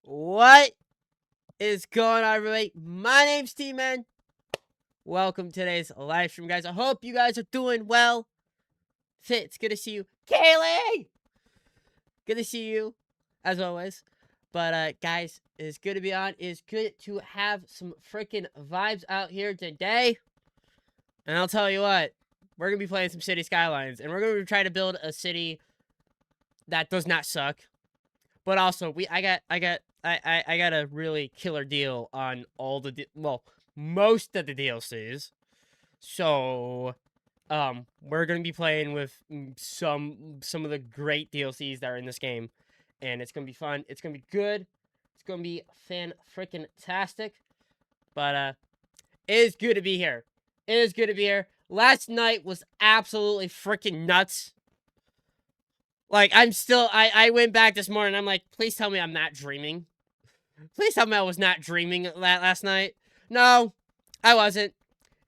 What is going on, everybody? My name's T-Man. Welcome to today's live stream, guys. I hope you guys are doing well. It's good to see you. Kaylee! Good to see you, as always. But, guys, it's good to be on. It's good to have some freaking vibes out here today. And I'll tell you what, we're going to be playing some City Skylines. And we're going to try to build a city that does not suck. But also, I got a really killer deal on all the most of the DLCs. So, we're gonna be playing with some of the great DLCs that are in this game, and it's gonna be fun. It's gonna be good. It's gonna be fan-freaking-tastic. But it is good to be here. It is good to be here. Last night was absolutely freaking nuts. Like, I went back this morning, I'm like, please tell me I'm not dreaming. Please tell me I was not dreaming last night. No, I wasn't.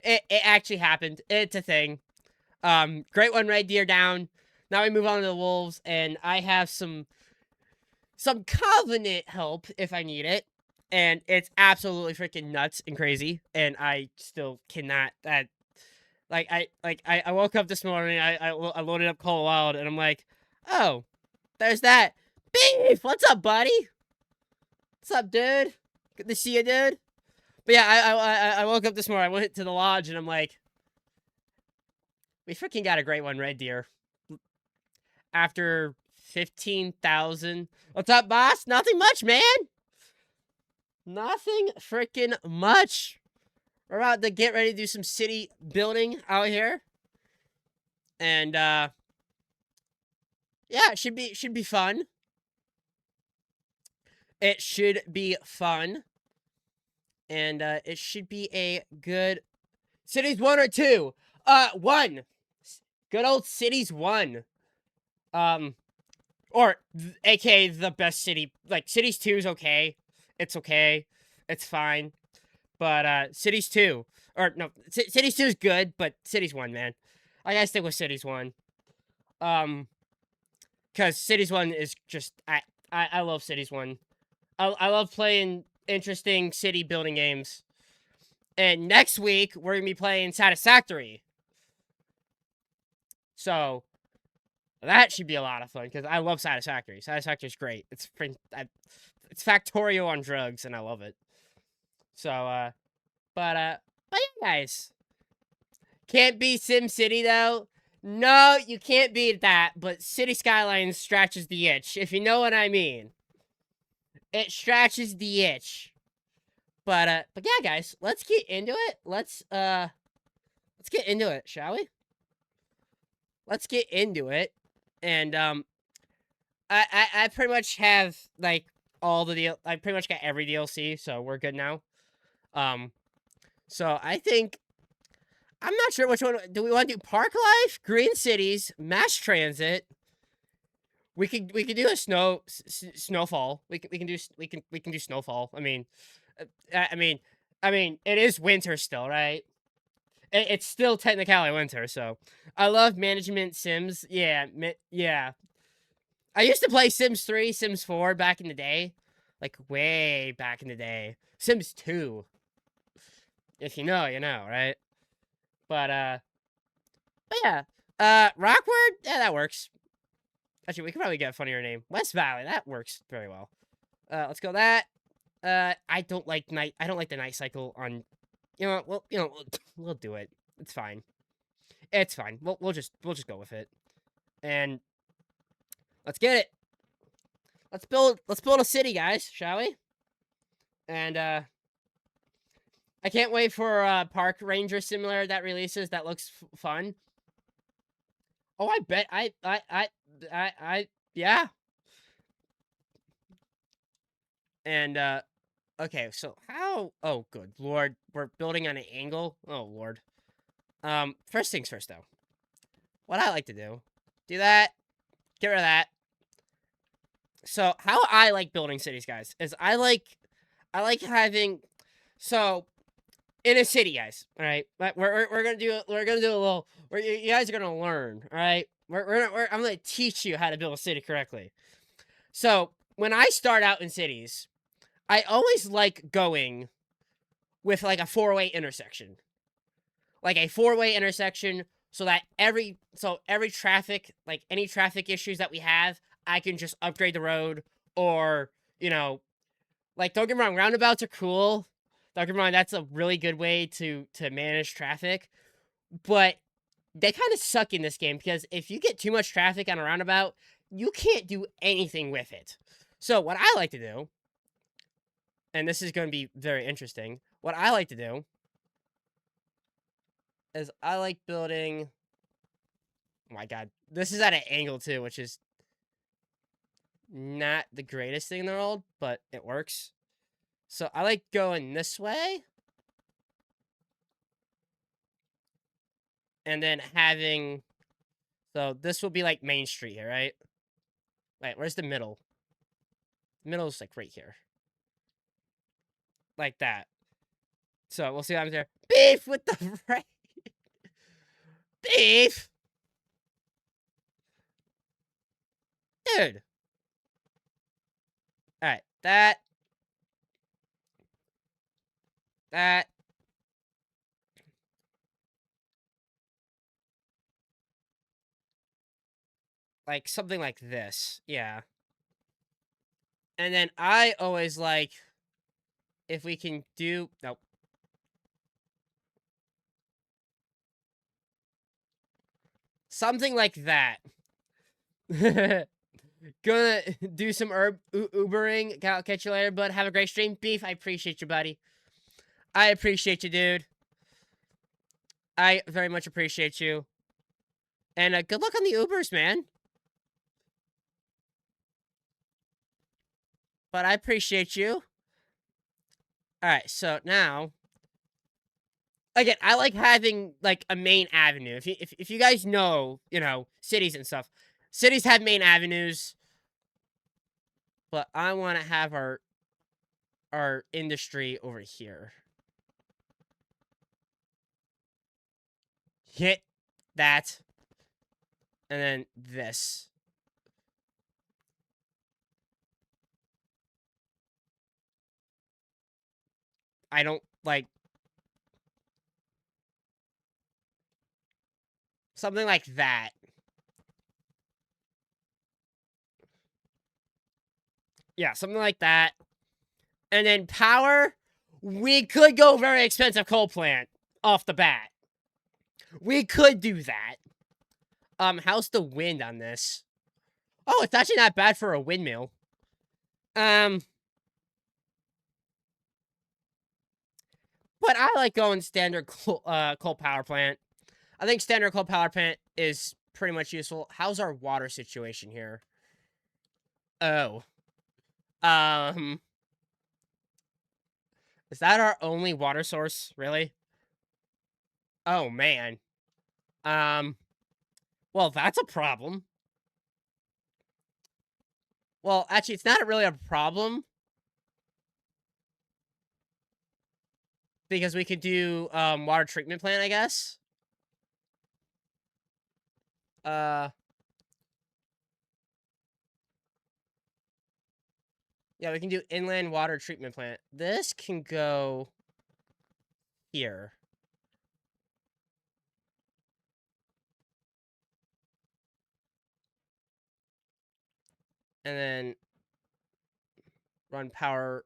It actually happened. It's a thing. Great one Red Deer down. Now we move on to the Wolves, and I have some Covenant help if I need it. And it's absolutely freaking nuts and crazy, and I still cannot, I woke up this morning, I loaded up Call of Wild, and I'm like, oh, there's that. Beef! What's up, buddy? What's up, dude? Good to see you, dude. But yeah, I woke up this morning, I went to the lodge, and I'm like, we freaking got a great one, Red Deer. After 15,000. What's up, boss? Nothing much, man. Nothing freaking much. We're about to get ready to do some city building out here. And, yeah, it should be fun. It should be fun. And, it should be a good... Cities 1 or 2? 1. Good old Cities 1. Or, aka the best city. Like, Cities 2 is okay. It's okay. It's fine. But, Cities 2. Or, no, Cities 2 is good, but Cities 1, man. I gotta stick with Cities 1. Because Cities 1 is just... I love Cities 1. I love playing interesting city building games. And next week, we're going to be playing Satisfactory. So, that should be a lot of fun, because I love Satisfactory. Satisfactory's great. It's Factorio on drugs, and I love it. So, but yeah, guys. Can't beat SimCity, though. No, you can't beat that, but City Skylines scratches the itch, if you know what I mean. It scratches the itch. But yeah, guys, let's get into it. Let's get into it, shall we? Let's get into it. And, I pretty much have, like, all the I pretty much got every DLC, so we're good now. So I think, I'm not sure which one, do we want to do Park Life, Green Cities, Mass Transit? We could do a snowfall. We can do snowfall. I mean, it is winter still, right? It's still technically winter, so I love management sims. Yeah, yeah. I used to play Sims 3, Sims 4 back in the day, like way back in the day. Sims 2, if you know, you know, right? But yeah. Rockford, yeah, that works. Actually, we could probably get a funnier name. West Valley, that works very well. Let's go that. I don't like the night cycle on, we'll do it. It's fine. It's fine. We'll just go with it. And let's get it. Let's build a city, guys, shall we? And I can't wait for Park Ranger Simulator that releases. That looks fun. Oh, I bet yeah. And okay, so how? Oh, good lord, we're building on an angle. Oh lord. First things first, though. What I like to do that, get rid of that. So how I like building cities, guys, is I like having, so in a city, guys. All right, we're gonna do a little. You guys are gonna learn. All right, I'm gonna teach you how to build a city correctly. So when I start out in cities, I always like going with like a four-way intersection. Like a four-way intersection so that every traffic, like any traffic issues that we have, I can just upgrade the road or, you know, like don't get me wrong, roundabouts are cool. Don't get me wrong, that's a really good way to manage traffic. But they kind of suck in this game because if you get too much traffic on a roundabout, you can't do anything with it. So what I like to do, and this is going to be very interesting, what I like to do is I like building. Oh my god, this is at an angle too, which is not the greatest thing in the world, but it works. So I like going this way. And then having, so this will be like Main Street here, right? Wait, where's the middle? The middle is like right here. Like that. So we'll see what happens there. Beef with the right. Beef! Dude. Alright, that. That. Like something like this. Yeah. And then I always like, if we can do, nope. Something like that. Gonna do some Ubering. I'll catch you later, bud. Have a great stream. Beef, I appreciate you, buddy. I appreciate you, dude. I very much appreciate you. And good luck on the Ubers, man. But I appreciate you. Alright, so now, again, I like having, like, a main avenue. If you guys know, you know, cities and stuff, cities have main avenues, but I want to have our industry over here. Hit that, and then this. I don't, like, something like that. Yeah, something like that. And then power, we could go very expensive coal plant off the bat. We could do that. How's the wind on this? Oh, it's actually not bad for a windmill. But I like going standard coal power plant. I think standard coal power plant is pretty much useful. How's our water situation here? Oh. Is that our only water source, really? Oh, man. Well, that's a problem. Well, actually, it's not really a problem. Because we could do, water treatment plant, I guess. Yeah, we can do inland water treatment plant. This can go here. And then run power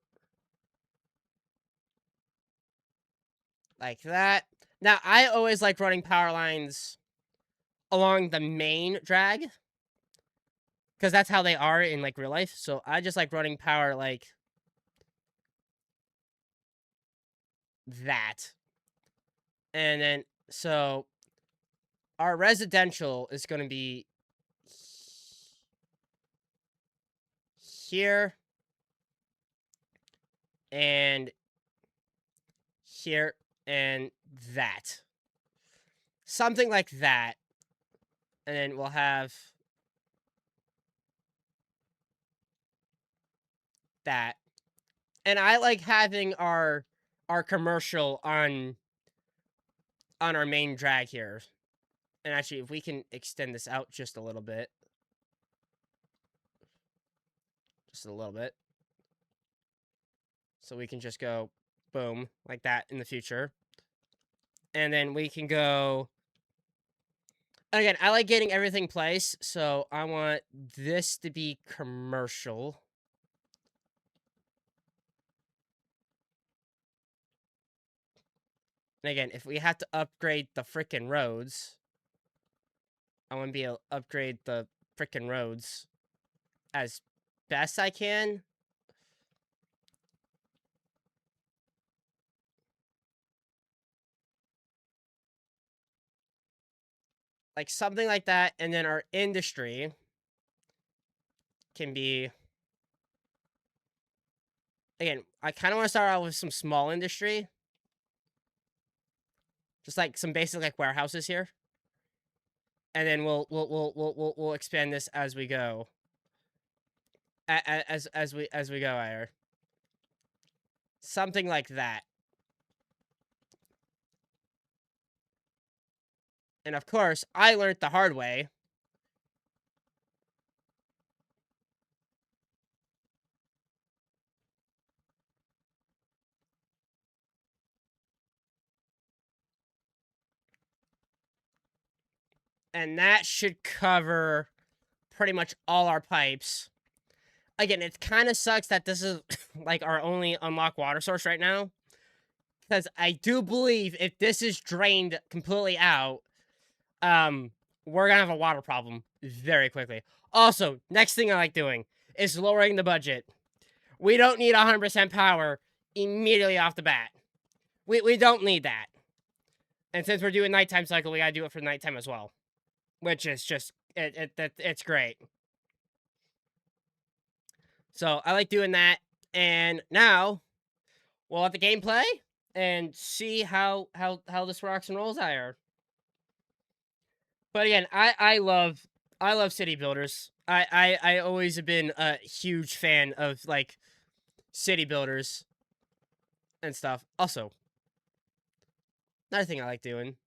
like that. Now, I always like running power lines along the main drag. Because that's how they are in, like, real life. So I just like running power like that. And then, so our residential is going to be here and here and that. Something like that. And then we'll have that. And I like having our commercial on our main drag here. And actually, if we can extend this out just a little bit. Just a little bit. So we can just go boom, like that in the future. And then we can go... Again, I like getting everything placed, so I want this to be commercial. And again, if we have to upgrade the frickin' roads, I want to be able to upgrade the frickin' roads as best I can. Like something like that, and then our industry can be... Again, I kind of want to start out with some small industry. Just like some basic like warehouses here. And then we'll expand this as we go. As we go, Ire. Something like that. And of course, I learned the hard way. And that should cover pretty much all our pipes. Again, it kind of sucks that this is like our only unlocked water source right now. Because I do believe if this is drained completely out, we're gonna have a water problem very quickly. Also, next thing I like doing is lowering the budget. We don't need 100% power immediately off the bat. We don't need that. And since we're doing nighttime cycle, we gotta do it for nighttime as well. Which is just, it's great. So, I like doing that. And now, we'll let the game play and see how this rocks and rolls higher. But again, I love city builders. I always have been a huge fan of like city builders and stuff. Also, another thing I like doing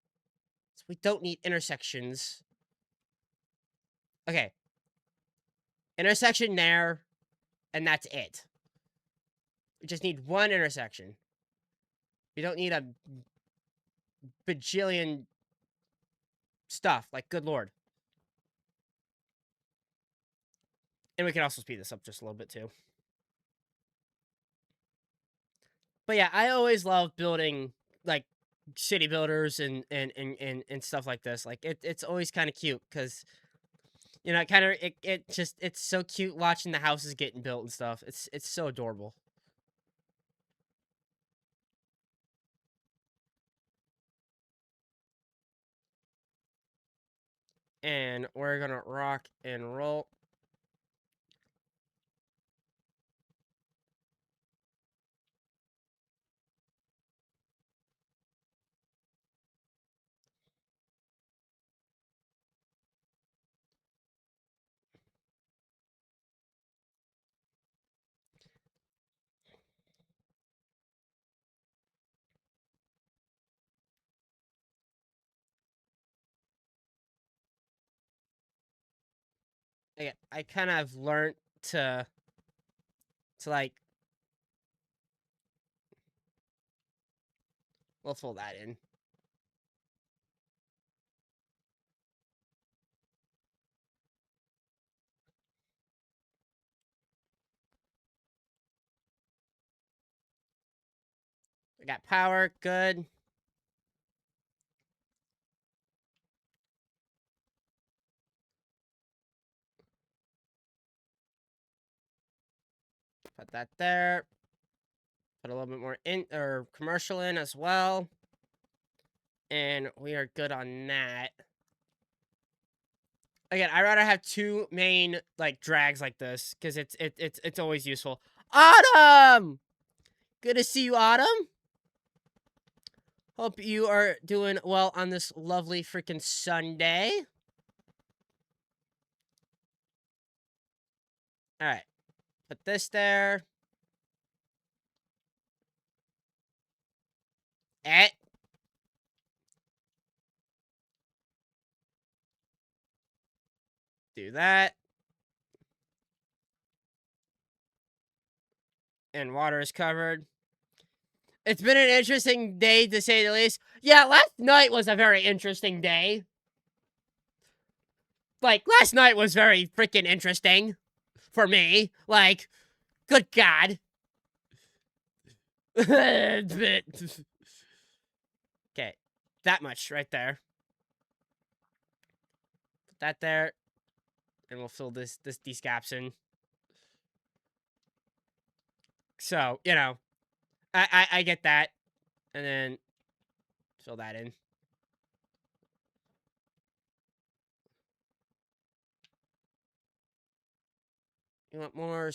is we don't need intersections. Okay. Intersection there, and that's it. We just need one intersection. We don't need a bajillion stuff. Like, good lord. And we can also speed this up just a little bit, too. But yeah, I always love building, like, city builders and stuff like this. Like, it's always kind of cute, because... You know, it's so cute watching the houses getting built and stuff. It's so adorable. And we're gonna rock and roll. I kind of learned to like... We'll fill that in. I got power, good. Put that there. Put a little bit more in, or commercial in as well. And we are good on that. Again, I'd rather have two main, like, drags like this, because it's always useful. Autumn! Good to see you, Autumn. Hope you are doing well on this lovely freaking Sunday. Alright. Put this there. Do that. And water is covered. It's been an interesting day, to say the least. Yeah, last night was a very interesting day. Like, last night was very freaking interesting for me. Like, good God. Okay, that much right there. Put that there, and we'll fill these gaps in. So, you know, I get that, and then fill that in. You want more?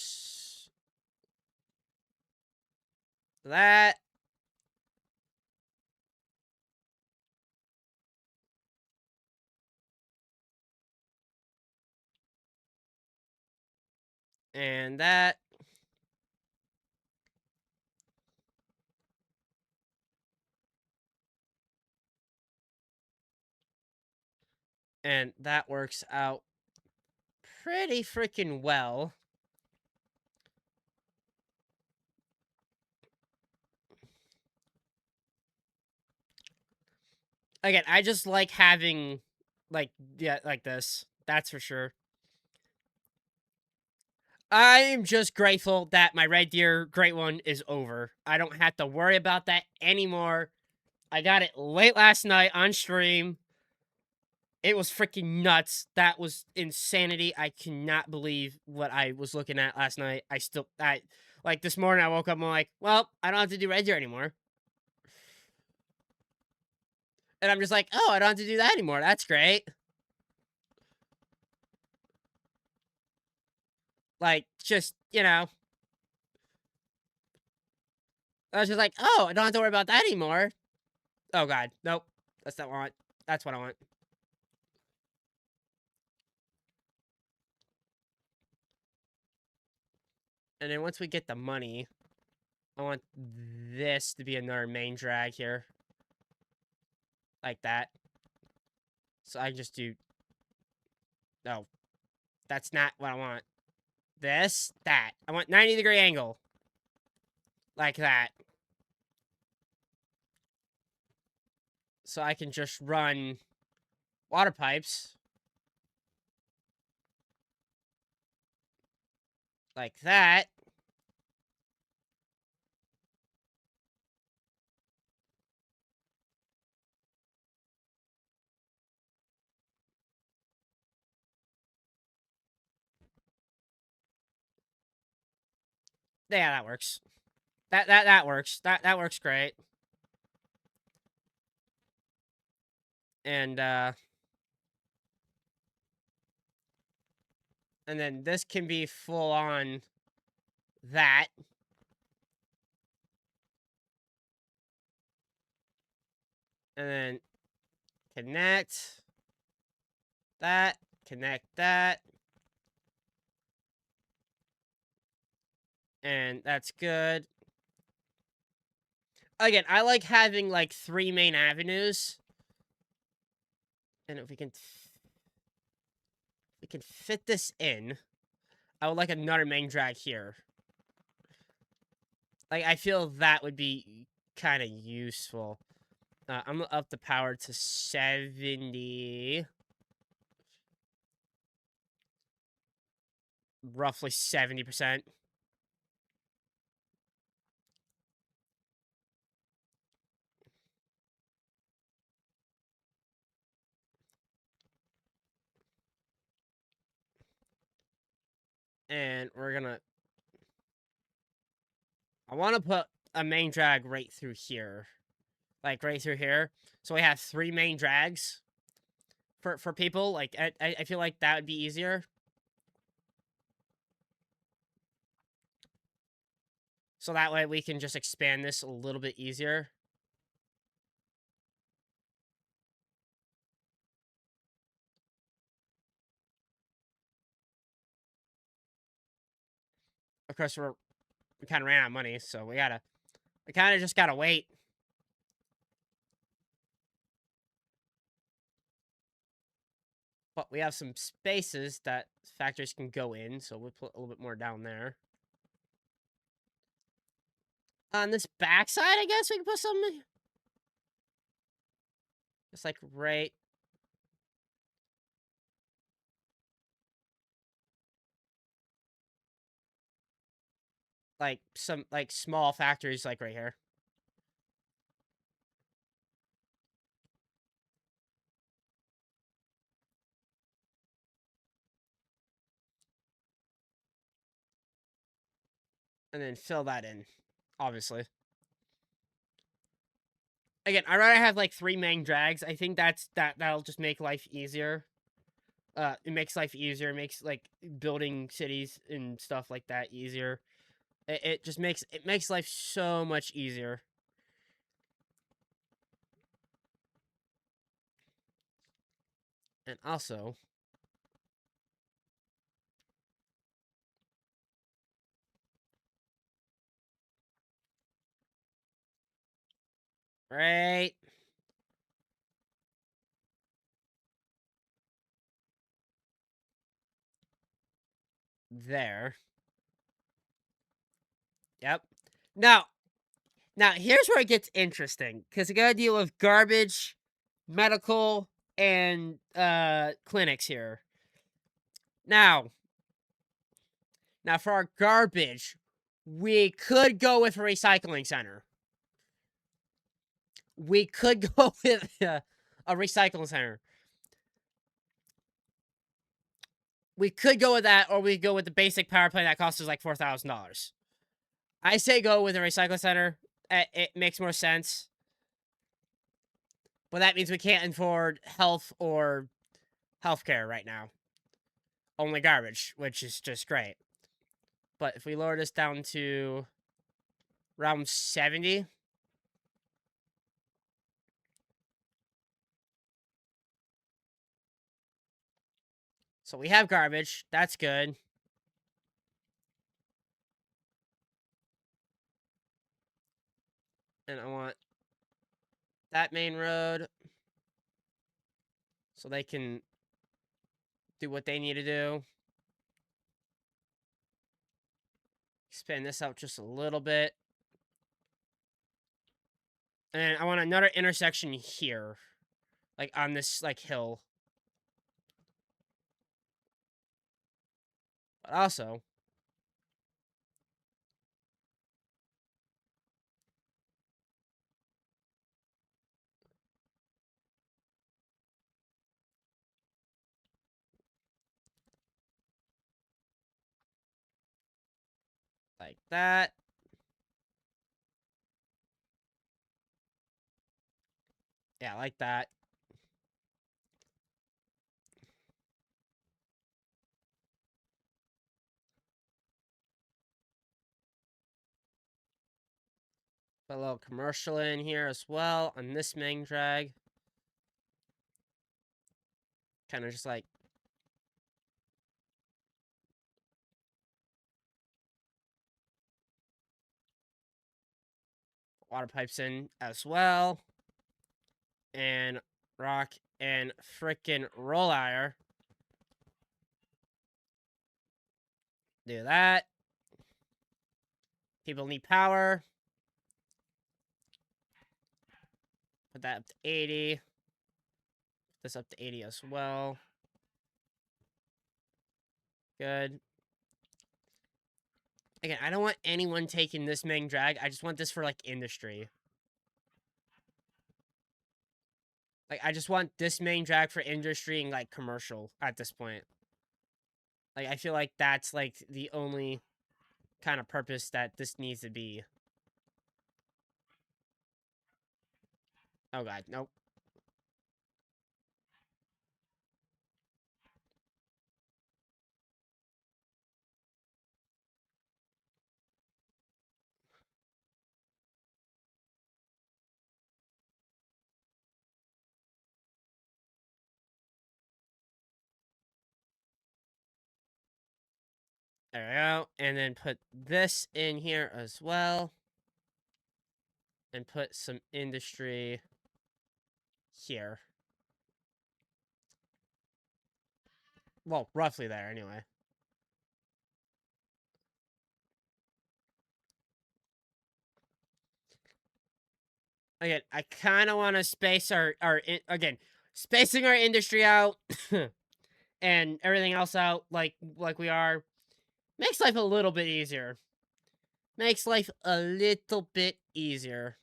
That. And that. And that works out pretty freaking well. Again, I just like having, like, yeah, like this. That's for sure. I'm just grateful that my Red Deer Great One is over. I don't have to worry about that anymore. I got it late last night on stream. It was freaking nuts. That was insanity. I cannot believe what I was looking at last night. I like this morning I woke up and I'm like, well, I don't have to do Red Deer anymore. And I'm just like, oh, I don't have to do that anymore. That's great. Like, just, you know, I was just like, oh, I don't have to worry about that anymore. Oh, God. Nope. That's not what I want. That's what I want. And then once we get the money, I want this to be another main drag here. Like that. So I can just do... No. That's not what I want. This, that. I want 90-degree angle. Like that. So I can just run water pipes. Like that. Yeah, that works. That works. That works great. And then this can be full on that. And then connect that, connect that. And that's good. Again, I like having like 3 main avenues. And if we can fit this in, I would like another main drag here. Like, I feel that would be kind of useful. I'm gonna up the power to 70. Roughly 70%. And we're gonna... I want to put a main drag right through here. Like, right through here. So we have 3 main drags for people. Like, I feel like that would be easier. So that way we can just expand this a little bit easier. Of course, we kind of ran out of money, so we kind of just gotta wait. But we have some spaces that factories can go in, so we'll put a little bit more down there. On this backside, I guess we can put something. Just like right. Like some like small factories like right here. And then fill that in, obviously. Again, I'd rather have like 3 main drags. I think that'll just make life easier. It makes life easier. It makes like building cities and stuff like that easier. It just makes life so much easier. And also, right there. Yep. Now here's where it gets interesting because you got to deal with garbage, medical, and clinics here. Now, for our garbage, we could go with a recycling center. We could go with a recycling center. We could go with that, or we could go with the basic power plant that costs us like $4,000. I say go with a recycling center. It makes more sense. But that means we can't afford health or healthcare right now. Only garbage, which is just great. But if we lower this down to around 70, so we have garbage. That's good. And I want that main road so they can do what they need to do. Expand this out just a little bit. And I want another intersection here. Like on this like hill. But also, like that. Yeah, like that. Put a little commercial in here as well on this main drag. Kind of just like water pipes in as well. And rock and frickin' roll iron. Do that. People need power. Put that up to 80. Put this up to 80 as well. Good. Again, I don't want anyone taking this main drag. I just want this for, like, industry. Like, I just want this main drag for industry and, like, commercial at this point. Like, I feel like that's, like, the only kind of purpose that this needs to be. Oh, God. Nope. There we go. And then put this in here as well. And put some industry here. Well, roughly there, anyway. again, I kind of want to space again, spacing our industry out and everything else out like we are makes life a little bit easier. Makes life a little bit easier.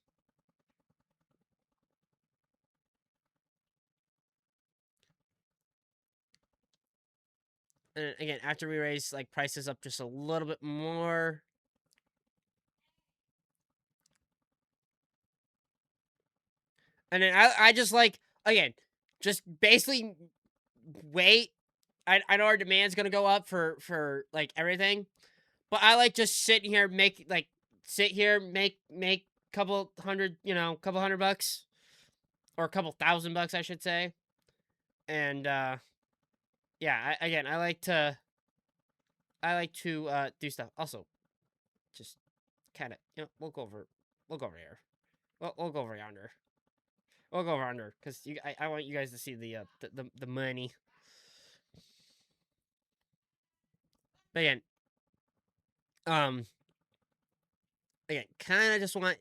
And again, after we raise like prices up just a little bit more, and then I just like again, just basically wait. I know our demand's gonna go up for like everything, but I like just sitting here make couple hundred, couple $100 or a couple $1,000 I should say. And yeah, again, I like to do stuff. Also, just kind of, we'll go over here. We'll go over yonder. We'll go over under because I want you guys to see the money. But um, again, kind of just want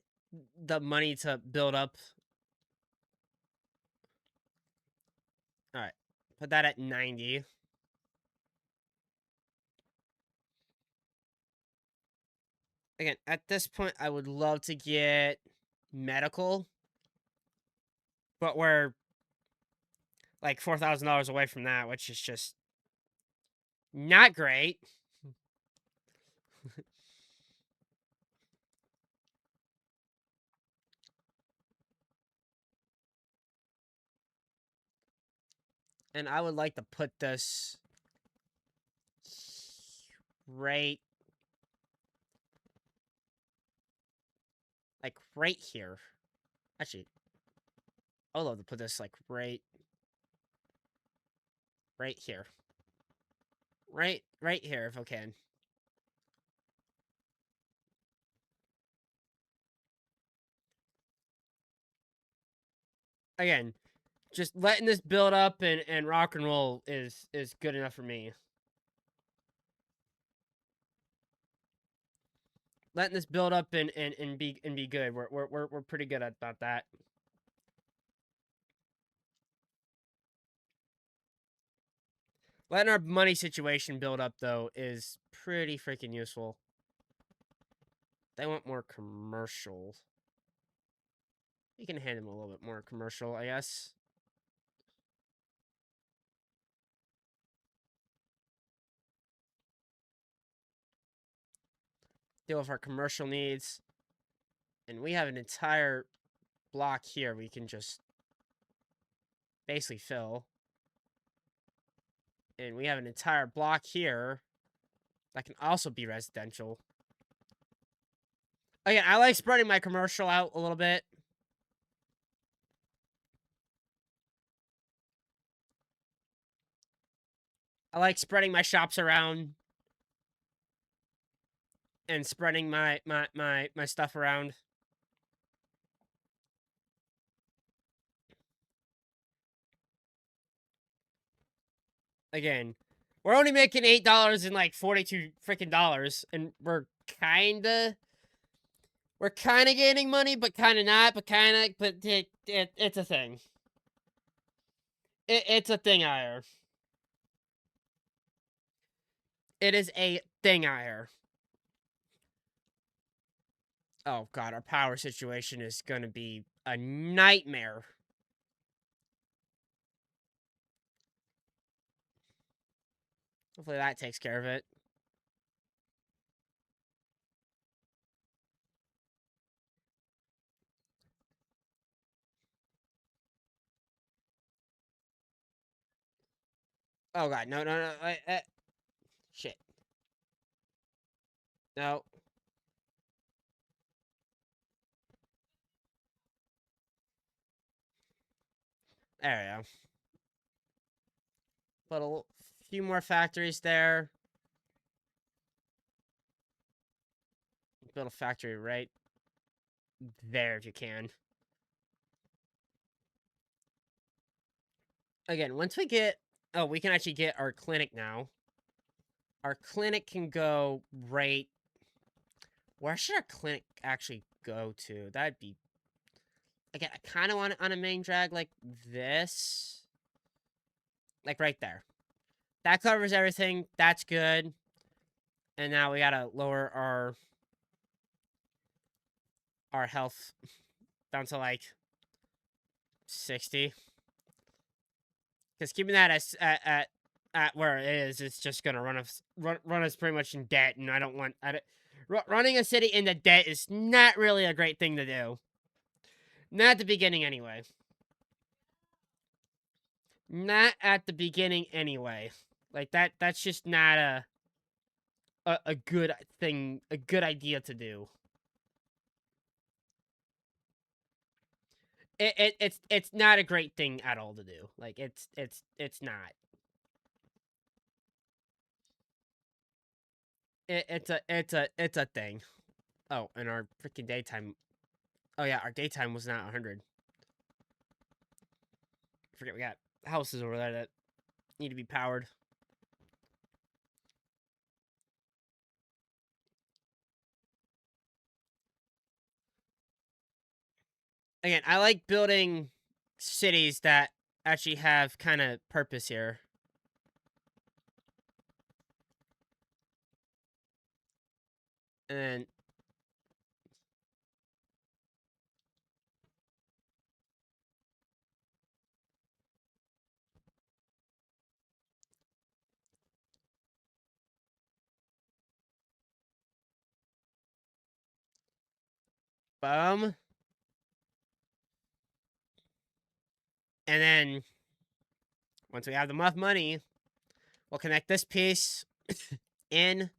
the money to build up. All right, put that at 90. Again, at this point, I would love to get medical, but we're like $4,000 away from that, which is just not great. And I would like to put this right, like right here. Actually, I would love to put this like right here. Right here if I can. Again, just letting this build up and rock and roll is good enough for me. Letting this build up and be good. We're pretty good at about that. Letting our money situation build up though is pretty freaking useful. They want more commercial. You can hand them a little bit more commercial, I guess. Deal with our commercial needs. And we have an entire block here we can just basically fill. And we have an entire block here that can also be residential. Again, I like spreading my commercial out a little bit. I like spreading my shops around and spreading my stuff around. Again, we're only making $8 and like 42 freaking dollars, and we're kinda gaining money, but kind of not, but it's a thing. It's a thing, Ire. It is a thing, Ire. Oh god, our power situation is gonna be a nightmare. Hopefully that takes care of it. Oh god, no. Shit. No. There we go. Put a few more factories there. Build a factory right there if you can. Again, once we get... Oh, we can actually get our clinic now. Our clinic can go right... Where should our clinic actually go to? That'd be... Again, I kind of want it on a main drag like this. Like right there. That covers everything. That's good. And now we gotta lower our health down to like 60. Because keeping that at where it is, it's just gonna run us pretty much in debt, and I don't want running a city into debt is not really a great thing to do. Not at the beginning, anyway. Not at the beginning, anyway. Like that's just not a good thing, a good idea to do. It's not a great thing at all to do. Like it's not. It's a thing. Oh, and our freaking daytime. Oh yeah, our daytime was not 100. I forget we got houses over there that need to be powered. Again, I like building cities that actually have kind of purpose here. And then boom. And then once we have enough money, we'll connect this piece in.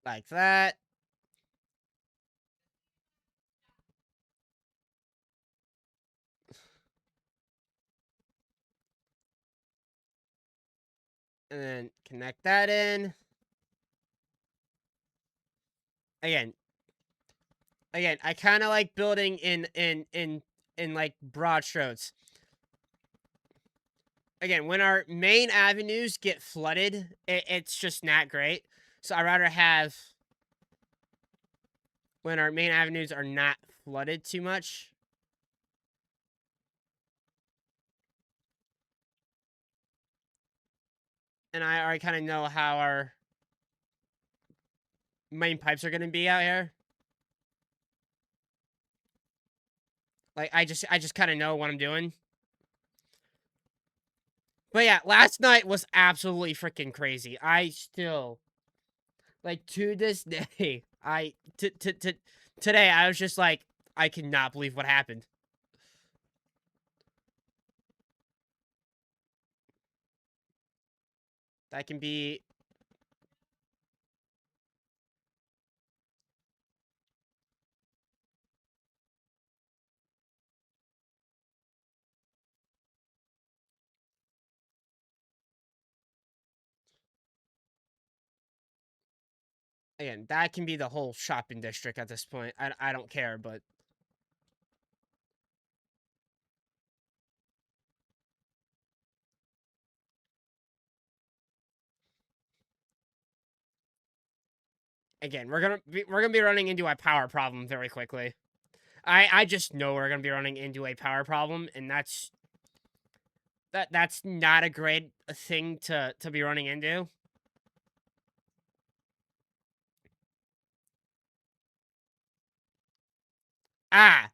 Like that. And then connect that in. Again, I kind of like building in like broad strokes. Again, when our main avenues get flooded, it's just not great. So I'd rather have when our main avenues are not flooded too much. And I already kind of know how our main pipes are going to be out here. Like I just kind of know what I'm doing. But yeah, last night was absolutely freaking crazy. I still like to this day, today I was just like I cannot believe what happened. That can be again, that can be the whole shopping district at this point. I don't care, but again, we're gonna be running into a power problem very quickly. I just know we're gonna be running into a power problem, and that's not a great thing to be running into. Ah,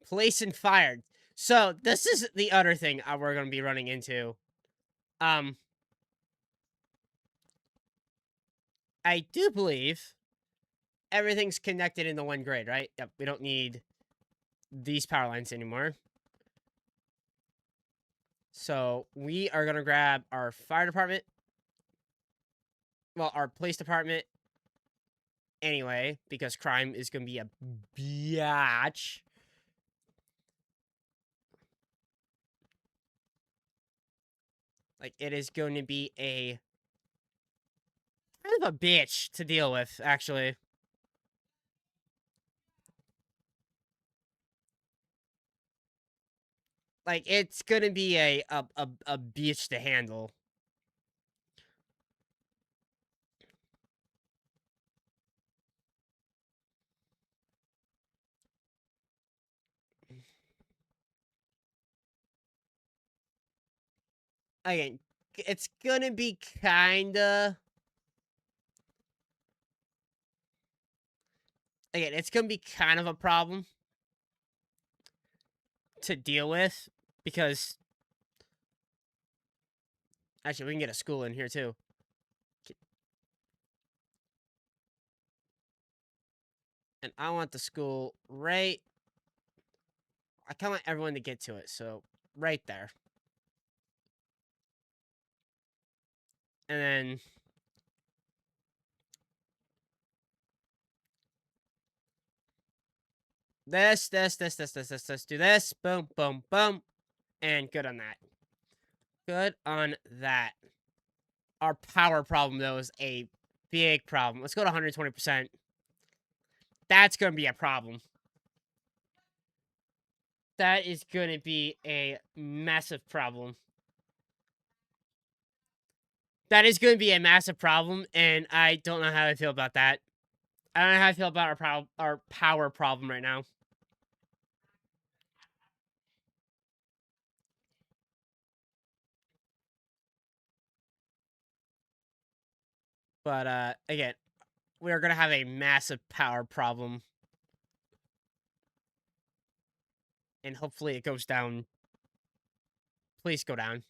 place and fired. So this is the other thing we're gonna be running into. I do believe everything's connected into one grid, right? Yep. We don't need these power lines anymore. So we are gonna grab our fire department. Well, our police department. Anyway, because crime is gonna be a biatch. Like it is going to be a kind of a bitch to deal with, actually. Like, it's gonna be a beach to handle. Again, it's gonna be kinda... Again, it's gonna be kind of a problem to deal with, because... Actually, we can get a school in here, too. And I want the school right... I kinda want everyone to get to it, so right there. And then... This, do this, boom, boom, boom, and good on that. Good on that. Our power problem, though, is a big problem. Let's go to 120%. That's gonna be a problem. That is gonna be a massive problem. That is gonna be a massive problem, and I don't know how I feel about that. I don't know how I feel about our power problem right now. But, again, we're gonna have a massive power problem. And hopefully it goes down. Please go down.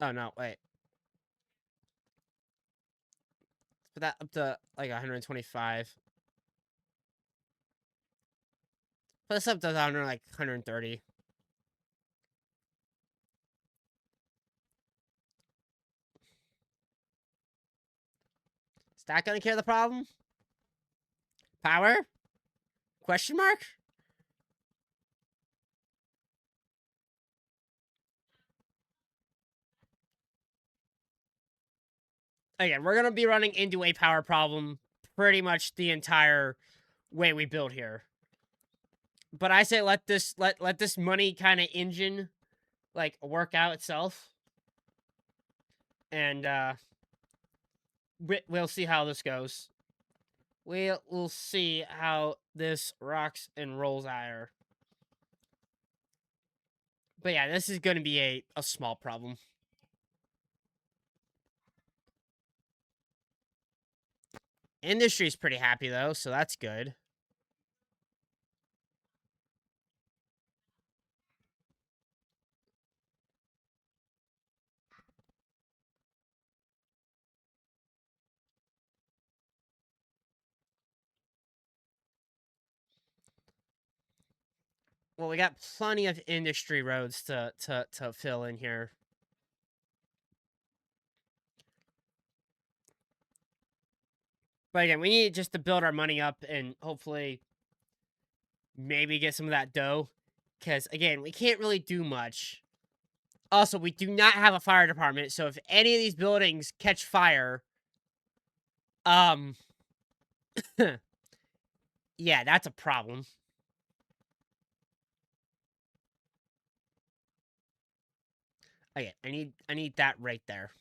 Oh, no, wait. Put that up to, like, 125. Put this up to 130. Is that gonna cure the problem? Power? Question mark? Again, we're gonna be running into a power problem pretty much the entire way we build here. But I say let this money kind of engine like work out itself. And we'll see how this goes. We'll see how this rocks and rolls out. But yeah, this is going to be a small problem. Industry's pretty happy, though, so that's good. Well, we got plenty of industry roads to fill in here. But again, we need just to build our money up and hopefully maybe get some of that dough. Because, again, we can't really do much. Also, we do not have a fire department, so if any of these buildings catch fire, yeah, that's a problem. Okay, I need that right there.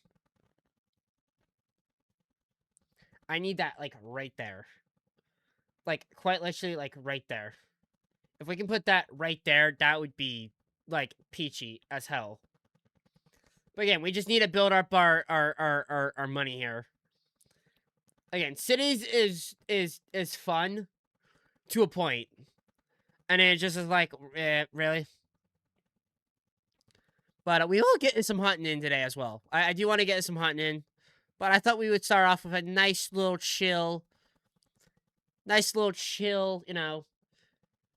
I need that, like, right there. Like, quite literally, like, right there. If we can put that right there, that would be, like, peachy as hell. But again, we just need to build up our money here. Again, cities is fun to a point. And it just is like, really? But we will get some hunting in today as well. I do want to get some hunting in. But I thought we would start off with a nice little chill, you know,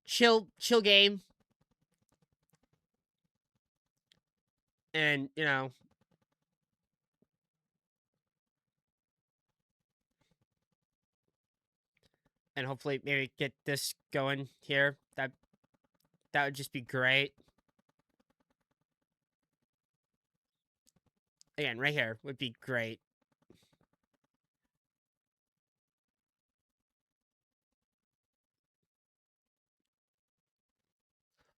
chill game. And, you know, and hopefully maybe get this going here. That would just be great. Again, right here would be great.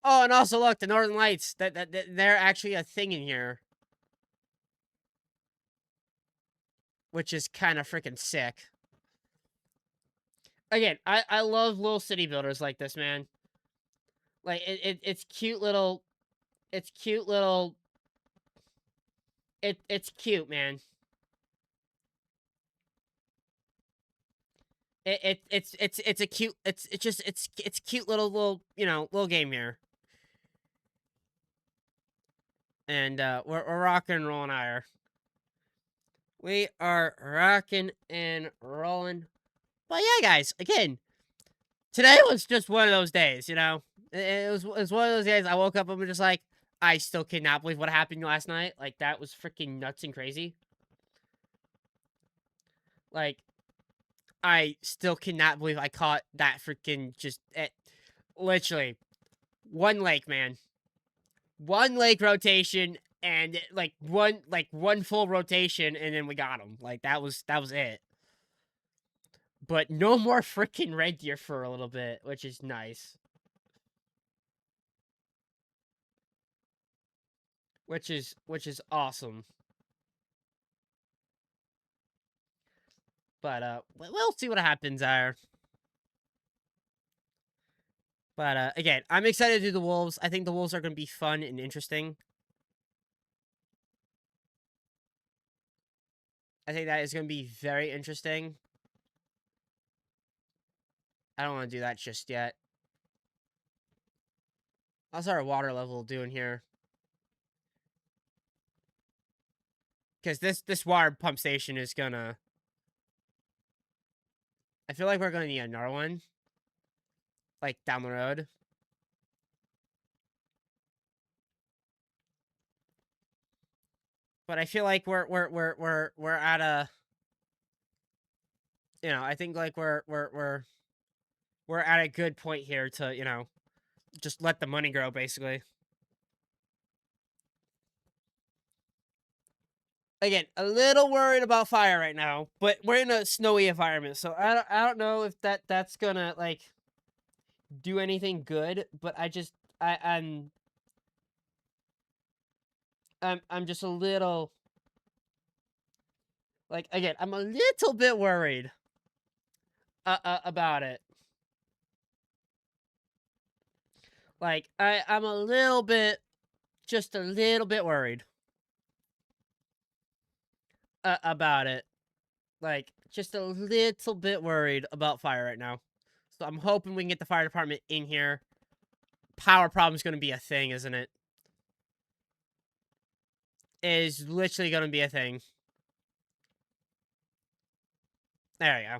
Oh, and also look, the Northern Lights. That they're actually a thing in here, which is kind of freaking sick. Again, I love little city builders like this, man. Like it's cute little, it's cute little, it's cute, man. It's a cute, it's just it's cute little little game here. And we're rocking and rolling higher. We are rocking and rolling. But yeah, guys, again, today was just one of those days, you know? It was one of those days I woke up and was just like, I still cannot believe what happened last night. Like, that was freaking nuts and crazy. Like, I still cannot believe I caught that freaking literally one lake, man. One lake rotation and one full rotation, and then we got him. Like, that was it. But no more freaking red deer for a little bit, which is nice. Which is awesome. But we'll see what happens there. But again, I'm excited to do the wolves. I think the wolves are going to be fun and interesting. I think that is going to be very interesting. I don't want to do that just yet. How's our water level doing here? Because this water pump station is gonna. I feel like we're gonna need another one, like down the road. But I feel like we're at a. I think like we're at a good point here to just let the money grow basically. Again, a little worried about fire right now, but we're in a snowy environment, so I don't know if that's gonna like do anything good. But I'm just a little like again I'm a little bit worried about it. Like I'm a little bit, just a little bit worried about it. Like just a little bit worried about fire right now. So I'm hoping we can get the fire department in here. Power problem's gonna be a thing, isn't it? It is literally gonna be a thing. There we go.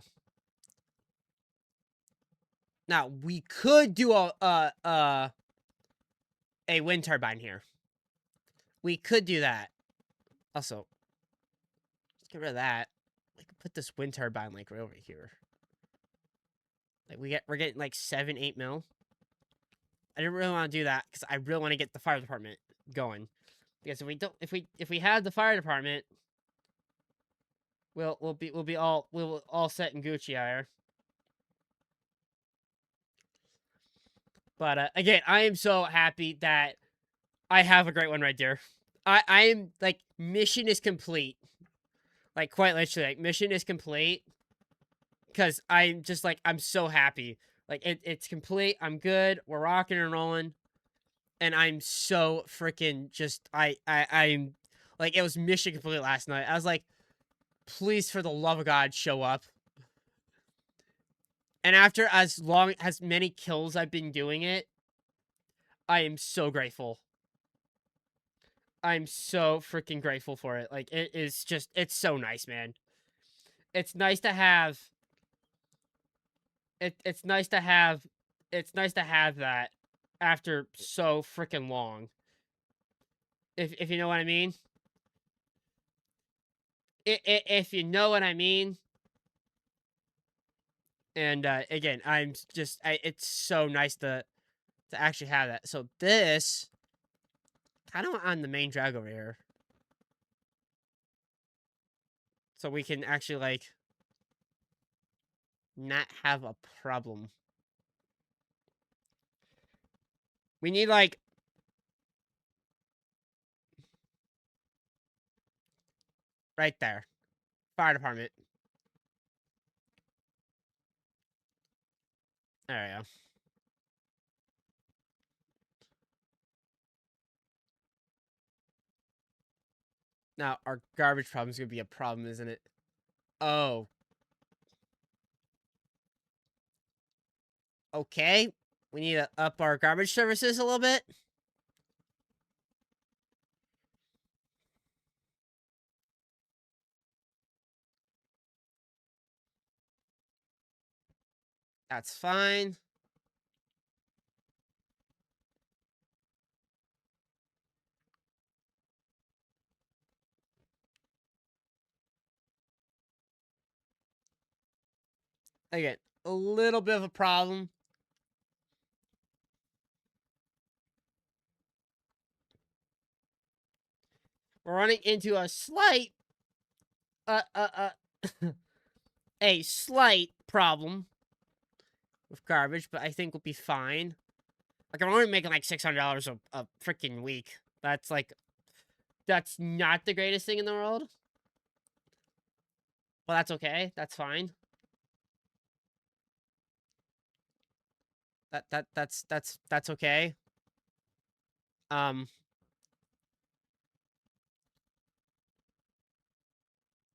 Now we could do a wind turbine here. We could do that. Also, let's get rid of that. We could put this wind turbine like right over here. Like we're getting like 7-8 mil. I didn't really want to do that because I really want to get the fire department going. Because if we have the fire department, we'll be all set in Gucci here. But again, I am so happy that I have a great one right there. I am like mission is complete. Like quite literally, like mission is complete. Because I'm just like I'm so happy. Like it's complete. I'm good. We're rocking and rolling. And I'm so freaking just I'm like it was mission complete last night. I was like, please for the love of God, show up. And after as many kills I've been doing it, I am so grateful. I'm so freaking grateful for it. Like it is just it's so nice, man. It's nice to have it's nice to have that after so freaking long. If you know what I mean. If you know what I mean. And again, it's so nice to actually have that. So this kind of on the main drag over here. So we can actually like not have a problem. We need, like... Right there. Fire department. There we go. Now, our garbage problem is going to be a problem, isn't it? Oh. Okay. We need to up our garbage services a little bit. That's fine. Again, a little bit of a problem. We're running into a slight, a slight problem with garbage, but I think we'll be fine. Like, I'm only making like $600 a freaking week. That's like, that's not the greatest thing in the world. Well, that's okay. That's fine. That's okay.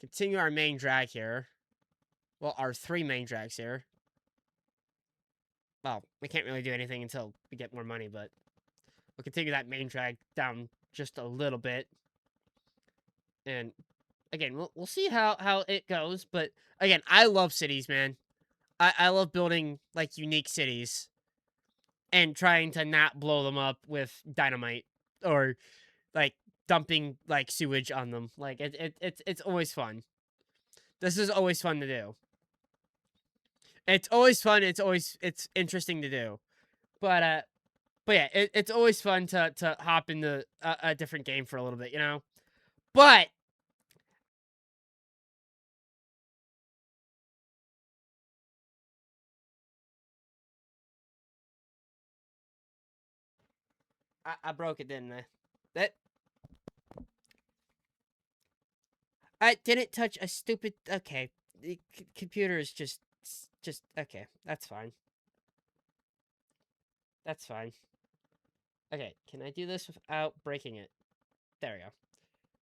Continue our main drag here. Well, our 3 main drags here. Well, we can't really do anything until we get more money, but we'll continue that main drag down just a little bit. And again, we'll see how it goes. But again, I love cities, man. I love building like unique cities and trying to not blow them up with dynamite or like dumping like sewage on them. Like it's always fun. This is always fun to do. It's always fun. It's interesting to do. But yeah, it's always fun to hop into a different game for a little bit, you know. But I broke it, didn't I? That I didn't touch a stupid. Okay, the computer is just okay. That's fine. That's fine. Okay, can I do this without breaking it? There we go.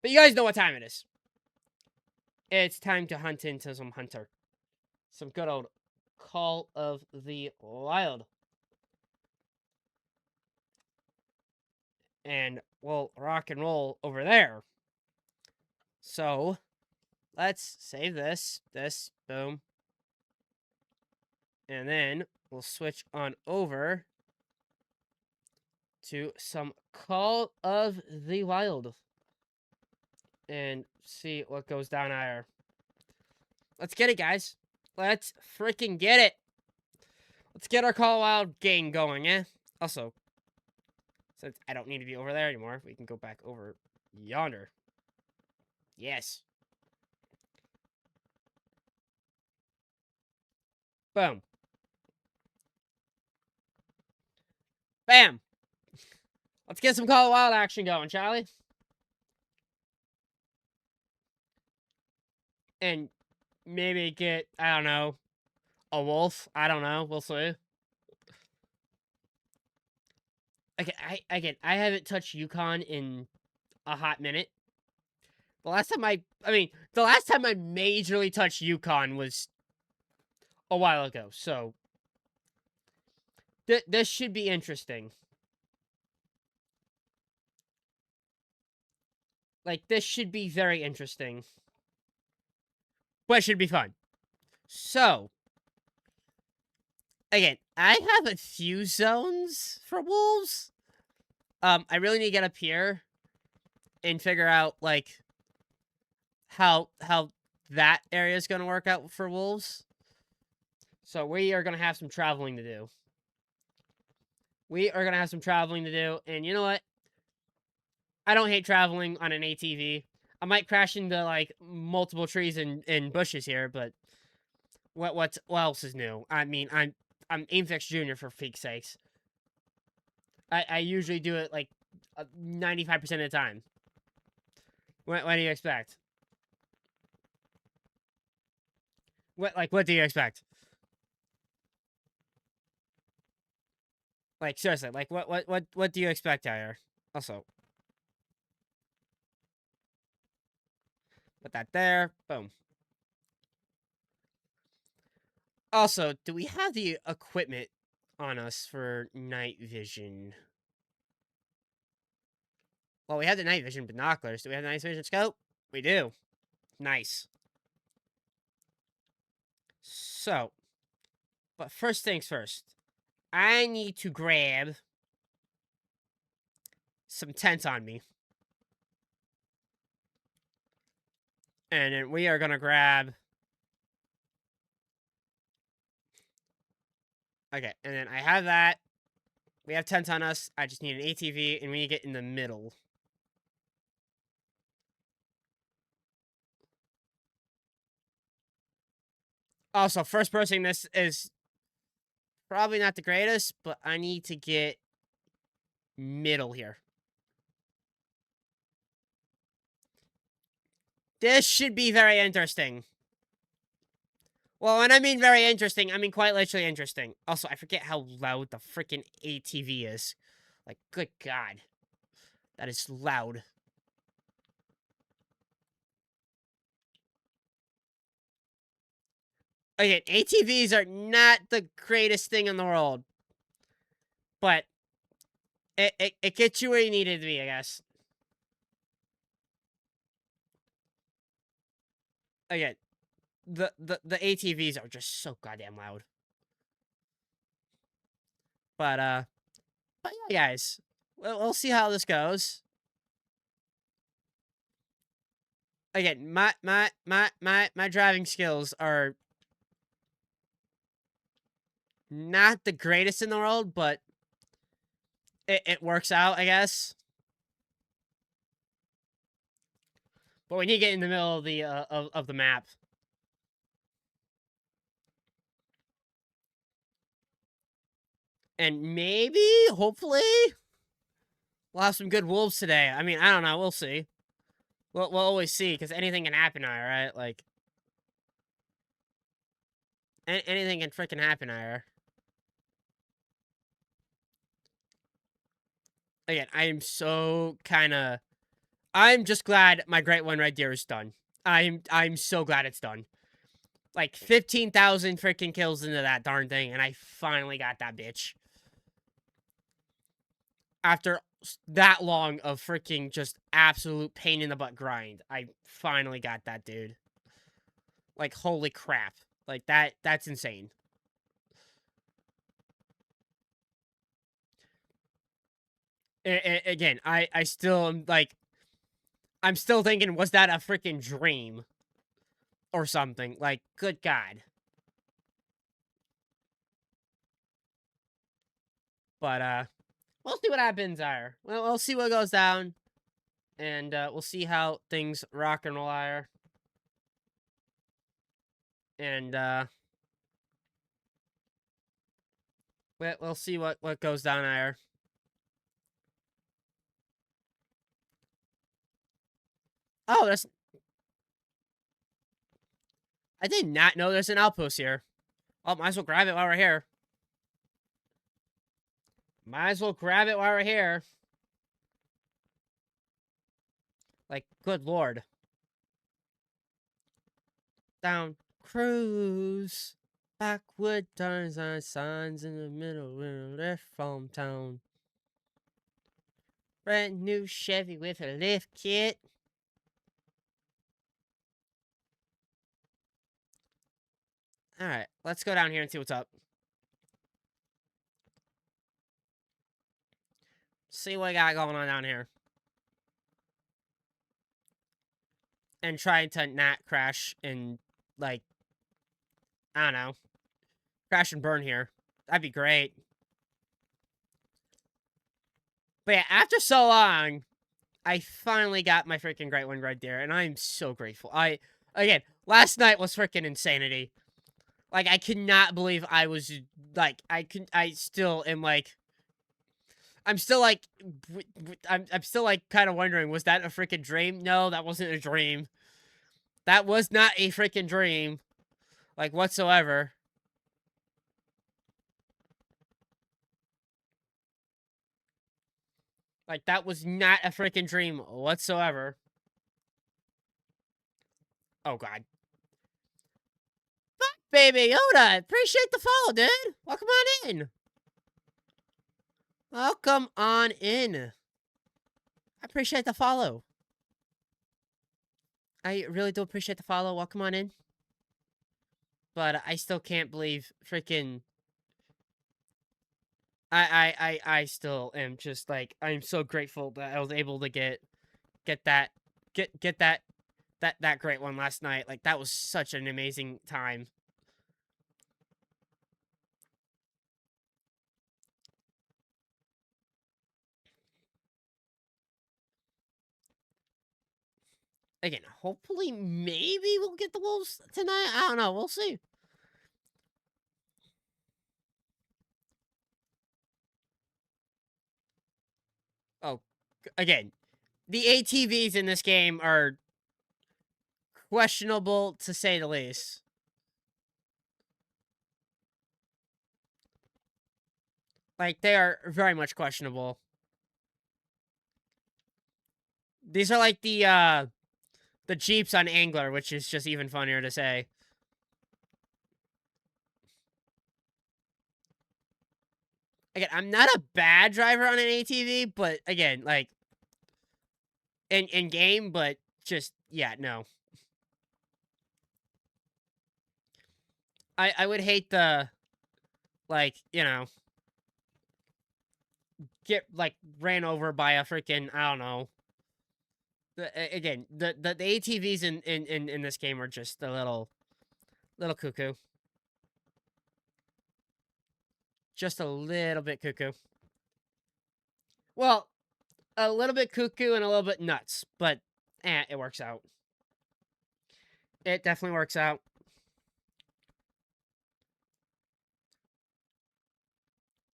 But you guys know what time it is. It's time to hunt into some hunter. Some good old Call of the Wild. And we'll rock and roll over there. So, let's save this. Boom. And then we'll switch on over to some Call of the Wild. And see what goes down there. Let's get it, guys. Let's freaking get it. Let's get our Call of Wild game going, eh? Also, since I don't need to be over there anymore, we can go back over yonder. Yes. Boom. Bam. Let's get some Call of Wild action going, Charlie. And maybe get, I don't know, a wolf. I don't know. We'll see. Okay, I haven't touched Yukon in a hot minute. The last time the last time I majorly touched Yukon was a while ago. So this should be interesting. Like, this should be very interesting. But it should be fun. So, again, I have a few zones for wolves. I really need to get up here and figure out, like, how that area is going to work out for wolves. So we are going to have some traveling to do. And you know what? I don't hate traveling on an ATV. I might crash into, like, multiple trees and bushes here, but what else is new? I mean, I'm Aimfix Jr. for freak's sakes. I usually do it like 95% of the time. What do you expect? What do you expect? Like, seriously, like, what do you expect out here? Also, put that there. Boom. Also, do we have the equipment on us for night vision? Well, we have the night vision binoculars. Do we have the night vision scope? We do. Nice. So, but first things first. I need to grab some tents on me. And then we are going to grab... Okay, and then I have that. We have tents on us. I just need an ATV, and we need to get in the middle. Also, first person, this is probably not the greatest, but I need to get middle here. This should be very interesting. Well, when I mean very interesting, I mean quite literally interesting. Also, I forget how loud the freaking ATV is. Like, good God. That is loud. Again, ATVs are not the greatest thing in the world. But it gets you where you needed to be, I guess. Again, the ATVs are just so goddamn loud. But yeah, guys. We'll see how this goes. Again, my driving skills are not the greatest in the world, but it works out, I guess. But we need to get in the middle of the of the map. And maybe, hopefully, we'll have some good wolves today. I mean, I don't know. We'll see. We'll always see, because anything can happen now, right? Like, anything can freaking happen here. Again, I am so I'm just glad my Great One Red Deer is done. I'm so glad it's done. Like, 15,000 freaking kills into that darn thing, and I finally got that bitch. After that long of freaking just absolute pain in the butt grind, I finally got that dude. Like, holy crap. Like, that's insane. Again, I still am, like, I'm still thinking, was that a freaking dream? Or something. Like, good God. But, we'll see what happens there. Well, we'll see what goes down. And, we'll see how things rock and roll are. And, we'll see what goes down there. Oh, there's... I did not know there's an outpost here. Oh, might as well grab it while we're here. Might as well grab it while we're here. Like, good lord. Down cruise. Backwood turns on signs in the middle of a lift from town. Brand new Chevy with a lift kit. Alright, let's go down here and see what's up. See what I got going on down here. And try to not crash and, like, I don't know. Crash and burn here. That'd be great. But yeah, after so long, I finally got my freaking Great One Red Deer, and I'm so grateful. Again, last night was freaking insanity. Like, I could not believe I was, like, I still am, like, I'm still like, I'm still like kind of wondering, was that a freaking dream? No, that wasn't a dream. That was not a freaking dream, like whatsoever. Like that was not a freaking dream whatsoever. Oh god, baby Yoda, appreciate the follow, dude. Welcome on in. Welcome on in. I appreciate the follow. I really do appreciate the follow. Welcome on in. But I still can't believe freaking. I still am just like, I'm so grateful that I was able to get that get that great one last night. Like that was such an amazing time. Again, hopefully, maybe we'll get the Wolves tonight. I don't know. We'll see. Oh, again, the ATVs in this game are questionable to say the least. Like they are very much questionable. These are like the Jeeps on Angler, which is just even funnier to say. Again, I'm not a bad driver on an ATV, but again, like in game, but just yeah, no. I would hate the, like, you know, get like ran over by a freaking, I don't know. Again, the ATVs in this game are just a little cuckoo. Just a little bit cuckoo. Well, a little bit cuckoo and a little bit nuts, but it works out. It definitely works out.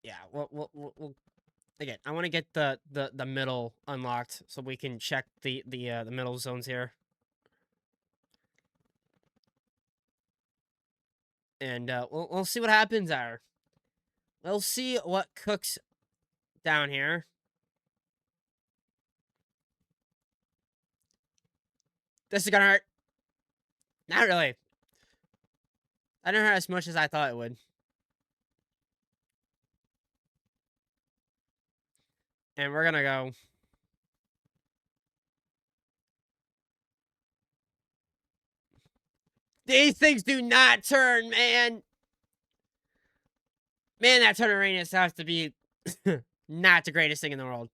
Yeah, we'll again, I want to get the middle unlocked so we can check the middle zones here. And we'll see what happens there. We'll see what cooks down here. This is gonna hurt. Not really. I didn't hurt as much as I thought it would. And we're gonna go. These things do not turn, man. Man, that turn radius has to be not the greatest thing in the world.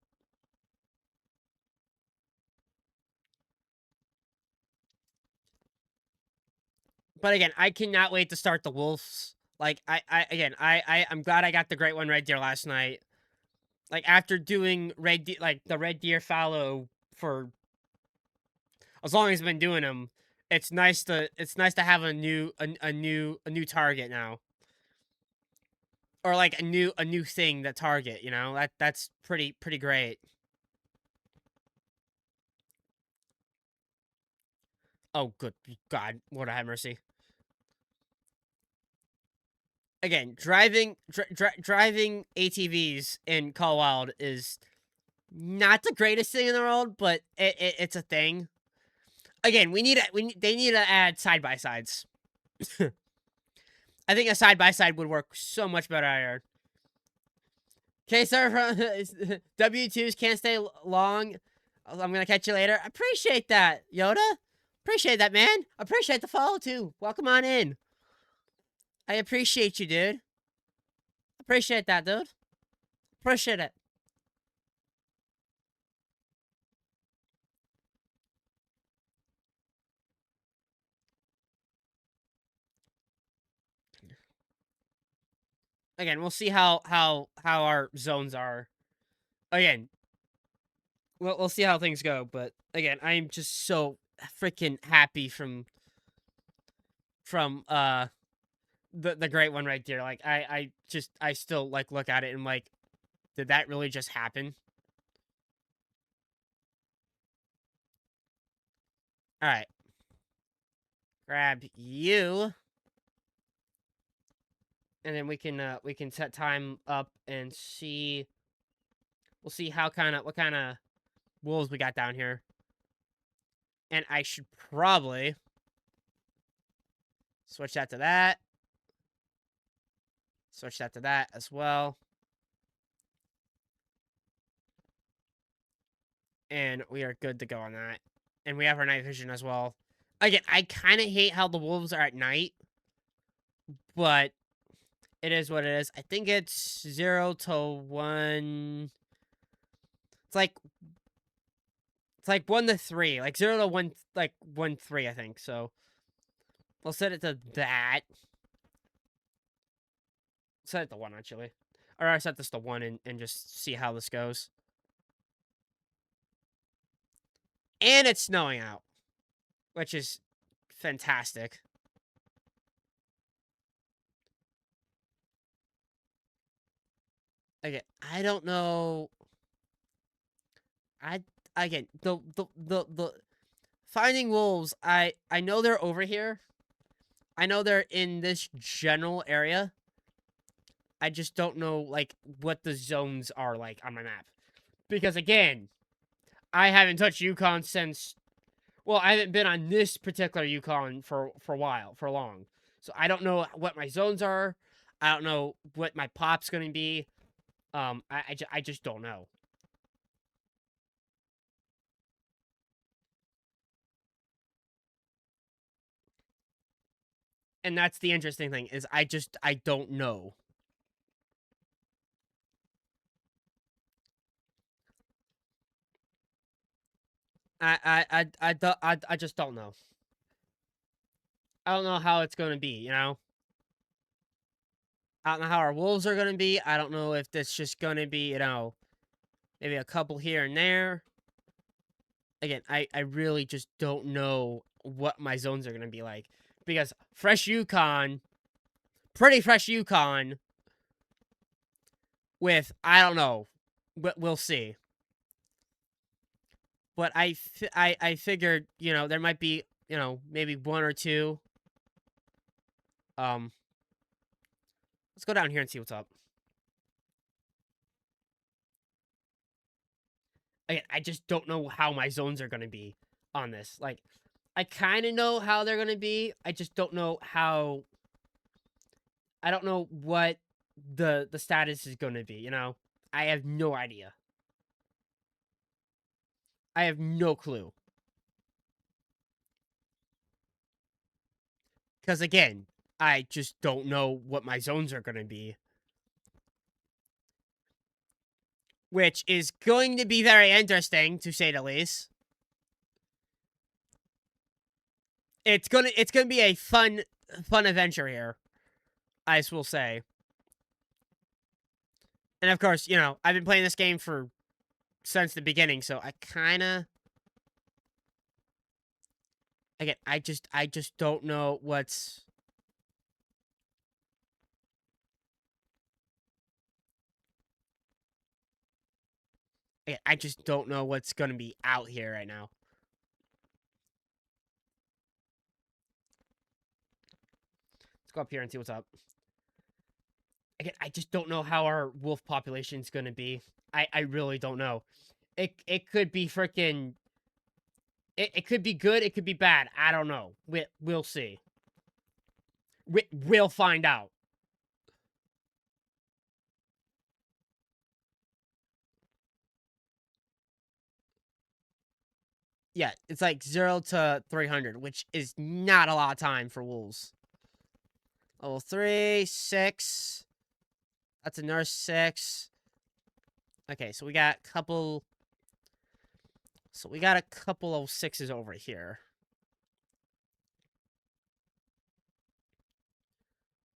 But again, I cannot wait to start the Wolves. Like I'm glad I got the great one Red Deer last night. Like after doing the Red Deer fallow for as long as I've been doing them, it's nice to have a new target now. Or like a new thing to target, you know? That's pretty great. Oh good God, Lord have mercy. Again, driving ATVs in Call Wild is not the greatest thing in the world, but it's a thing. Again, they need to add side by sides. I think a side by side would work so much better here. Okay, sir. W2s can't stay long. I'm gonna catch you later. Appreciate that, Yoda. Appreciate that, man. Appreciate the follow too. Welcome on in. I appreciate you, dude. Appreciate that, dude. Appreciate it. Again, we'll see how our zones are. Again, we'll see how things go. But again, I'm just so freaking happy from the great one right there. Like I still like look at it and like did that really just happen? All right. Grab you. And then we can set time up and see. We'll see what kind of wolves we got down here. And I should probably switch that to that. Switch that to that as well. And we are good to go on that. And we have our night vision as well. Again, I kind of hate how the wolves are at night. But it is what it is. I think it's 0 to 1. It's like 1 to 3. Like 0 to 1, like 1, 3, I think. So we'll set it to that. Set it to 1, actually. Or I set this to 1 and just see how this goes. And it's snowing out, which is fantastic. Again, I don't know. Again, the finding wolves, I know they're over here. I know they're in this general area. I just don't know, like, what the zones are like on my map. Because, again, I haven't touched Yukon since... Well, I haven't been on this particular Yukon for a while, for long. So I don't know what my zones are. I don't know what my pop's going to be. I just don't know. And that's the interesting thing, is I don't know. I just don't know. I don't know how it's going to be, you know? I don't know how our wolves are going to be. I don't know if it's just going to be, you know, maybe a couple here and there. Again, I really just don't know what my zones are going to be like. Because fresh Yukon, pretty fresh Yukon with, I don't know, but we'll see. But I figured, you know, there might be, you know, maybe 1 or 2. Let's go down here and see what's up. Again, I just don't know how my zones are going to be on this. Like, I kind of know how they're going to be. I just don't know how... I don't know what the status is going to be, you know? I have no idea. I have no clue. Because, again, I just don't know what my zones are going to be. Which is going to be very interesting, to say the least. It's gonna be a fun adventure here, I will say. And of course, you know, I've been playing this game since the beginning, so I kinda... Again, I just don't know what's... Again, I just don't know what's gonna be out here right now. Let's go up here and see what's up. Again, I just don't know how our wolf population is gonna be. I really don't know. It could be freaking... It could be good, it could be bad. I don't know. We'll see. We'll find out. Yeah, it's like 0 to 300, which is not a lot of time for wolves. Level 3, 6. That's a nurse 6. Okay, so we got a couple... So we got a couple of 6s over here.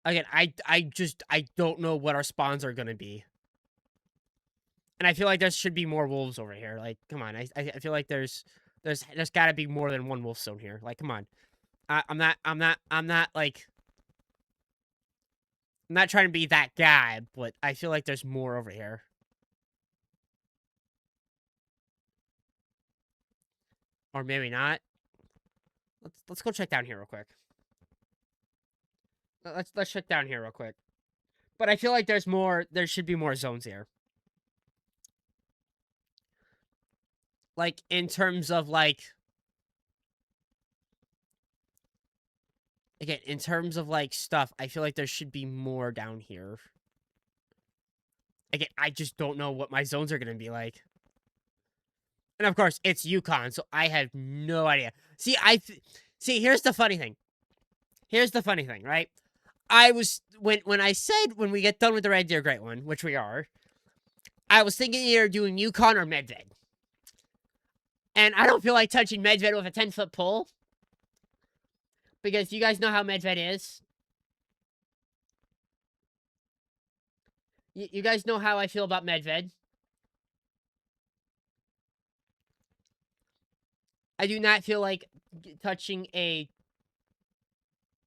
Again, I don't know what our spawns are gonna be. And I feel like there should be more wolves over here. Like, come on. I feel like there's gotta be more than one wolf zone here. Like, come on. I'm not like... I'm not trying to be that guy, but I feel like there's more over here. Or maybe not. Let's go check down here real quick. Let's check down here real quick. But I feel like there should be more zones here. Like, in terms of, like... Again, in terms of, like, stuff, I feel like there should be more down here. Again, I just don't know what my zones are going to be like. And, of course, it's Yukon, so I have no idea. See, here's the funny thing. Here's the funny thing, right? I was... When I said when we get done with the Red Deer Great One, which we are, I was thinking either doing Yukon or Medved. And I don't feel like touching Medved with a 10-foot pole. Because you guys know how Medved is. You guys know how I feel about Medved. I do not feel like touching a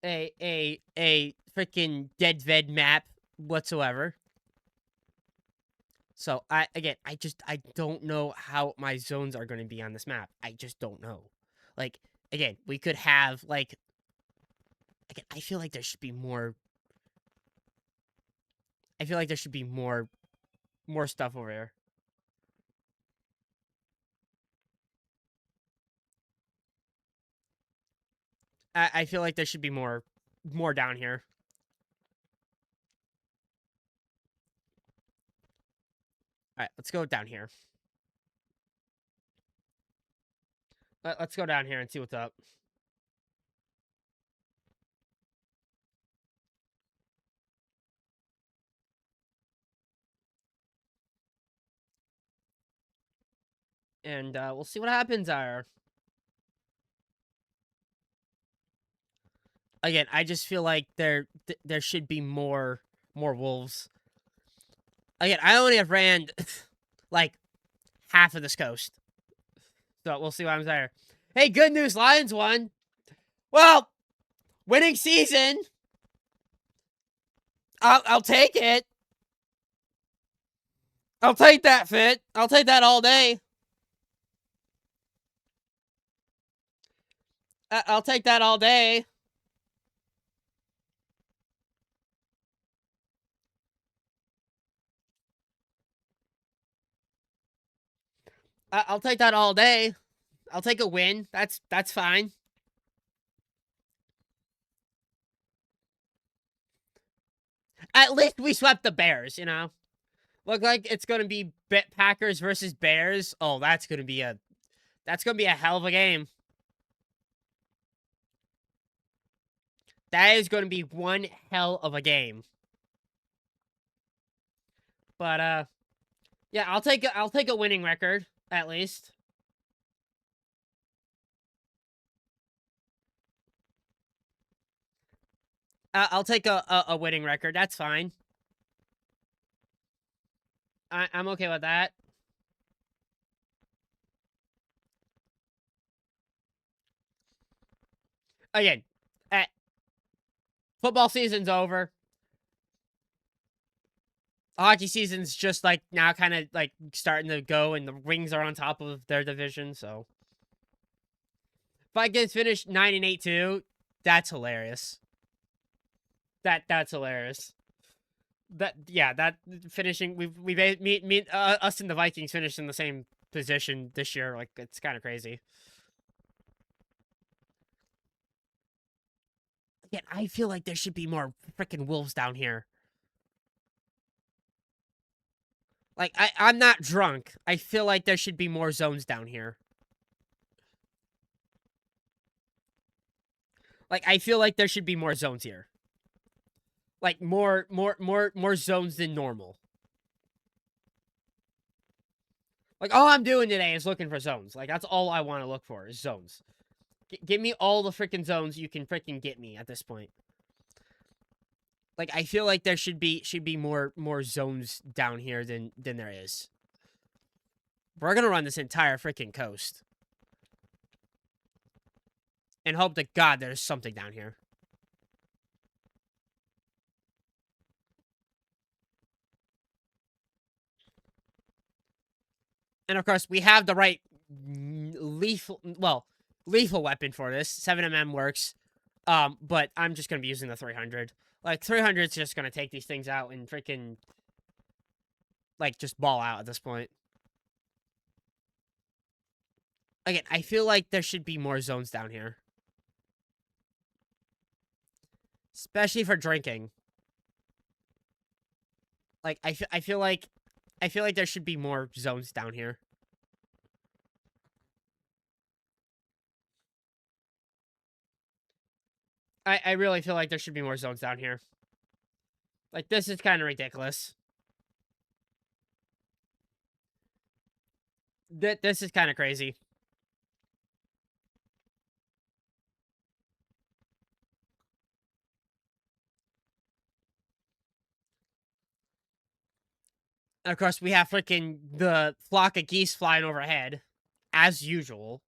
freaking Deadved map whatsoever. So, I don't know how my zones are going to be on this map. I just don't know. Like, again, we could have, like... Again, I feel like there should be more... I feel like there should be more stuff over here. I feel like there should be more down here. All right, let's go down here. Let's go down here and see what's up. And we'll see what happens there. Again, I just feel like there should be more wolves. Again, I only have ran like half of this coast. So we'll see what happens there. Hey, good news, Lions won. Well, winning season. I'll take it. I'll take that, Fit. I'll take that all day. I'll take that all day. I'll take that all day. I'll take a win. That's fine. At least we swept the Bears, you know? Look like it's going to be Packers versus Bears. Oh, that's going to be a hell of a game. That is going to be one hell of a game. But yeah, I'll take a winning record at least. I'll take a winning record. That's fine. I'm okay with that. Again, football season's over. Hockey season's just like now kind of like starting to go, and the Wings are on top of their division. So Vikings finished 9-8 too. That's hilarious. That's hilarious. That finishing us and the Vikings finished in the same position this year. Like, it's kind of crazy. Again, I feel like there should be more freaking wolves down here. Like, I'm not drunk. I feel like there should be more zones down here. Like, I feel like there should be more zones here. Like, more zones than normal. Like, all I'm doing today is looking for zones. Like, that's all I want to look for is zones. Give me all the freaking zones you can freaking get me at this point. Like, I feel like there should be more zones down here than there is. We're gonna run this entire freaking coast. And hope to God there's something down here. And of course, we have the right lethal weapon for this. 7mm works. But I'm just gonna be using the 300. Like, 300 is just gonna take these things out and freaking, like, just ball out at this point. Again, I feel like there should be more zones down here. Especially for drinking. Like, I feel like there should be more zones down here. I really feel like there should be more zones down here. Like, this is kind of ridiculous. This is kind of crazy. And of course, we have freaking the flock of geese flying overhead, as usual.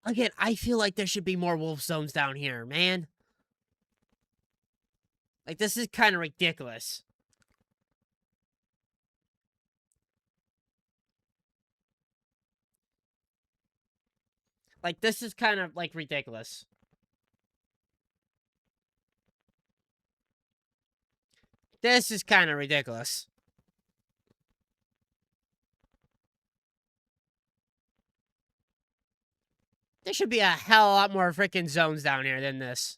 Again, I feel like there should be more wolf zones down here, man. Like, this is kind of ridiculous. Like, this is kind of, like, ridiculous. This is kind of ridiculous. There should be a hell of a lot more freaking zones down here than this.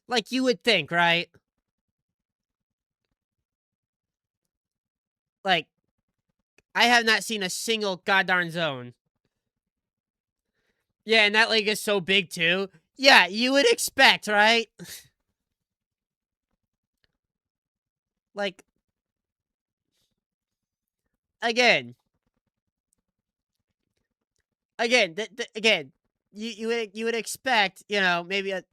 Like, you would think, right? Like, I have not seen a single goddamn zone. Yeah, and that lake is so big, too. Yeah, you would expect, right? Like, again, you would expect, you know, maybe a,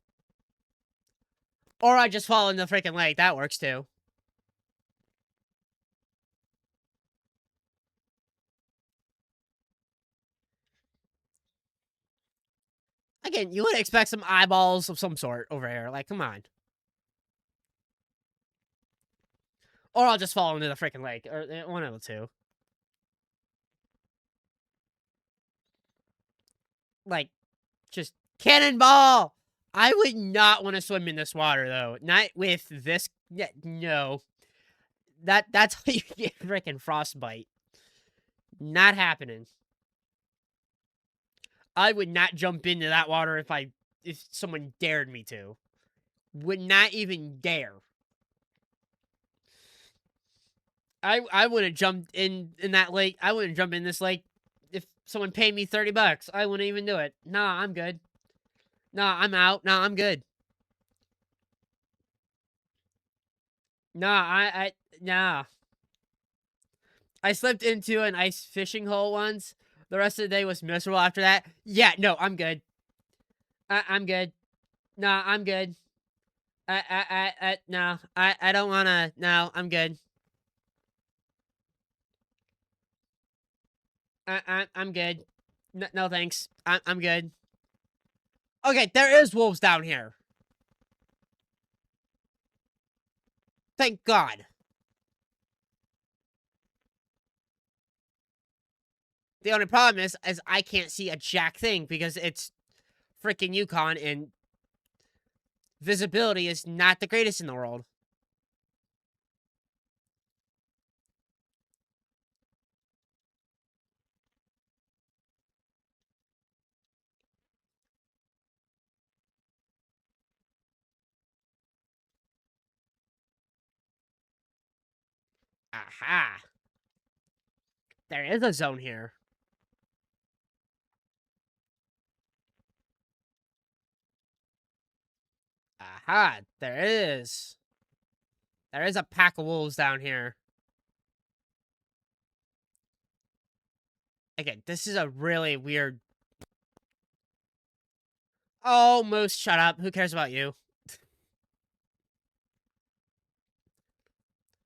or I just fall in the freaking lake. That works too. Again, you would expect some eyeballs of some sort over here. Like, come on. Or I'll just fall into the freaking lake, or one of the two. Like, just cannonball. I would not want to swim in this water though. Not with this. Yeah, no. That's how you get freaking frostbite. Not happening. I would not jump into that water if someone dared me to. Would not even dare. I wouldn't jump in that lake. I wouldn't jump in this lake if someone paid me $30. I wouldn't even do it. Nah, I'm good. Nah, I'm out. Nah, I'm good. Nah. I slipped into an ice fishing hole once. The rest of the day was miserable after that. Yeah, no, I'm good. I'm good. Nah, I'm good. No, I don't wanna. No, I'm good. I'm good. No, thanks. I'm good. Okay, there is wolves down here. Thank God. The only problem is I can't see a jack thing because it's freaking Yukon and visibility is not the greatest in the world. Aha. There is a zone here. Aha, there is. There is a pack of wolves down here. Again, this is a really weird... Oh, Moose, shut up. Who cares about you?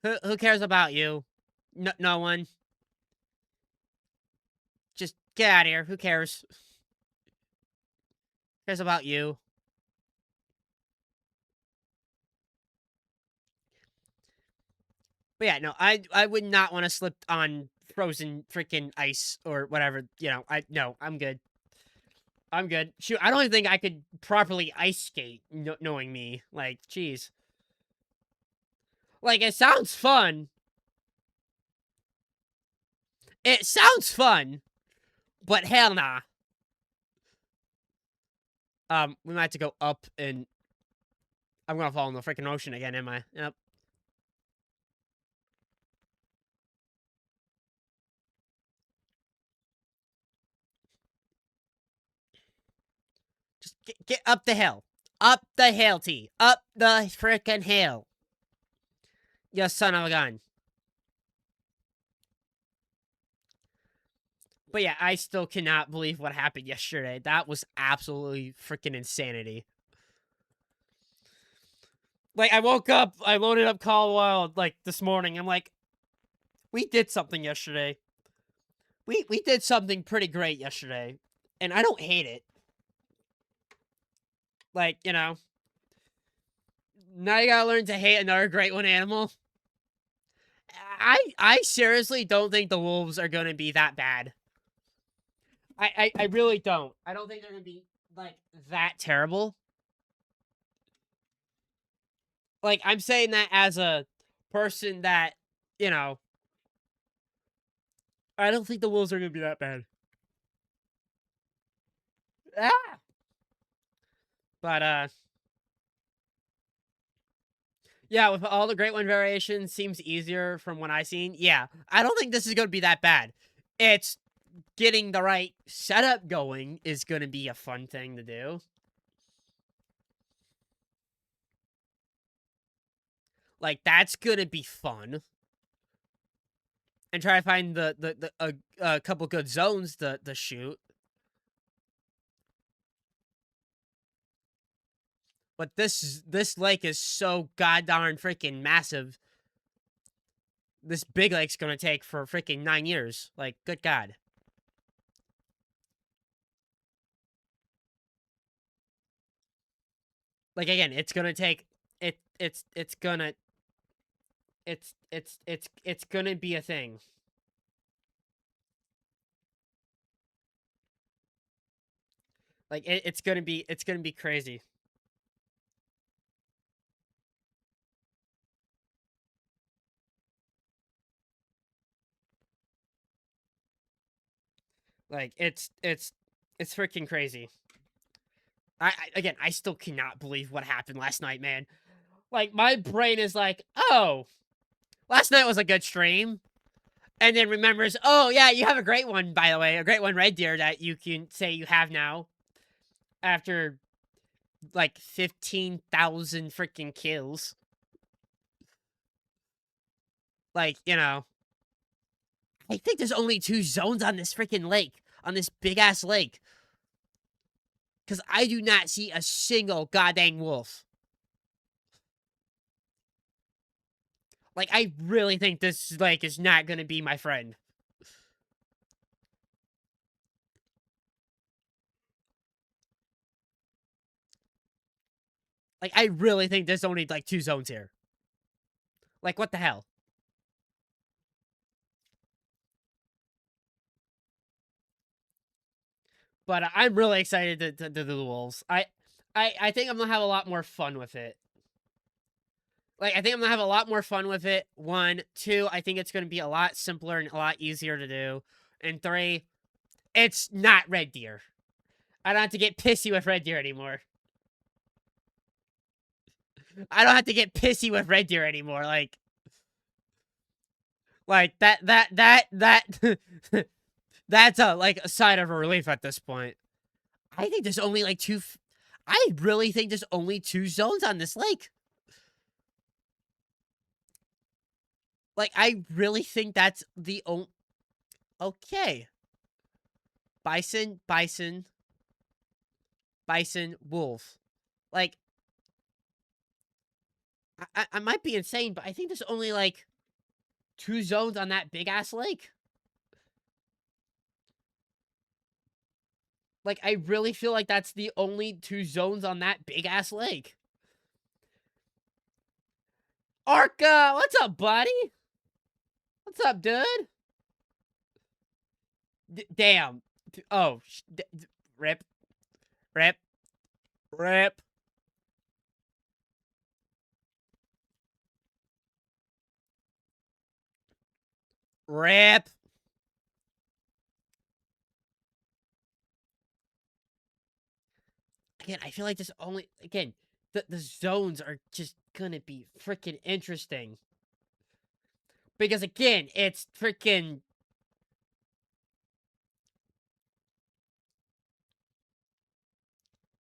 Who cares about you? No one. Just get out of here. Who cares? Who cares about you? But yeah, no, I would not want to slip on frozen freaking ice or whatever. You know, no, I'm good. I'm good. Shoot, I don't even think I could properly ice skate, knowing me. Like, jeez. Like, it sounds fun. It sounds fun, but hell nah. We might have to go up and I'm gonna fall in the freaking ocean again, am I? Yep. Just get up the hill. Up the hill, T. Up the freaking hill. You son of a gun. But yeah, I still cannot believe what happened yesterday. That was absolutely freaking insanity. Like, I woke up, I loaded up Call of Wild, like, this morning. I'm like, we did something yesterday. We did something pretty great yesterday. And I don't hate it. Like, you know. Now you gotta learn to hate another Great One animal. I seriously don't think the wolves are gonna be that bad. I really don't. I don't think they're gonna be, like, that terrible. Like, I'm saying that as a person that, you know, I don't think the wolves are gonna be that bad. Ah! But, yeah, with all the Great One variations, seems easier from what I've seen. Yeah, I don't think this is gonna be that bad. It's getting the right setup going is gonna be a fun thing to do. Like, that's gonna be fun. And try to find a couple good zones to shoot. But this lake is so goddamn freaking massive. This big lake's gonna take for freaking 9 years. Like, good God. Like, again, it's gonna take it's gonna it's gonna be a thing. Like, it's gonna be crazy. Like, it's freaking crazy. Again, I still cannot believe what happened last night, man. Like, my brain is like, oh, last night was a good stream. And then remembers, oh, yeah, you have a great one, by the way. A great one red deer that you can say you have now. After, like, 15,000 freaking kills. Like, you know. I think there's only 2 zones on this freaking lake. On this big-ass lake. Because I do not see a single goddamn wolf. Like, I really think this lake is not going to be my friend. Like, I really think there's only, like, 2 zones here. Like, what the hell? But I'm really excited to do the wolves. I think I'm gonna have a lot more fun with it. Like, I think I'm gonna have a lot more fun with it. 1, 2, I think it's gonna be a lot simpler and a lot easier to do. And 3, it's not red deer. I don't have to get pissy with red deer anymore. I don't have to get pissy with red deer anymore. Like that that's a sign of a relief at this point. I think there's only like 2. I really think there's only 2 zones on this lake. Like, I really think that's the only. Okay. Bison, wolf. Like, I might be insane, but I think there's only like 2 zones on that big ass lake. Like, I really feel like that's the only 2 zones on that big ass lake. Arca, what's up, buddy? What's up, dude? Damn. Oh, rip. Rip. Rip. Rip. Again, I feel like this only... Again, the zones are just gonna be freaking interesting. Because, again, it's freaking...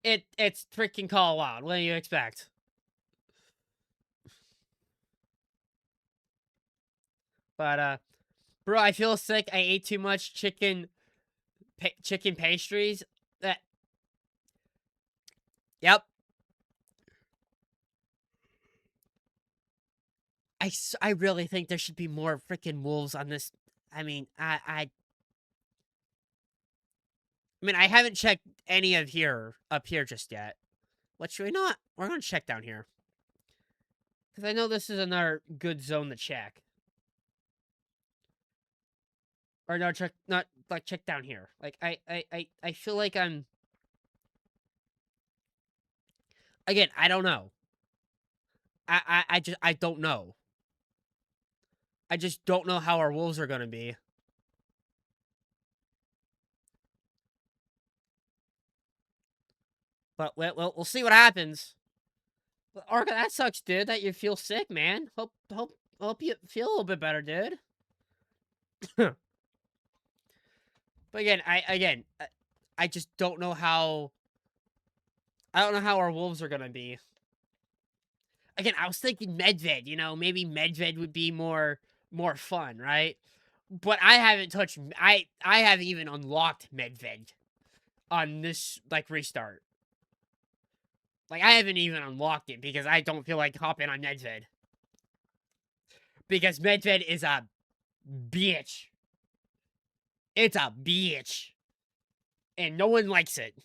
It's freaking Call Wild. What do you expect? But, bro, I feel sick. I ate too much chicken pastries. That... Yep. I really think there should be more freaking wolves on this. I mean, I mean, I haven't checked any of up here just yet. What should we not? We're gonna check down here. Because I know this is another good zone to check. Or no, check, not, like, check down here. Like, I feel like I'm... Again, I don't know. I don't know. I just don't know how our wolves are gonna be. But we'll see what happens. But Arca, that sucks, dude. That you feel sick, man. Hope you feel a little bit better, dude. But again, I just don't know how. I don't know how our wolves are gonna be. Again, I was thinking Medved. You know, maybe Medved would be more fun, right? But I haven't touched. I haven't even unlocked Medved on this, like, restart. Like, I haven't even unlocked it because I don't feel like hopping on Medved. Because Medved is a bitch. It's a bitch. And no one likes it.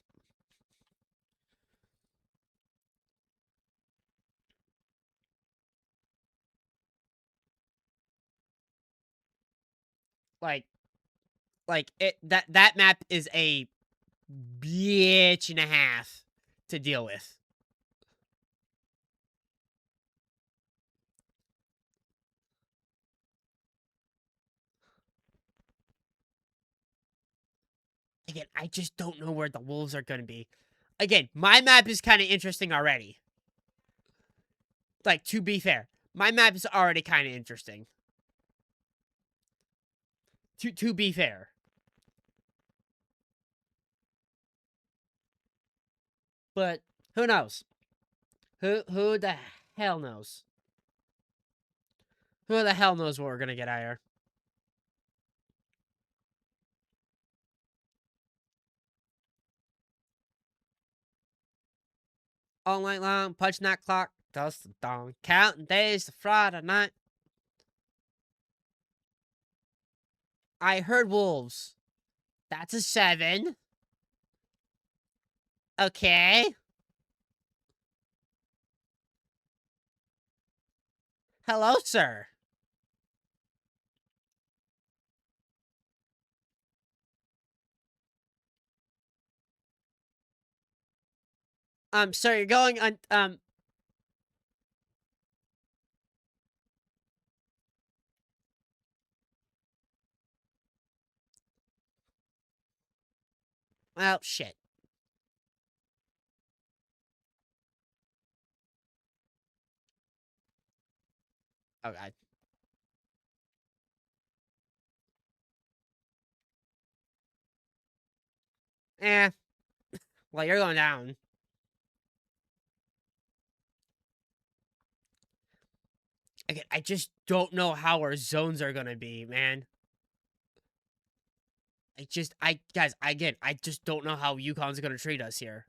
Like that map is a bitch and a half to deal with. Again, I just don't know where the wolves are going to be. Again, my map is kind of interesting already. Like, to be fair, my map is already kind of interesting. To be fair. But who knows? Who the hell knows? Who the hell knows what we're going to get out here? All night long, punch that clock, dust the dawn, counting days to Friday night. I heard wolves. That's a 7. Okay. Hello, sir. Sir, you're going on, well, shit. Oh, God. Eh. Well, you're going down. Again, I just don't know how our zones are gonna be, man. Guys, again, I just don't know how Yukon's gonna treat us here.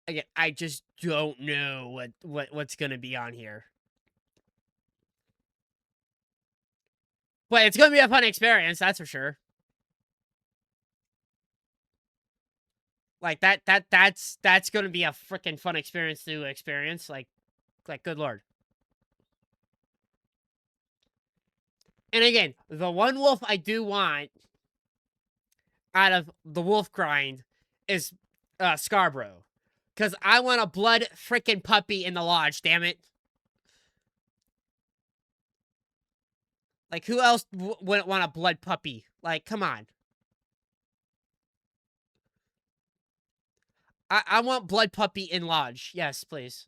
Again, I just don't know what's gonna be on here. But it's gonna be a fun experience, that's for sure. Like, that's gonna be a freaking fun experience to experience. Like, Like, good lord. And again, the one wolf I do want out of the wolf grind is Scarborough. Because I want a blood freaking puppy in the lodge, damn it. Like, who else wouldn't want a blood puppy? Like, come on. I want blood puppy in lodge. Yes, please.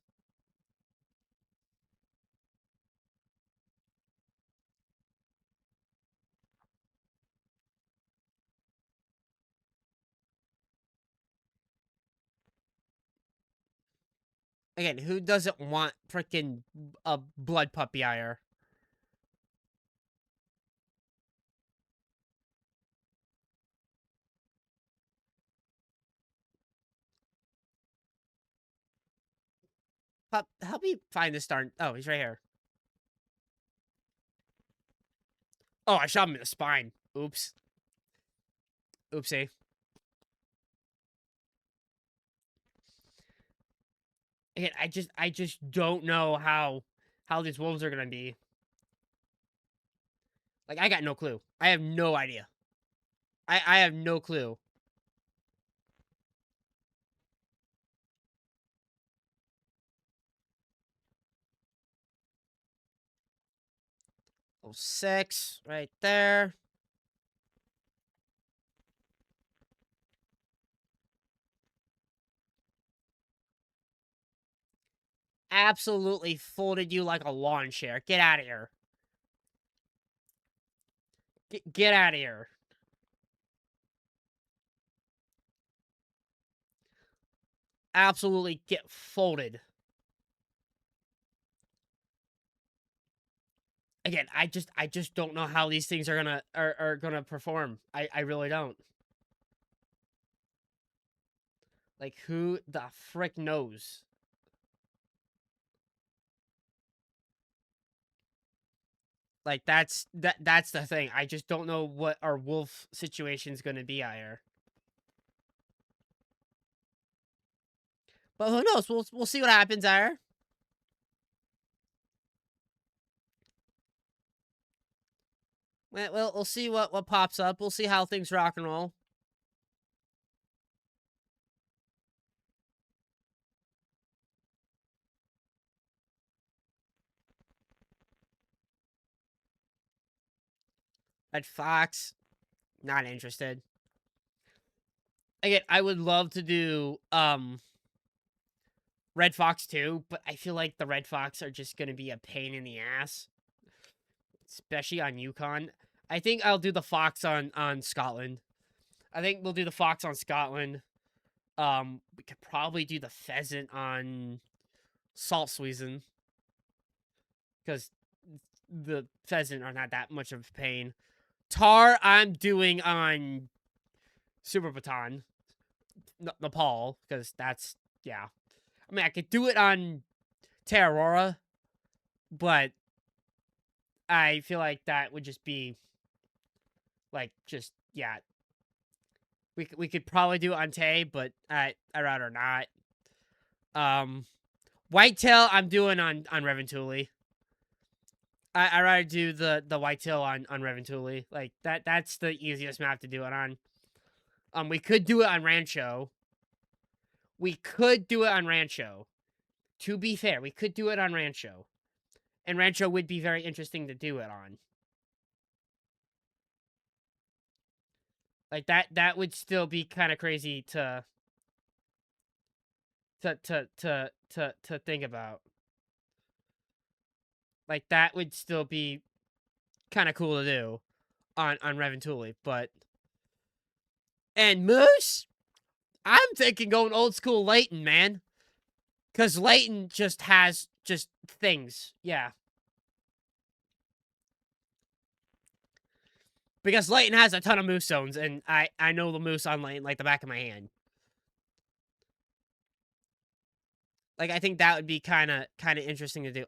Again, who doesn't want freaking a blood puppy ire? Help me find this darn... Oh, he's right here. Oh, I shot him in the spine. Oops. Oopsie. Again, I just don't know how these wolves are gonna be. Like, I got no clue. I have no idea. I have no clue. Oh, 6 right there. Absolutely folded you like a lawn chair. Get out of here. Get out of here. Absolutely get folded. Again, I just don't know how these things are gonna perform. I really don't. Like, who the frick knows? Like, that's the thing. I just don't know what our wolf situation's gonna be here. But who knows? We'll see what happens there. We'll see what pops up. We'll see how things rock and roll. Red Fox, not interested. Again, I would love to do Red Fox too, but I feel like the Red Fox are just gonna be a pain in the ass, especially on Yukon. I think I'll do the Fox on Scotland. I think we'll do the Fox on Scotland. We could probably do the Pheasant on Saltsuizen, because the Pheasant are not that much of a pain. Tar, I'm doing on Super Baton, Nepal, because that's, yeah. I mean, I could do it on Terrora, but I feel like that would just be, like, just, yeah. We could probably do it on Tay, but I'd rather not. Whitetail, I'm doing on Reventuli. I rather do the whitetail on Reventuli. Like, that's the easiest map to do it on. We could do it on Rancho. We could do it on Rancho. To be fair, we could do it on Rancho. And Rancho would be very interesting to do it on. Like, that would still be kind of crazy to think about. Like, that would still be kind of cool to do on Reventuli, but... And Moose? I'm thinking going old school Layton, man. Because Layton just has just things. Yeah. Because Layton has a ton of moose zones, and I know the moose on Layton like the back of my hand. Like, I think that would be kind of interesting to do.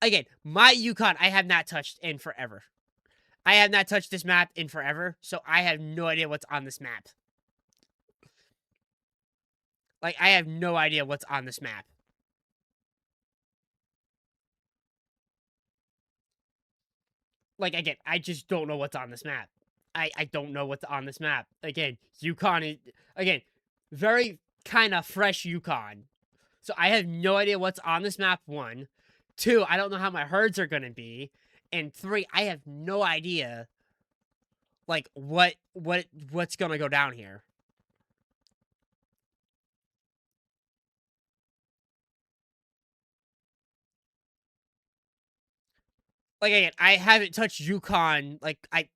Again, my Yukon I have not touched in forever. I have not touched this map in forever, so I have no idea what's on this map. Like, I have no idea what's on this map. Like, again, I just don't know what's on this map. I don't know what's on this map. Again, Yukon is, again, very kind of fresh Yukon. So I have no idea what's on this map, 1. 2, I don't know how my herds are going to be. And 3, I have no idea, like, what's going to go down here. Like, again, I haven't touched Yukon, like, I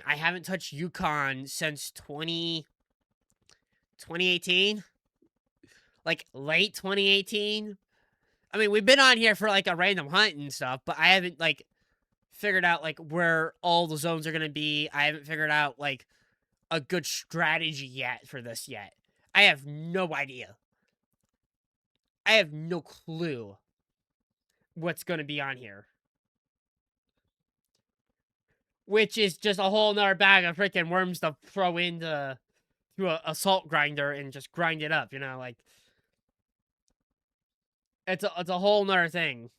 haven't touched Yukon since 2018? Like, late 2018? I mean, we've been on here for, like, a random hunt and stuff, but I haven't, like, figured out, like, where all the zones are gonna be. I haven't figured out, like, a good strategy yet for this yet. I have no idea. I have no clue what's gonna be on here. Which is just a whole nother bag of freaking worms to throw into a salt grinder and just grind it up, you know, like, it's a whole nother thing.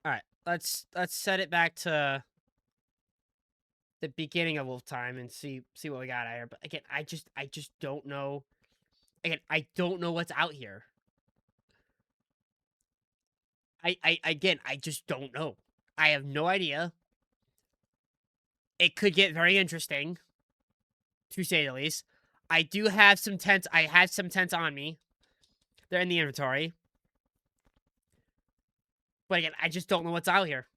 All right, let's set it back to the beginning of Wolf Time and see what we got out here. But again, I just don't know. Again, I don't know what's out here. I just don't know. I have no idea. It could get very interesting, to say the least. I do have some tents. I have some tents on me. They're in the inventory. But again, I just don't know what's out here.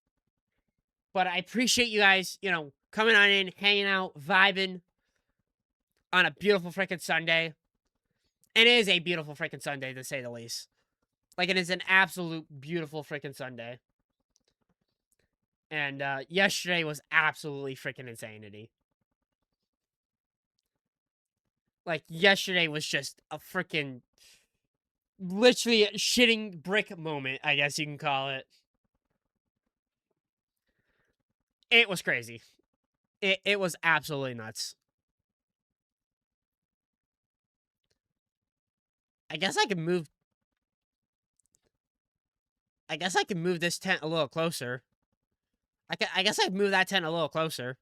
But I appreciate you guys, you know, coming on in, hanging out, vibing on a beautiful freaking Sunday. It is a beautiful freaking Sunday, to say the least. Like, it is an absolute beautiful freaking Sunday. And yesterday was absolutely freaking insanity. Like, yesterday was just a freaking, literally a shitting brick moment, I guess you can call it. It was crazy. It was absolutely nuts. I guess I can move this tent a little closer. I guess I can move that tent a little closer.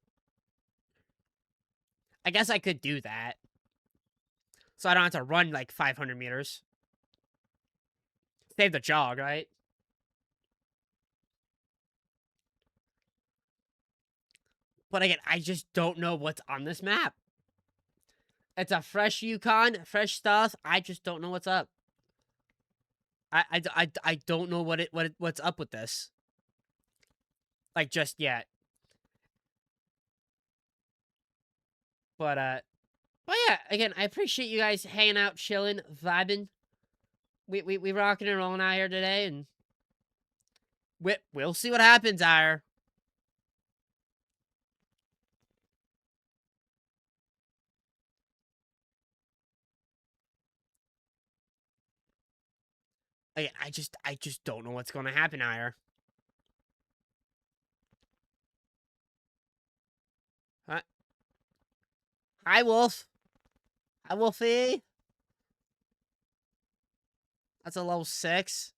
I guess I could do that. So I don't have to run like 500 meters. Save the jog, right? But again, I just don't know what's on this map. It's a fresh Yukon, fresh stuff. I just don't know what's up. I don't know what's up with this. Like, just yet. But yeah, again, I appreciate you guys hanging out, chilling, vibing. We rocking and rolling out here today, and we'll see what happens, Ire. Again, I just don't know what's gonna happen, Ire. Huh? Hi, Wolf. Hi, Wolfie. That's a level 6.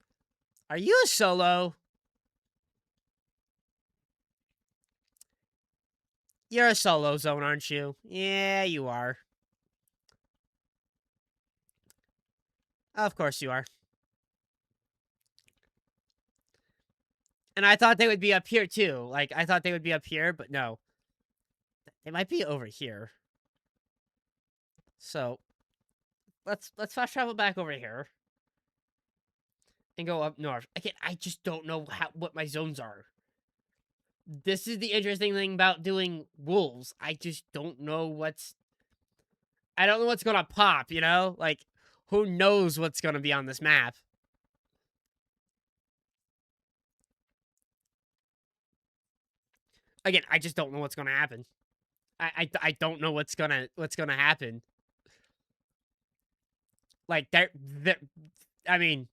Are you a solo? You're a solo zone, aren't you? Yeah, you are. Of course you are. And I thought they would be up here, too. Like, I thought they would be up here, but no. They might be over here. So, let's fast travel back over here. And go up north. Again, I just don't know what my zones are. This is the interesting thing about doing wolves. I just don't know I don't know what's gonna pop, you know? Like, who knows what's gonna be on this map? Again, I just don't know what's gonna happen. I don't know what's gonna happen. Like, I mean,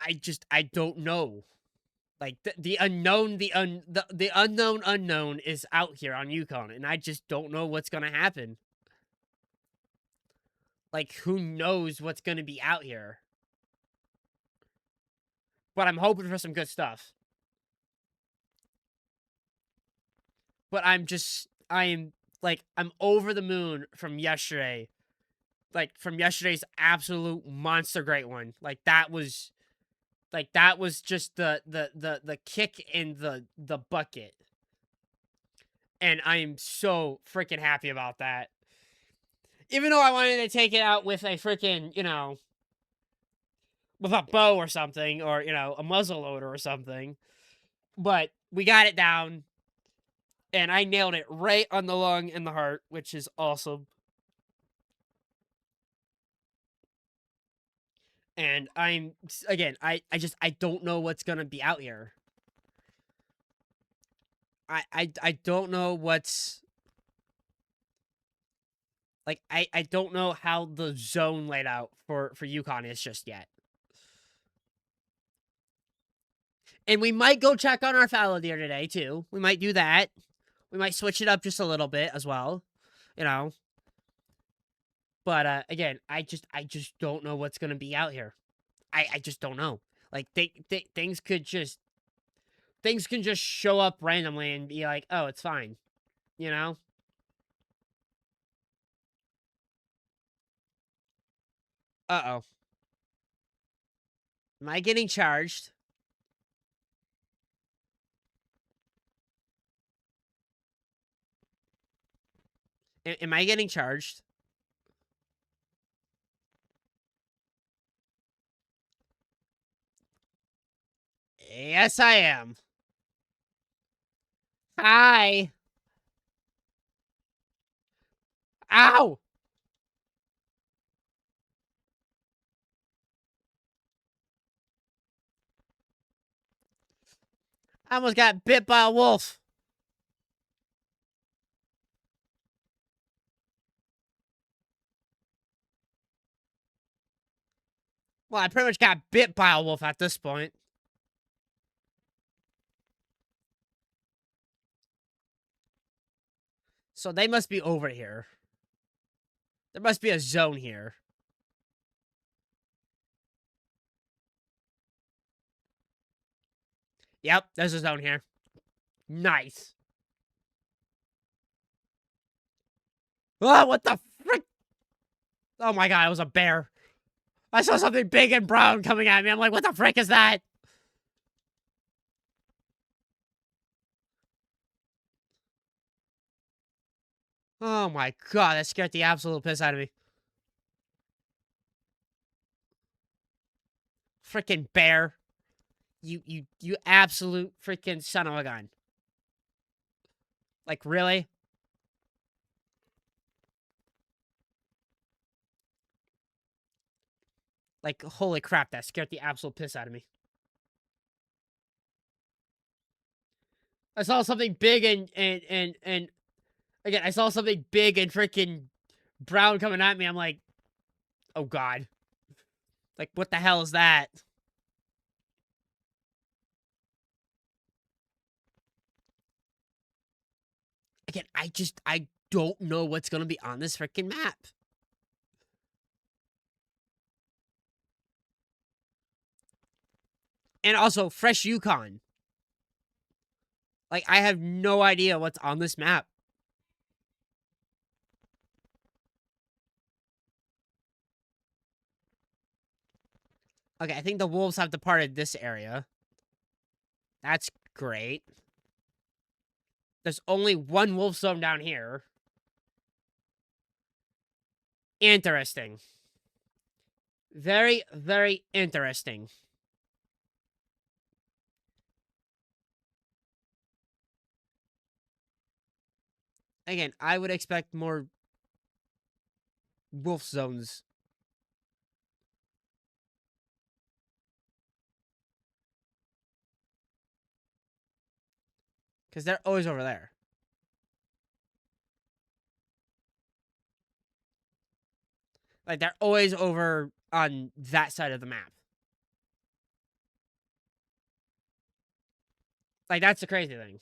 I don't know. Like, the unknown, the unknown unknown is out here on Yukon, and I just don't know what's gonna happen. Like, who knows what's gonna be out here? But I'm hoping for some good stuff. But I'm over the moon from yesterday. Like, from yesterday's absolute monster great one. That was just the kick in the bucket. And I'm so freaking happy about that. Even though I wanted to take it out with a freaking, with a bow or something, or, a muzzle loader or something. But we got it down, and I nailed it right on the lung and the heart, which is awesome. And I don't know what's gonna be out here. I don't know what's... I don't know how the zone laid out for Yukon is just yet. And we might go check on our fallow deer today, too. We might do that. We might switch it up just a little bit as well. But, again, I just don't know what's gonna be out here. I just don't know. Things can just show up randomly and be like, oh, it's fine. Uh-oh. Am I getting charged? Am I getting charged? Yes, I am. Hi. Ow! I almost got bit by a wolf. Well, I pretty much got bit by a wolf at this point. So they must be over here. There must be a zone here. Yep, there's a zone here. Nice. Oh, what the frick? Oh my god, it was a bear. I saw something big and brown coming at me. I'm like, what the frick is that? Oh my god, that scared the absolute piss out of me. Freaking bear. You absolute freaking son of a gun. Like, really? Like, holy crap, that scared the absolute piss out of me. I saw something big and again, I saw something big and freaking brown coming at me. I'm like, oh god. Like, what the hell is that? Again, I don't know what's gonna be on this freaking map. And also, fresh Yukon. Like, I have no idea what's on this map. Okay, I think the wolves have departed this area. That's great. There's only one wolf zone down here. Interesting. Very, very interesting. Again, I would expect more wolf zones. Because they're always over there. Like, they're always over on that side of the map. Like, that's the crazy thing.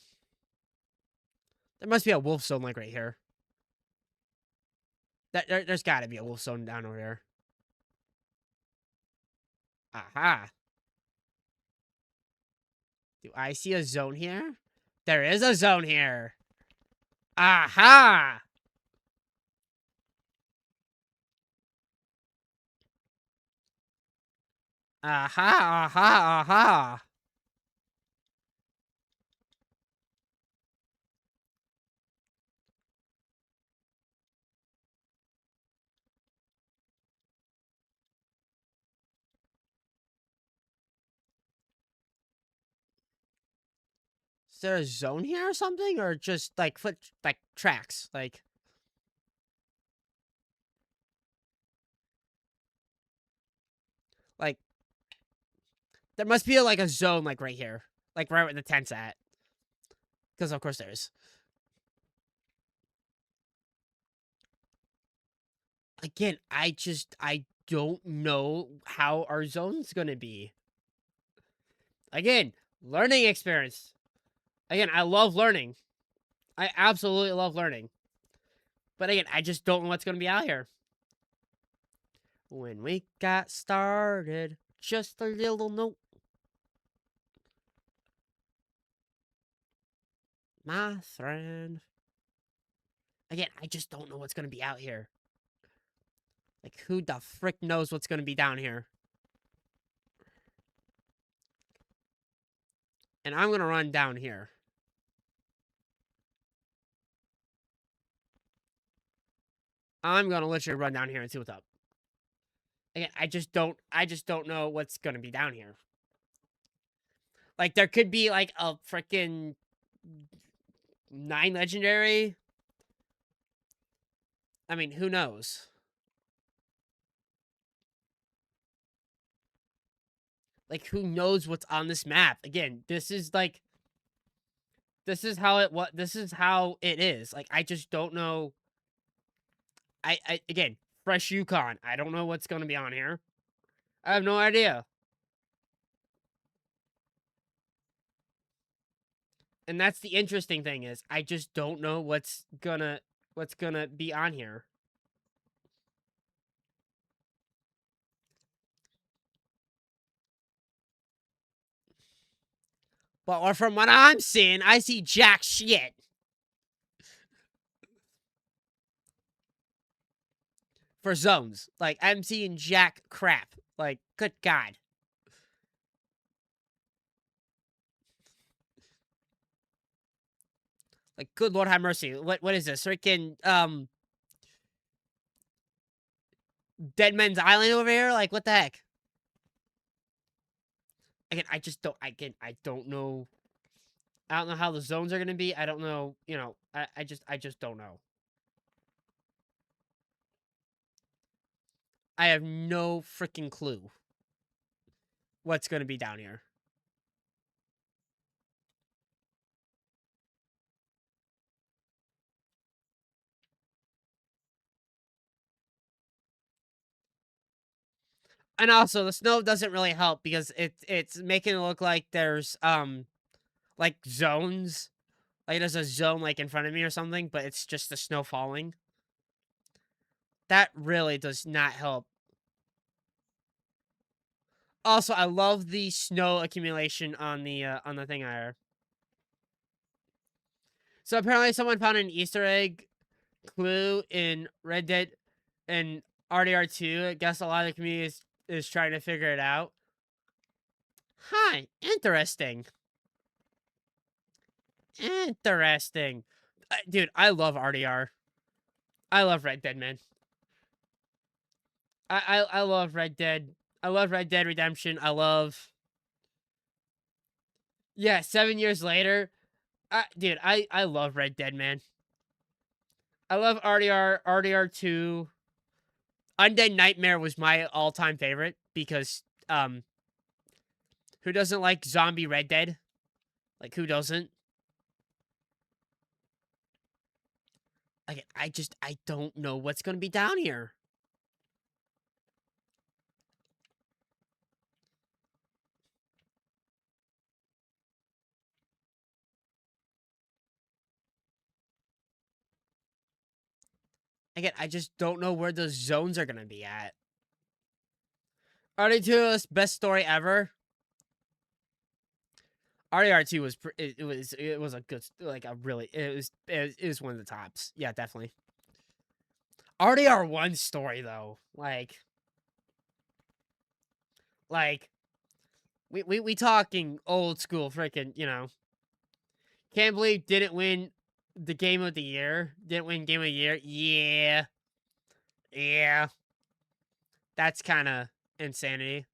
There must be a wolf zone, like, right here. There's gotta be a wolf zone down over there. Aha. Do I see a zone here? There is a zone here. Aha! Aha, aha, aha. Is there a zone here or something? Or just, like, tracks? Like, there must be, like, a zone, like, right here. Like, right where the tent's at. Because, of course, there is. Again, I don't know how our zone's gonna be. Again, learning experience. Again, I love learning. I absolutely love learning. But again, I just don't know what's gonna be out here. When we got started, just a little note. My friend. Again, I just don't know what's gonna be out here. Like, who the frick knows what's gonna be down here? And I'm gonna run down here. I'm gonna literally run down here and see what's up. Again, I just don't know what's gonna be down here. Like, there could be, like, a freaking 9 legendary. I mean, who knows? Like, who knows what's on this map? Again, this is how it is. Like, I just don't know. Again, fresh Yukon. I don't know what's gonna be on here. I have no idea. And that's the interesting thing is I just don't know what's gonna be on here. But from what I'm seeing, I see jack shit. For zones. Like, I'm seeing jack crap. Like, good God. Like, good Lord have mercy. What is this? Freaking, Dead Men's Island over here? Like, what the heck? Again, I don't know. I don't know how the zones are gonna be. I don't know, I just don't know. I have no freaking clue what's gonna be down here. And also, the snow doesn't really help because it's making it look like there's, like, zones. Like, there's a zone, like, in front of me or something, but it's just the snow falling. That really does not help. Also, I love the snow accumulation on the thing higher. So apparently someone found an Easter egg clue in Red Dead and RDR2. I guess a lot of the community is trying to figure it out. Hi, interesting. Interesting. Dude, I love RDR. I love Red Dead, man. I love Red Dead. I love Red Dead Redemption. I love... Yeah, 7 years later. Dude, I love Red Dead, man. I love RDR2. Undead Nightmare was my all-time favorite because, who doesn't like zombie Red Dead? Like, who doesn't? Like, I don't know what's gonna be down here. Again, I just don't know where those zones are gonna be at. RD2 is best story ever. RDR2 was it was a good, like, a really, it was one of the tops. Yeah, definitely. RDR1 story though, like we talking old school freaking, can't believe didn't win the game of the year. Didn't win game of the year. Yeah. Yeah. That's kind of insanity.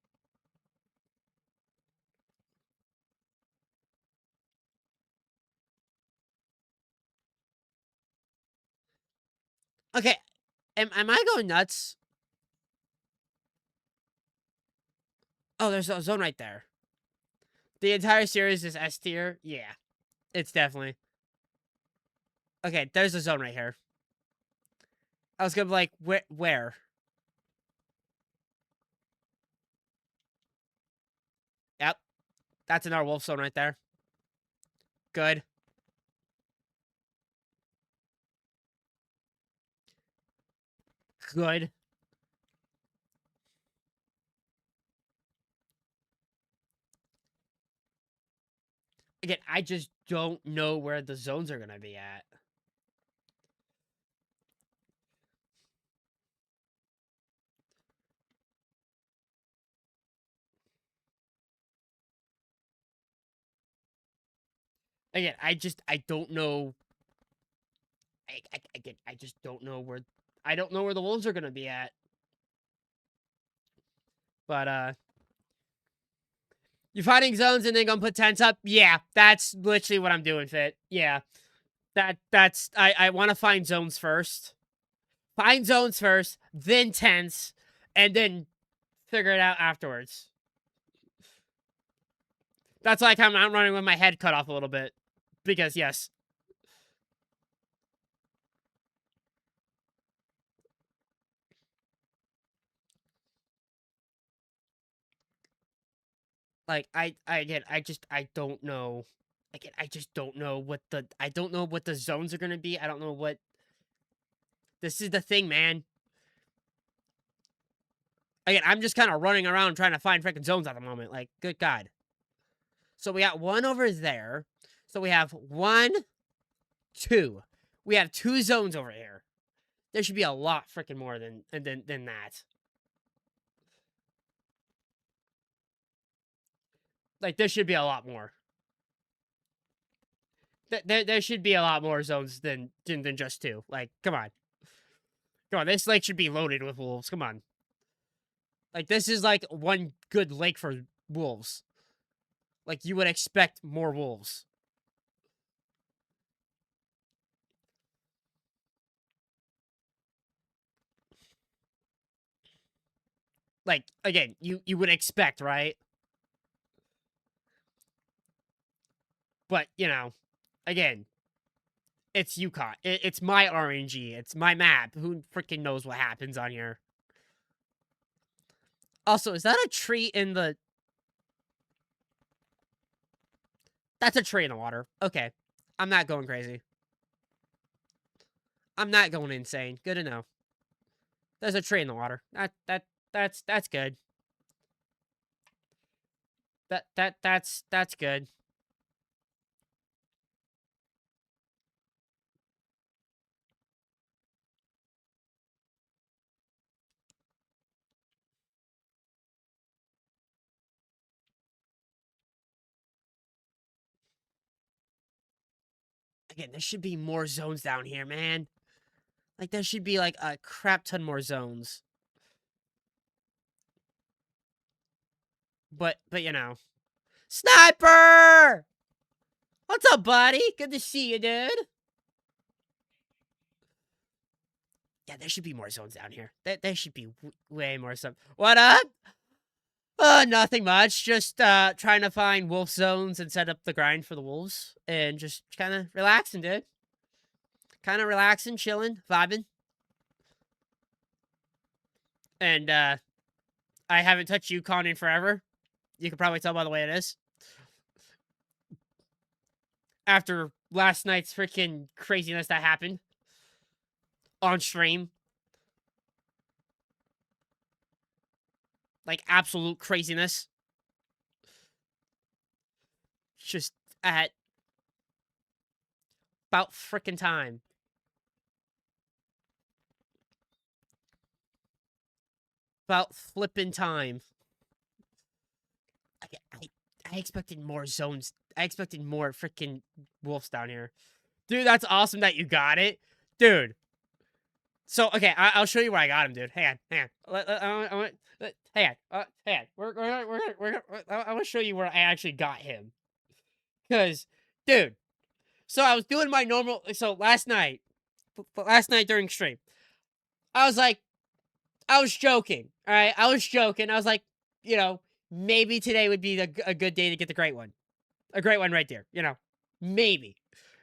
Okay, am I going nuts? Oh, there's a zone right there. The entire series is S tier. Yeah, it's definitely. Okay, there's a zone right here. I was gonna be like, where? Yep, that's another wolf zone right there. Good. Good. Again, I just don't know where the zones are gonna be at. Again, I don't know. I just don't know where. I don't know where the wolves are gonna be at. But you finding zones and then gonna put tents up? Yeah, that's literally what I'm doing, Fit. Yeah. That's I want to find zones first. Find zones first, then tents, and then figure it out afterwards. That's like I'm running with my head cut off a little bit. Because yes. Like I don't know. Again, I just don't know what the zones are gonna be. I don't know what. This is the thing, man. Again, I'm just kind of running around trying to find freaking zones at the moment. Like, good God. So we got one over there. So we have 1, 2. We have 2 zones over here. There should be a lot freaking more than that. Like, there should be a lot more. There should be a lot more zones than just 2. Like, come on. Come on, this lake should be loaded with wolves. Come on. Like, this is like one good lake for wolves. Like, you would expect more wolves. Like, again, you would expect, right? But, again, it's Yukon. It's my RNG. It's my map. Who freaking knows what happens on here? Also, is that a tree in the... That's a tree in the water. Okay. I'm not going crazy. I'm not going insane. Good to know. There's a tree in the water. That's good. That's good. Again, there should be more zones down here, man. Like, there should be, like, a crap ton more zones. But, Sniper! What's up, buddy? Good to see you, dude. Yeah, there should be more zones down here. There should be way more stuff. What up? Nothing much. Just trying to find wolf zones and set up the grind for the wolves. And just kind of relaxing, dude. Kind of relaxing, chilling, vibing. And I haven't touched Yukon in forever. You can probably tell by the way it is. After last night's freaking craziness that happened on stream. Like, absolute craziness. just at about frickin' time. About flippin' time. I expected more zones. I expected more freaking wolves down here. Dude, that's awesome that you got it. Dude. So, okay, I'll show you where I got him, dude. Hang on. Hang on. I want to show you where I actually got him. Because, dude, so I was doing my normal. So, last night during stream, I was joking. All right. I was joking. I was like, maybe today would be a good day to get the great one. A great one right there. Maybe.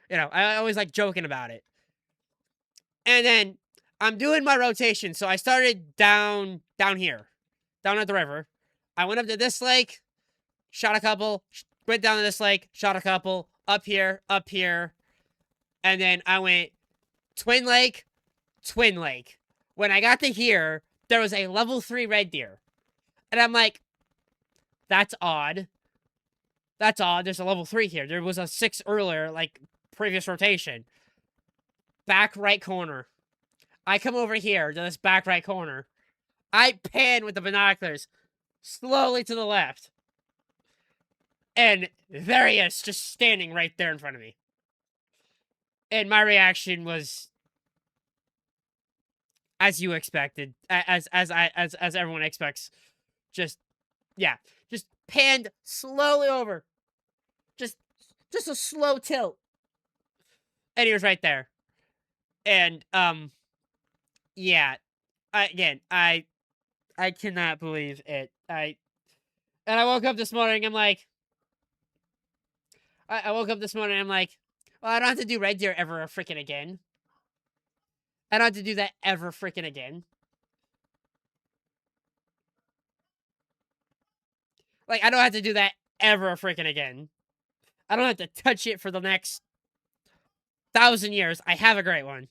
I always like joking about it. And then I'm doing my rotation. So I started down here, down at the river. I went up to this lake, shot a couple, went down to this lake, shot a couple, up here. And then I went Twin Lake. When I got to here, there was a level 3 red deer. And I'm like, that's odd. There's a level 3 here. There was a 6 earlier, like, previous rotation. Back right corner. I come over here to this back right corner. I pan with the binoculars slowly to the left. And there he is, just standing right there in front of me. And my reaction was as you expected, as everyone expects. Just panned slowly over. Just a slow tilt. And he was right there. And, yeah. I cannot believe it. And I woke up this morning, I'm like, well, I don't have to do red deer ever freaking again. I don't have to do that ever freaking again. Like, I don't have to do that ever freaking again. I don't have to touch it for the next 1,000 years. I have a great one.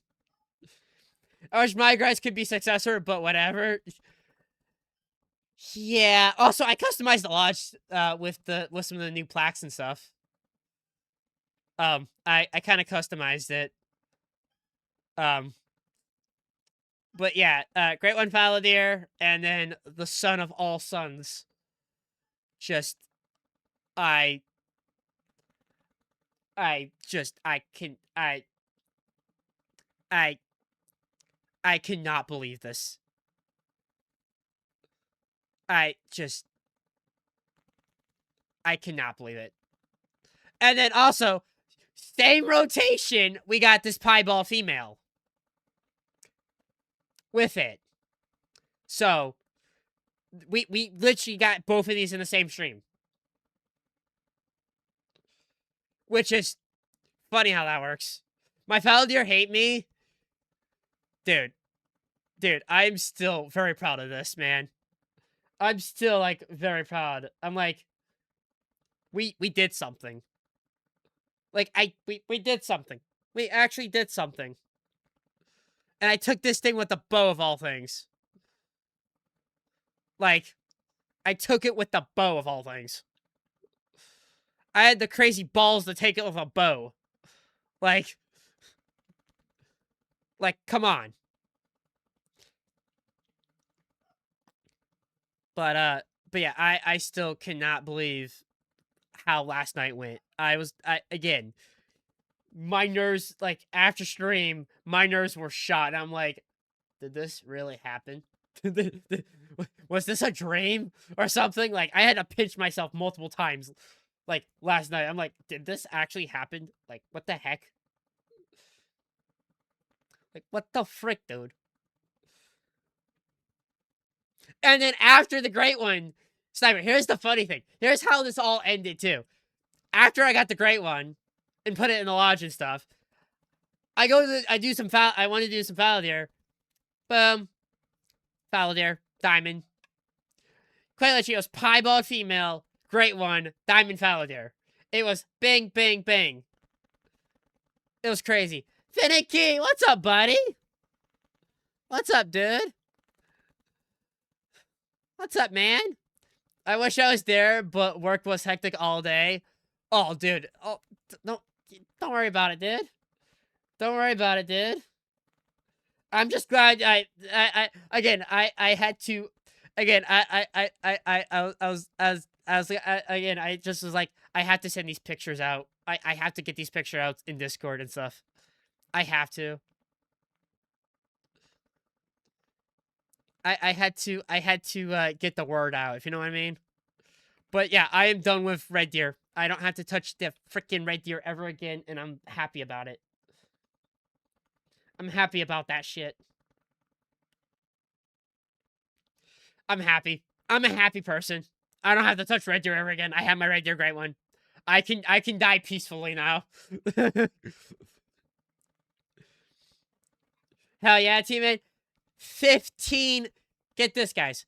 I wish my guys could be successor, but whatever. Yeah. Also, I customized the lodge with some of the new plaques and stuff. I kind of customized it. But yeah, Great One Fallow Deer, and then the son of all sons. Just, I cannot believe this. I cannot believe it. And then also, same rotation, we got this piebald female with it. So, we literally got both of these in the same stream. Which is funny how that works. My fallow deer hate me. Dude, I'm still very proud of this, man. I'm still, like, very proud. I'm like, we did something. Like, we did something. We actually did something. And I took this thing with the bow of all things. Like, I took it with the bow of all things. I had the crazy balls to take it with a bow. Like, come on. But yeah, I still cannot believe how last night went. Again, my nerves, like, after stream, my nerves were shot. And I'm like, did this really happen? Was this a dream or something? Like, I had to pinch myself multiple times, like, last night. I'm like, did this actually happen? Like, what the heck? Like, what the frick, dude? And then after the great one, Sniper, here's the funny thing. Here's how this all ended, too. After I got the great one and put it in the lodge and stuff, I want to do some fallow deer. Boom. Fallow deer. Diamond. Quite goes piebald female. Great one. Diamond fallow deer. It was bing, bing, bing. It was crazy. Finicky, what's up, buddy? What's up, dude? What's up, man? I wish I was there, but work was hectic all day. Oh, dude. Oh, don't worry about it, dude. Don't worry about it, dude. I'm just glad I had to, again, again, I just was like, I have to send these pictures out. I have to get these pictures out in Discord and stuff. I have to. I had to, get the word out, if you know what I mean. But yeah, I am done with Red Deer. I don't have to touch the freaking Red Deer ever again, and I'm happy about it. I'm happy about that shit. I'm happy. I'm a happy person. I don't have to touch Red Deer ever again. I have my Red Deer Great One. I can die peacefully now. Hell yeah, teammate. 15. Get this, guys.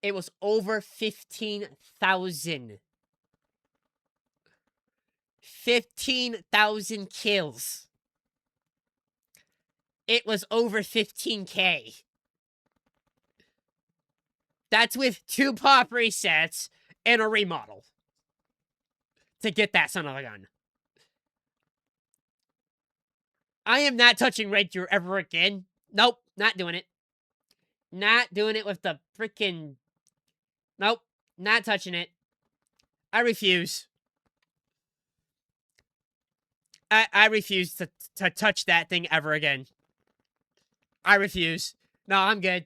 It was over 15,000. 15,000 kills. It was over 15K. That's with 2 pop resets and a remodel to get that son of a gun. I am not touching Red Deer ever again. Nope, not doing it. Not doing it with the freaking... Nope, not touching it. I refuse. I refuse to touch that thing ever again. I refuse. No, I'm good.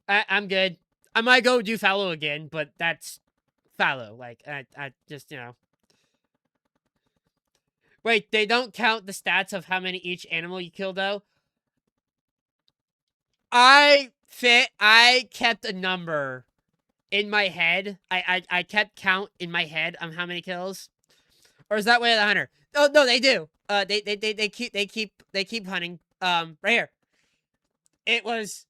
I'm good. I might go do fallow again, but that's fallow. Like, I just, you know. Wait, they don't count the stats of how many each animal you kill, though? I kept a number in my head. I kept count in my head on how many kills. Or is that way of the hunter? Oh no, they do. They keep hunting. Right here. It was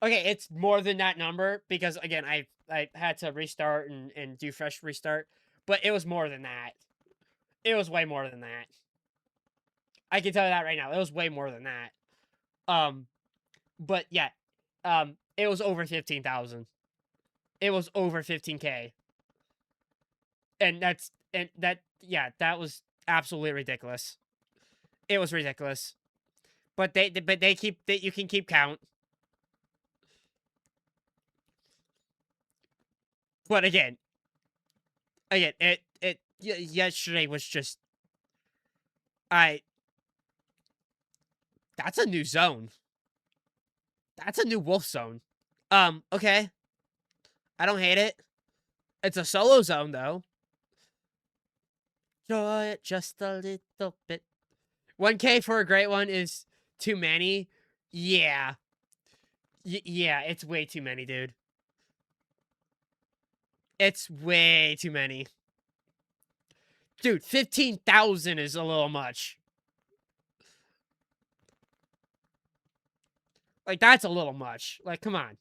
okay. It's more than that number because again, I had to restart and do fresh restart. But it was more than that. It was way more than that. I can tell you that right now. It was way more than that. But yeah, it was over 15,000. It was over 15K. And that was absolutely ridiculous. It was ridiculous. But you can keep count. But again, yesterday was just, that's a new zone. That's a new wolf zone. Okay. I don't hate it. It's a solo zone, though. Enjoy it just a little bit. 1K for a great one is too many. Yeah. Yeah, it's way too many, dude. It's way too many. Dude, 15,000 is a little much. Like, that's a little much. Like, come on.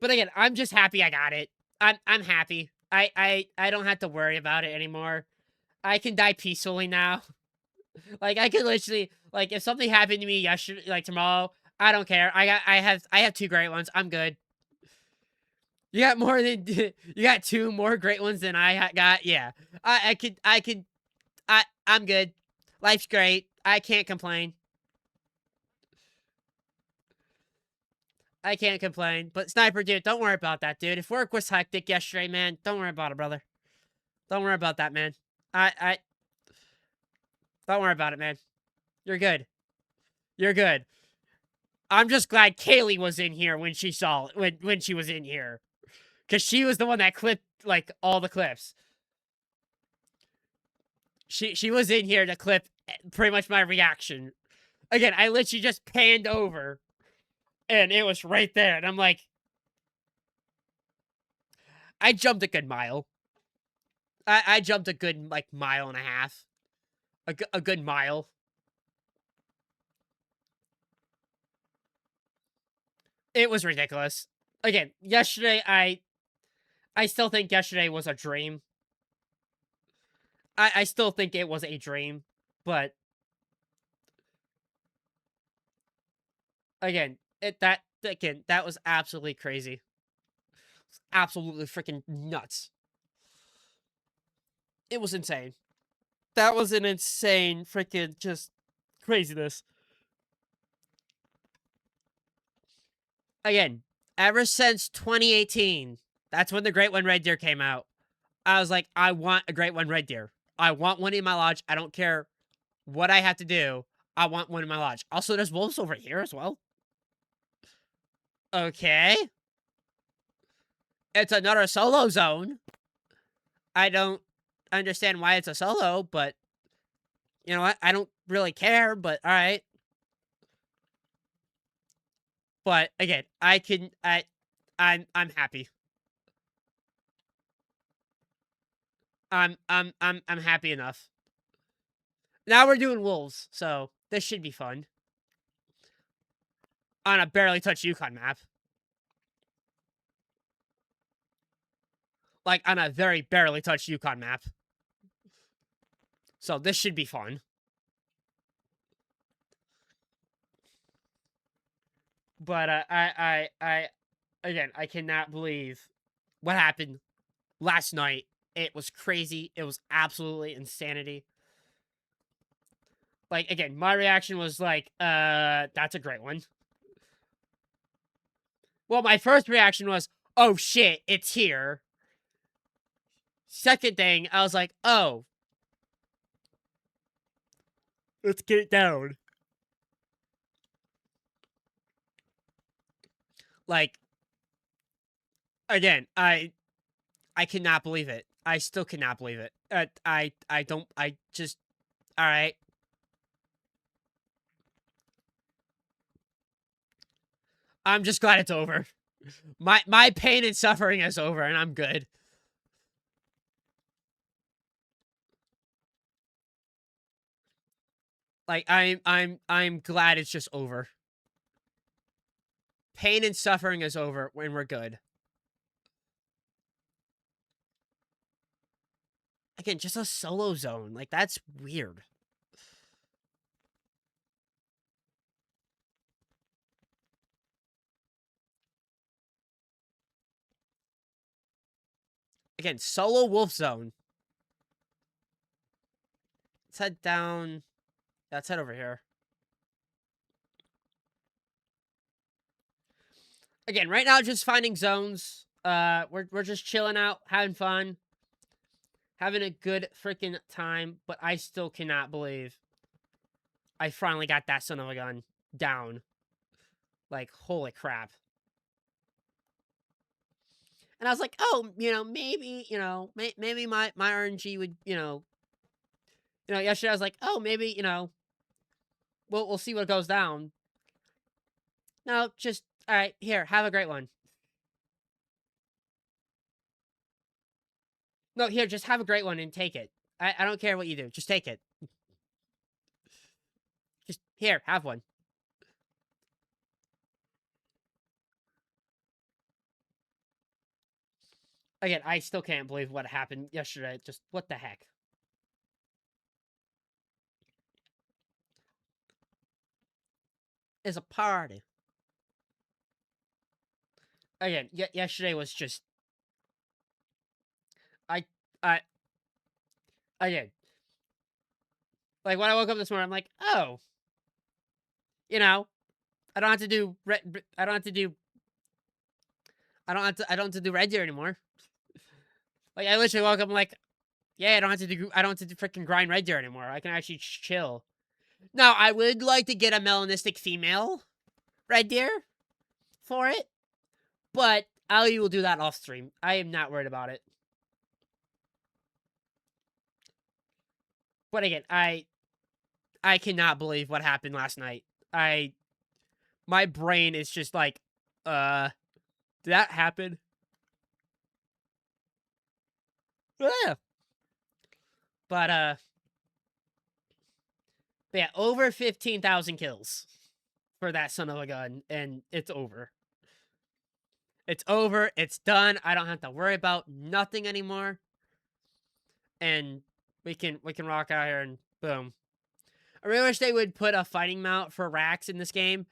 But again, I'm just happy I got it. I'm happy. I don't have to worry about it anymore. I can die peacefully now. Like, I can literally, like, if something happened to me yesterday, like tomorrow, I don't care. I have 2 great ones. I'm good. You got more than you got 2 more great ones than I got. Yeah, I'm good. Life's great. I can't complain. I can't complain. But Sniper, dude, don't worry about that, dude. If work was hectic yesterday, man, don't worry about it, brother. Don't worry about that, man. I don't worry about it, man. You're good. You're good. I'm just glad Kaylee was in here when she saw when she was in here. Cause she was the one that clipped like all the clips. She was in here to clip pretty much my reaction. Again, I literally just panned over and it was right there. And I'm like, I jumped a good mile. I jumped a good like mile and a half. A good mile. It was ridiculous. Again, yesterday I still think yesterday was a dream. I still think it was a dream, but again, that was absolutely crazy. Absolutely freaking nuts. it was insane. That was an insane freaking just craziness. Again, ever since 2018, that's when the Great One Red Deer came out. I was like, I want a Great One Red Deer. I want one in my lodge. I don't care what I have to do. I want one in my lodge. Also, there's wolves over here as well. Okay. It's another solo zone. I don't understand why it's a solo, but you know what? I don't really care, but all right. But again, I'm happy. I'm happy enough. Now we're doing wolves, so this should be fun. On a barely touched Yukon map. Like, on a very barely touched Yukon map. So this should be fun. But again, I cannot believe what happened last night. It was crazy. It was absolutely insanity. Like, again, my reaction was like, that's a great one. Well, my first reaction was, oh shit, it's here. Second thing, I was like, oh, let's get it down. Like, again, I cannot believe it. I still cannot believe it. I just, all right. I'm just glad it's over. My pain and suffering is over, and I'm good. Like, I'm glad it's just over. Pain and suffering is over when we're good. Again, just a solo zone. Like, that's weird. Again, solo wolf zone. Let's head down. Yeah, let's head over here. Again, right now, just finding zones. We're just chilling out, having fun, having a good freaking time. But I still cannot believe I finally got that son of a gun down. Like, holy crap. And I was like, oh, maybe, maybe my RNG would, yesterday I was like, oh, maybe, we'll see what goes down. No, just, all right, here, have a great one. No, here, just have a great one and take it. I don't care what you do. Just take it. Just, here, have one. Again, I still can't believe what happened yesterday. Just, what the heck? It's a party. Again, yesterday was just... Again. Like, when I woke up this morning, I'm like, oh. I don't have to do... I don't have to do Red Deer anymore. Like, I literally woke up, I'm like, yeah, I don't have to do freaking grind Red Deer anymore. I can actually chill. Now, I would like to get a melanistic female Red Deer for it, but Ali will do that off stream. I am not worried about it. But again, I cannot believe what happened last night. My brain is just like, did that happen? Yeah. But yeah, over 15,000 kills for that son of a gun, and it's over. It's over. It's done. I don't have to worry about nothing anymore. And we can rock out here and boom. I really wish they would put a fighting mount for Rax in this game.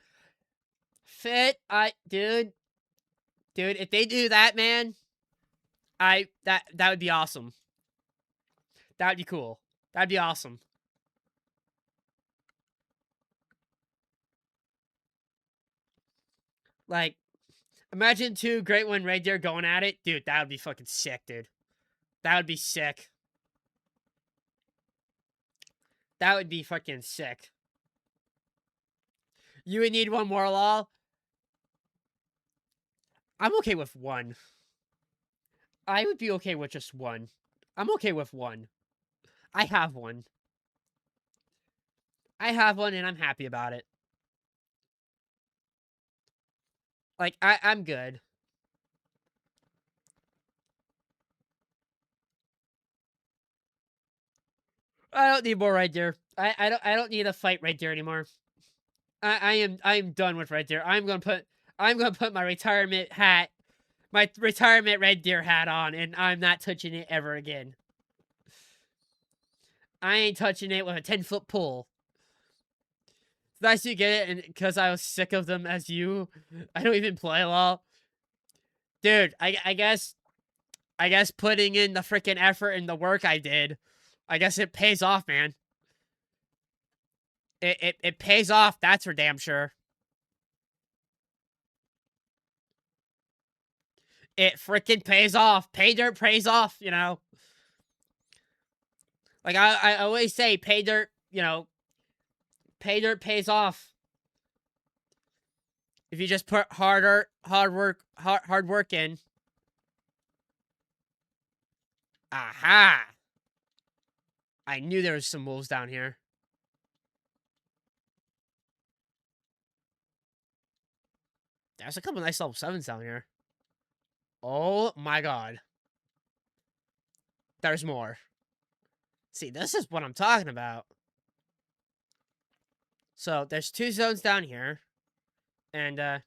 Dude, if they do that, man, that would be awesome. That'd be cool. That'd be awesome. Like, imagine two Great One Red Deer going at it. Dude, that would be fucking sick, dude. That would be sick. That would be fucking sick. You would need one more, lol. I'm okay with one. I would be okay with just one. I'm okay with one. I have one. I have one and I'm happy about it. Like, I'm good. I don't need more Red Deer. I don't need a fight Red Deer anymore. I am done with Red Deer. I'm gonna put my retirement Red Deer hat on, and I'm not touching it ever again. I ain't touching it with a 10-foot pole. It's nice you get it, and because I was sick of them as you, I don't even play LOL. Dude, I guess putting in the freaking effort and the work I did, I guess it pays off, man. It pays off, that's for damn sure. It freaking pays off. Pay dirt pays off, you know. Like I always say, pay dirt, you know, pay dirt pays off. If you just put hard work in. Aha! I knew there was some wolves down here. There's a couple nice level 7s down here. Oh my god. There's more. See, this is what I'm talking about. So, there's 2 zones down here. And, I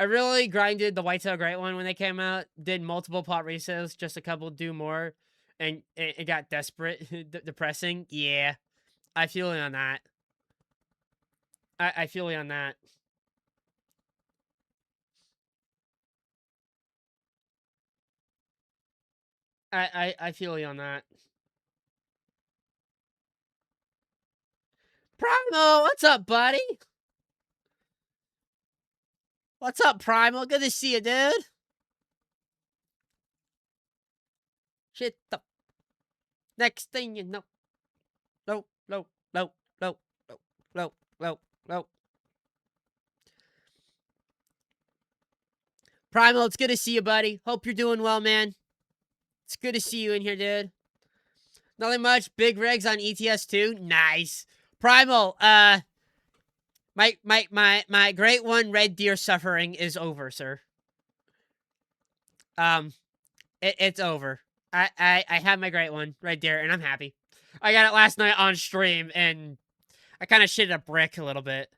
really grinded the Whitetail Great One when they came out. Did multiple pot resales, just a couple do more. And it got desperate, depressing. Yeah. I feel you on that. I feel you on that. I feel you on that. Primal, what's up, buddy? What's up, Primal? Good to see you, dude. Shit the. Next thing you know. No. Primal, it's good to see you, buddy. Hope you're doing well, man. It's good to see you in here, dude. Nothing much. Big regs on ETS2. Nice. Primal, my Great One Red Deer suffering is over, sir. It's over. I have my Great One Red Deer, and I'm happy. I got it last night on stream, and I kind of shitted a brick a little bit.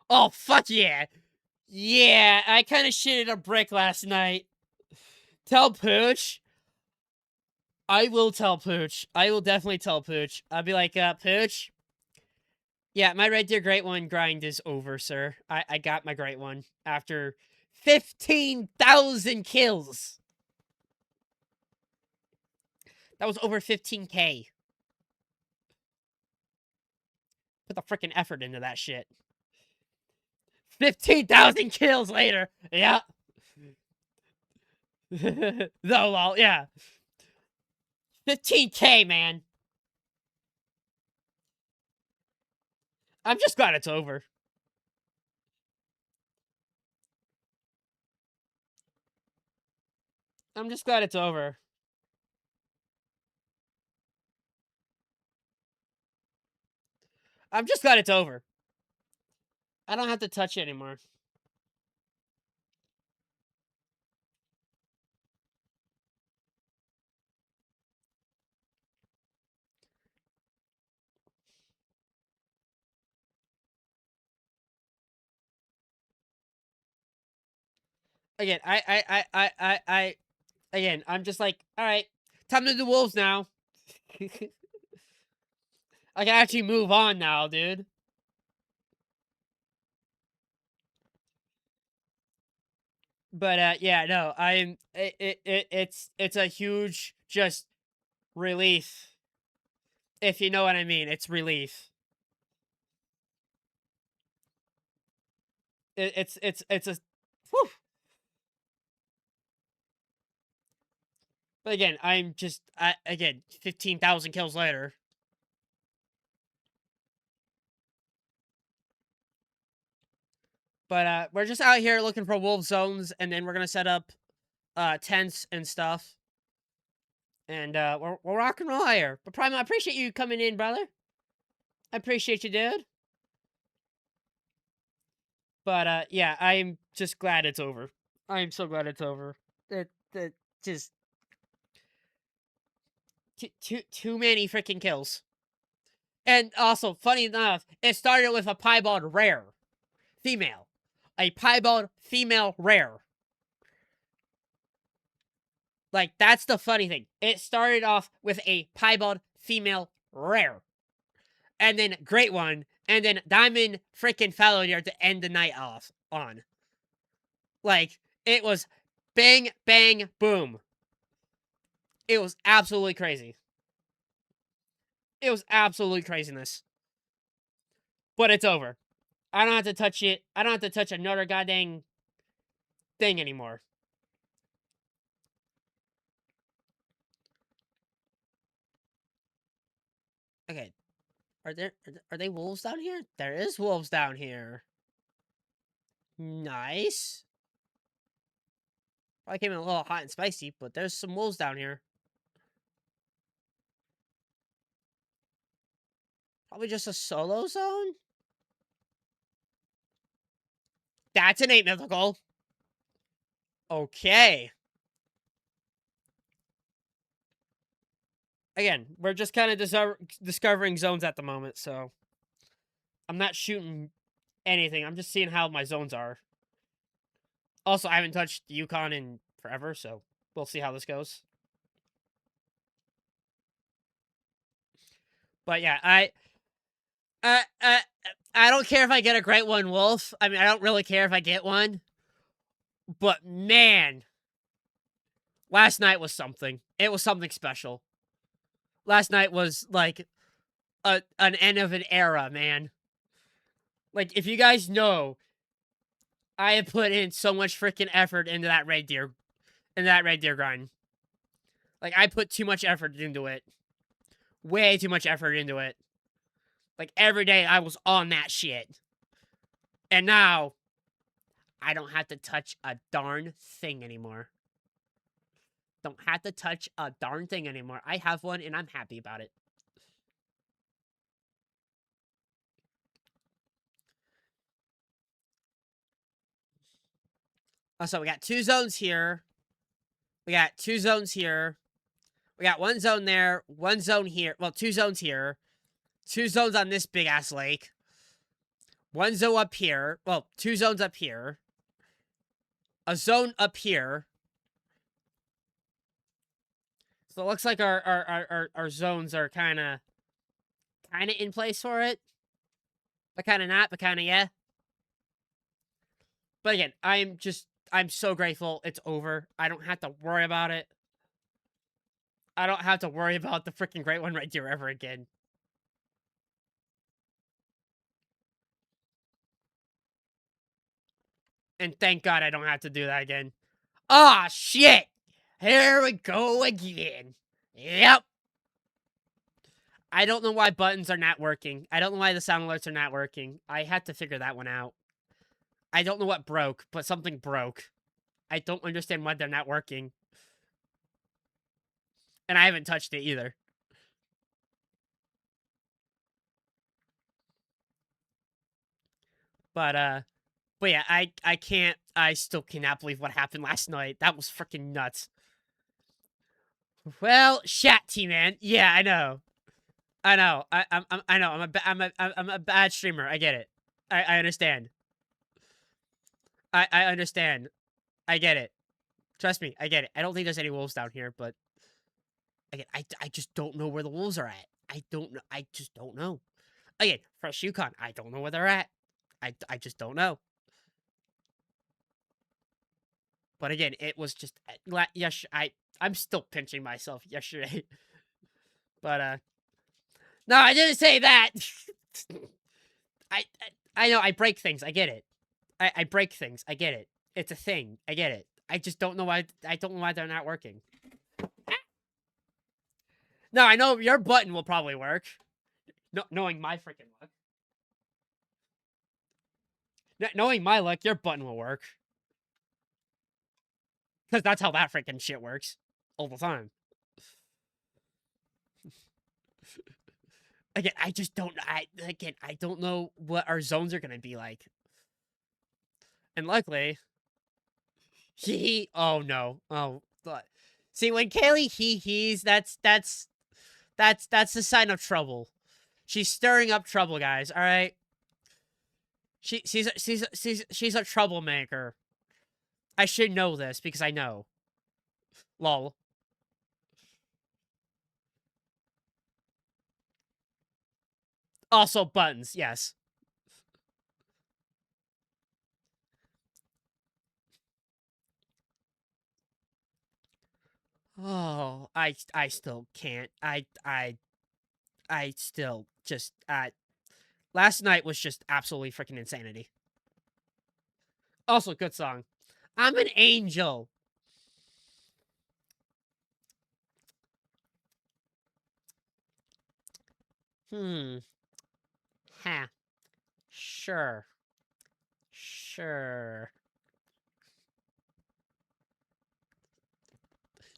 Oh, fuck yeah. Yeah, I kind of shitted a brick last night. Tell Pooch. I will tell Pooch. I will definitely tell Pooch. I'll be like, Pooch. Yeah, my Red Deer Great One grind is over, sir. I got my Great One after 15,000 kills. That was over 15K. Put the freaking effort into that shit. 15,000 kills later. Yeah. No, lol. Yeah. 15K, man. I'm just glad it's over. I'm just glad it's over. I'm just glad it's over. I don't have to touch it anymore. Again, again, I'm just like, all right, time to do wolves now. I can actually move on now, dude. But yeah, no, it's a huge just relief. If you know what I mean, it's relief. It's a whew. But again, I'm just again 15,000 kills later. But we're just out here looking for wolf zones, and then we're gonna set up tents and stuff. And we're rock and roll here. But Prime, I appreciate you coming in, brother. I appreciate you, dude. But yeah, I'm just glad it's over. I'm so glad it's over. That just too many freaking kills. And also, funny enough, it started with a piebald rare female, a piebald female rare. Like, that's the funny thing. It started off with a piebald female rare. And then great one. And then diamond freaking failure to end the night off on. Like, it was bang, bang, boom. It was absolutely crazy. It was absolutely craziness. But it's over. I don't have to touch it. I don't have to touch another goddamn thing anymore. Okay. Are they wolves down here? There is wolves down here. Nice. Probably came in a little hot and spicy, but there's some wolves down here. Probably just a solo zone? That's an 8 mythical. Okay. Again, we're just kind of discovering zones at the moment, so I'm not shooting anything. I'm just seeing how my zones are. Also, I haven't touched Yukon in forever, so we'll see how this goes. But yeah, I don't care if I get a Great One Wolf. I mean, I don't really care if I get one. But man, last night was something. It was something special. Last night was like an end of an era, man. Like, if you guys know, I have put in so much freaking effort into that red deer grind. Like, I put too much effort into it. Way too much effort into it. Like, every day I was on that shit. And now, I don't have to touch a darn thing anymore. Don't have to touch a darn thing anymore. I have one, and I'm happy about it. So we got 2 zones here. We got 2 zones here. We got 1 zone there, 1 zone here. Well, 2 zones here. 2 zones on this big-ass lake. 1 zone up here. Well, 2 zones up here. A zone up here. So it looks like our zones are kind of in place for it. But kind of not, but kind of yeah. But again, I'm so grateful it's over. I don't have to worry about it. I don't have to worry about the freaking Great One Red Deer ever again. And thank God I don't have to do that again. Ah, oh, shit! Here we go again. Yep. I don't know why buttons are not working. I don't know why the sound alerts are not working. I had to figure that one out. I don't know what broke, but something broke. I don't understand why they're not working. And I haven't touched it either. But yeah, I still cannot believe what happened last night. That was freaking nuts. Well, shat, T-Man. Yeah, I know. I know. I know. I'm a bad streamer. I get it. I understand. I understand. I get it. Trust me, I get it. I don't think there's any wolves down here, but again, I just don't know where the wolves are at. I don't know. I just don't know. Again, fresh Yukon. I don't know where they're at. I just don't know. But again, it was just yes. I'm still pinching myself yesterday. But no, I didn't say that. I, I know I break things. I get it. I break things. I get it. It's a thing. I get it. I just don't know why. I don't know why they're not working. No, I know your button will probably work. No, knowing my freaking luck. Knowing my luck, your button will work. Because that's how that freaking shit works. All the time. Again, I just don't. I don't know what our zones are gonna be like. And luckily, oh no, oh. See, when Kaylee he's that's the sign of trouble. She's stirring up trouble, guys. All right. She's a troublemaker. I should know this because I know. Lol. Also buttons, yes. Oh, I still can't. I still just last night was just absolutely freaking insanity. Also, good song. I'm an angel. Ha. Sure. Sure.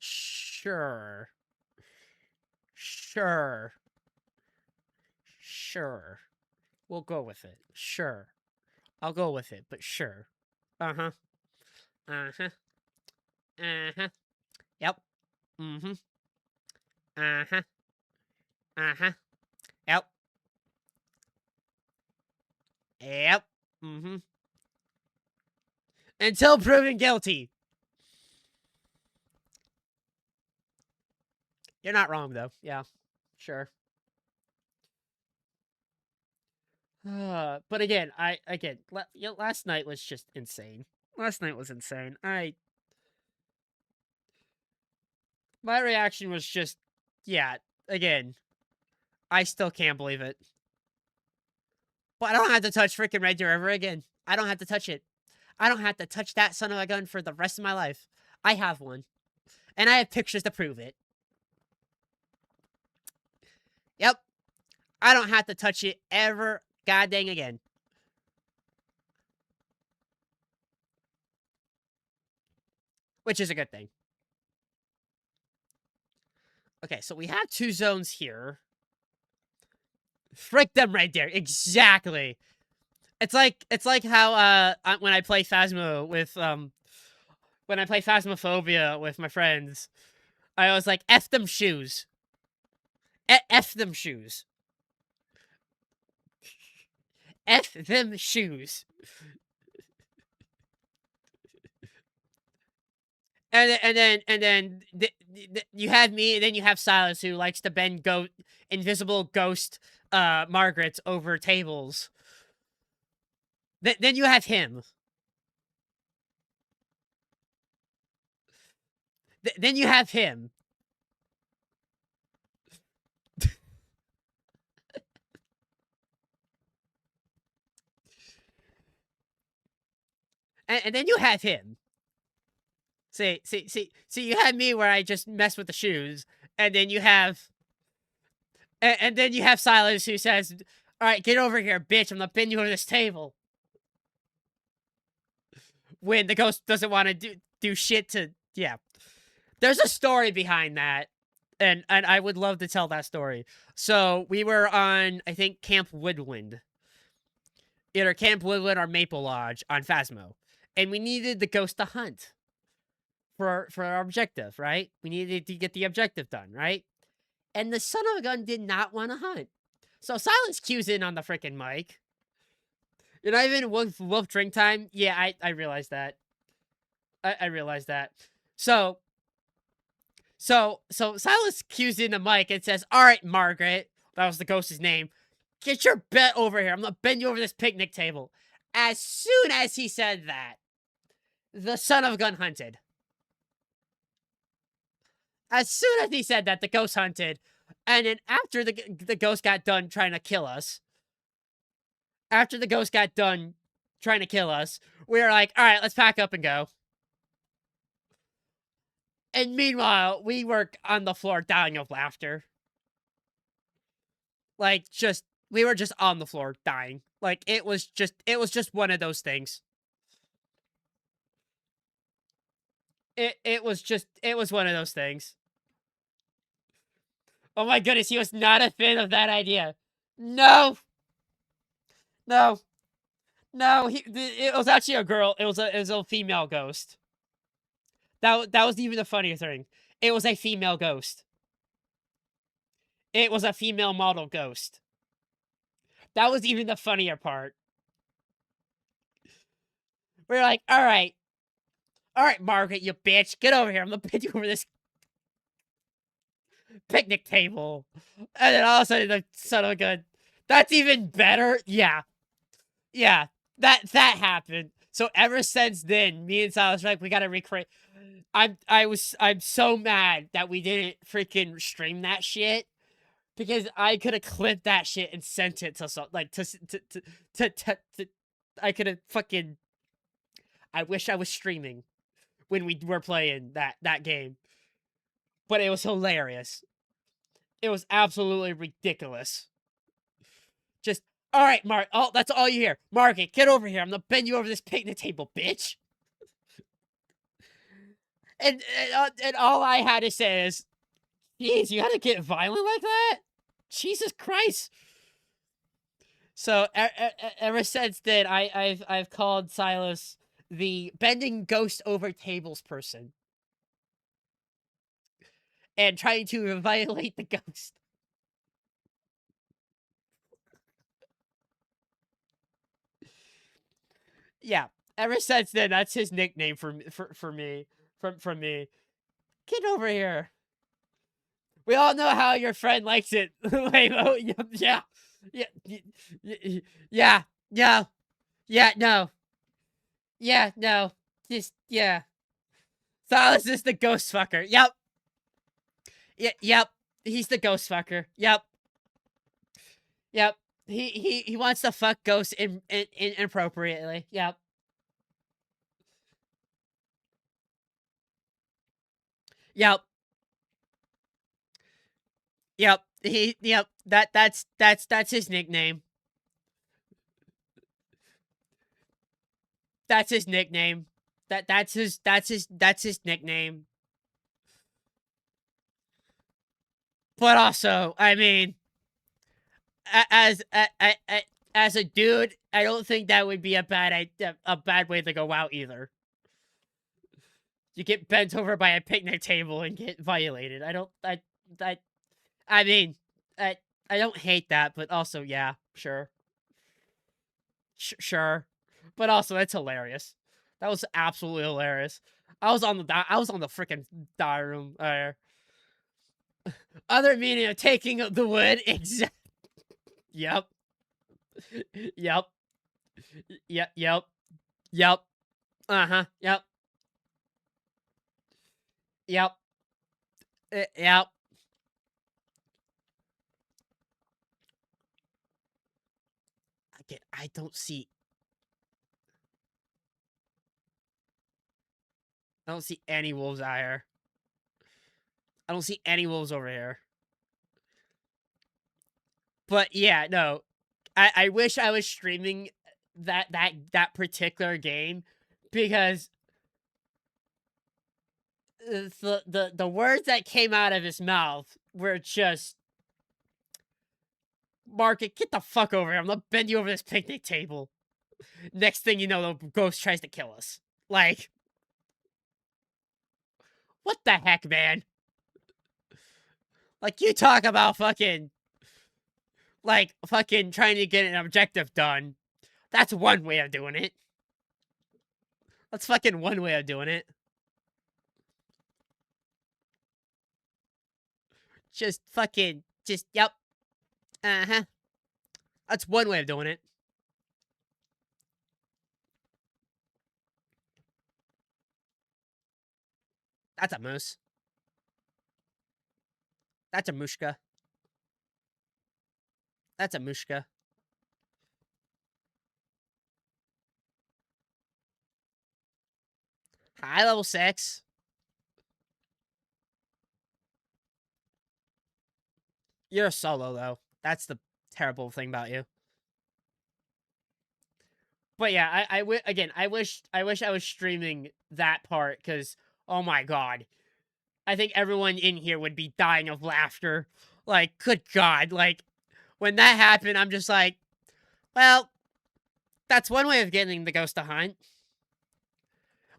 Sure. Sure. Sure. We'll go with it. Sure. I'll go with it, but sure. Uh-huh. Uh-huh. Uh-huh. Yep. Mm-hmm. Uh-huh. Uh-huh. Yep. Yep. Mm-hmm. Until proven guilty. You're not wrong, though. Yeah. Sure. But again, last night was just insane. Last night was insane. My reaction was just, yeah, again, I still can't believe it. But I don't have to touch freaking Red Deer ever again. I don't have to touch it. I don't have to touch that son of a gun for the rest of my life. I have one. And I have pictures to prove it. Yep. I don't have to touch it ever goddamn again. Which is a good thing. Okay, so we have two zones here. Frick them right there. Exactly. It's like how when I play Phasmo with when I play Phasmophobia with my friends, I was like, F them shoes. F them shoes. F them shoes. And then you have me, and then you have Silas, who likes to bend invisible ghost Margarets over tables. Then you have him. Then you have him. And then you have him. See, you have me where I just mess with the shoes, and then you have, and then you have Silas, who says, "All right, get over here, bitch! I'm gonna bend you over this table." When the ghost doesn't want to do shit to, yeah. There's a story behind that, and I would love to tell that story. So we were on, I think, Camp Woodland. Either Camp Woodland or Maple Lodge on Phasmo, and we needed the ghost to hunt for our objective, right? We needed to get the objective done, right? And the son of a gun did not want to hunt. So Silence cues in on the freaking mic. You're not even wolf drink time? Yeah, I realized that. I realized that. So Silas cues in the mic and says, "All right, Margaret," that was the ghost's name, "get your butt over here. I'm gonna bend you over this picnic table." As soon as he said that, the son of a gun hunted. As soon as he said that, the ghost hunted. And then after the ghost got done trying to kill us, after the ghost got done trying to kill us, we were like, all right, let's pack up and go. And meanwhile, we were on the floor dying of laughter. Like, we were just on the floor dying. Like, it was just one of those things. It was one of those things. Oh my goodness, he was not a fan of that idea. No. No. No, it was actually a girl. It was a female ghost. That was even the funnier thing. It was a female ghost. It was a female model ghost. That was even the funnier part. We're like, all right, Margaret, you bitch, get over here. I'm gonna pin you over this picnic table. And then all of a sudden, the son of a gun. That's even better. Yeah, that happened. So ever since then, me and Silas were like, we gotta recreate. I'm so mad that we didn't freaking stream that shit, because I could have clipped that shit and sent it to I could have fucking. I wish I was streaming when we were playing that game, but it was hilarious. It was absolutely ridiculous. Just, all right, Mark. Oh, that's all you hear. Margaret, get over here. I'm gonna bend you over this picnic table, bitch. And all I had to say is, "Jeez, you had to get violent like that? Jesus Christ!" So ever since then, I've called Silas the bending ghost over tables person, and trying to violate the ghost. Yeah, ever since then, that's his nickname for me. From me. Get over here. We all know how your friend likes it. Wait, yeah, yeah, no, yeah, no, yeah, no, just yeah. Silas is the ghost fucker. Yep, yep. He's the ghost fucker. Yep, yep. He wants to fuck ghosts inappropriately. Yep. Yep. Yep. Yep. That's his nickname. That's his nickname. That's his nickname. But also, I mean, as as a dude, I don't think that would be a bad way to go out either. You get bent over by a picnic table and get violated. I mean, I don't hate that, but also, yeah, sure. Sure. But also, it's hilarious. That was absolutely hilarious. I was on the freaking diary room. Other meaning of taking the wood. Exact. Yep. Yep. Yep. Yep. Yep. Uh-huh. Yep. Yep. Yep. I don't see. I don't see any wolves out here. I don't see any wolves over here. But yeah, no. I wish I was streaming that particular game, because the words that came out of his mouth were just, Market, get the fuck over here. I'm gonna bend you over this picnic table. Next thing you know, the ghost tries to kill us. Like, what the heck, man? Like, you talk about fucking, like, fucking trying to get an objective done. That's one way of doing it. That's fucking one way of doing it. Just fucking, yep. Uh-huh. That's one way of doing it. That's a moose. That's a mushka. That's a Mushka. High level 6. You're a solo, though. That's the terrible thing about you. But yeah, again, I wish I was streaming that part, because, oh my god. I think everyone in here would be dying of laughter. Like, good god. Like, when that happened, I'm just like, well, that's one way of getting the ghost to hunt.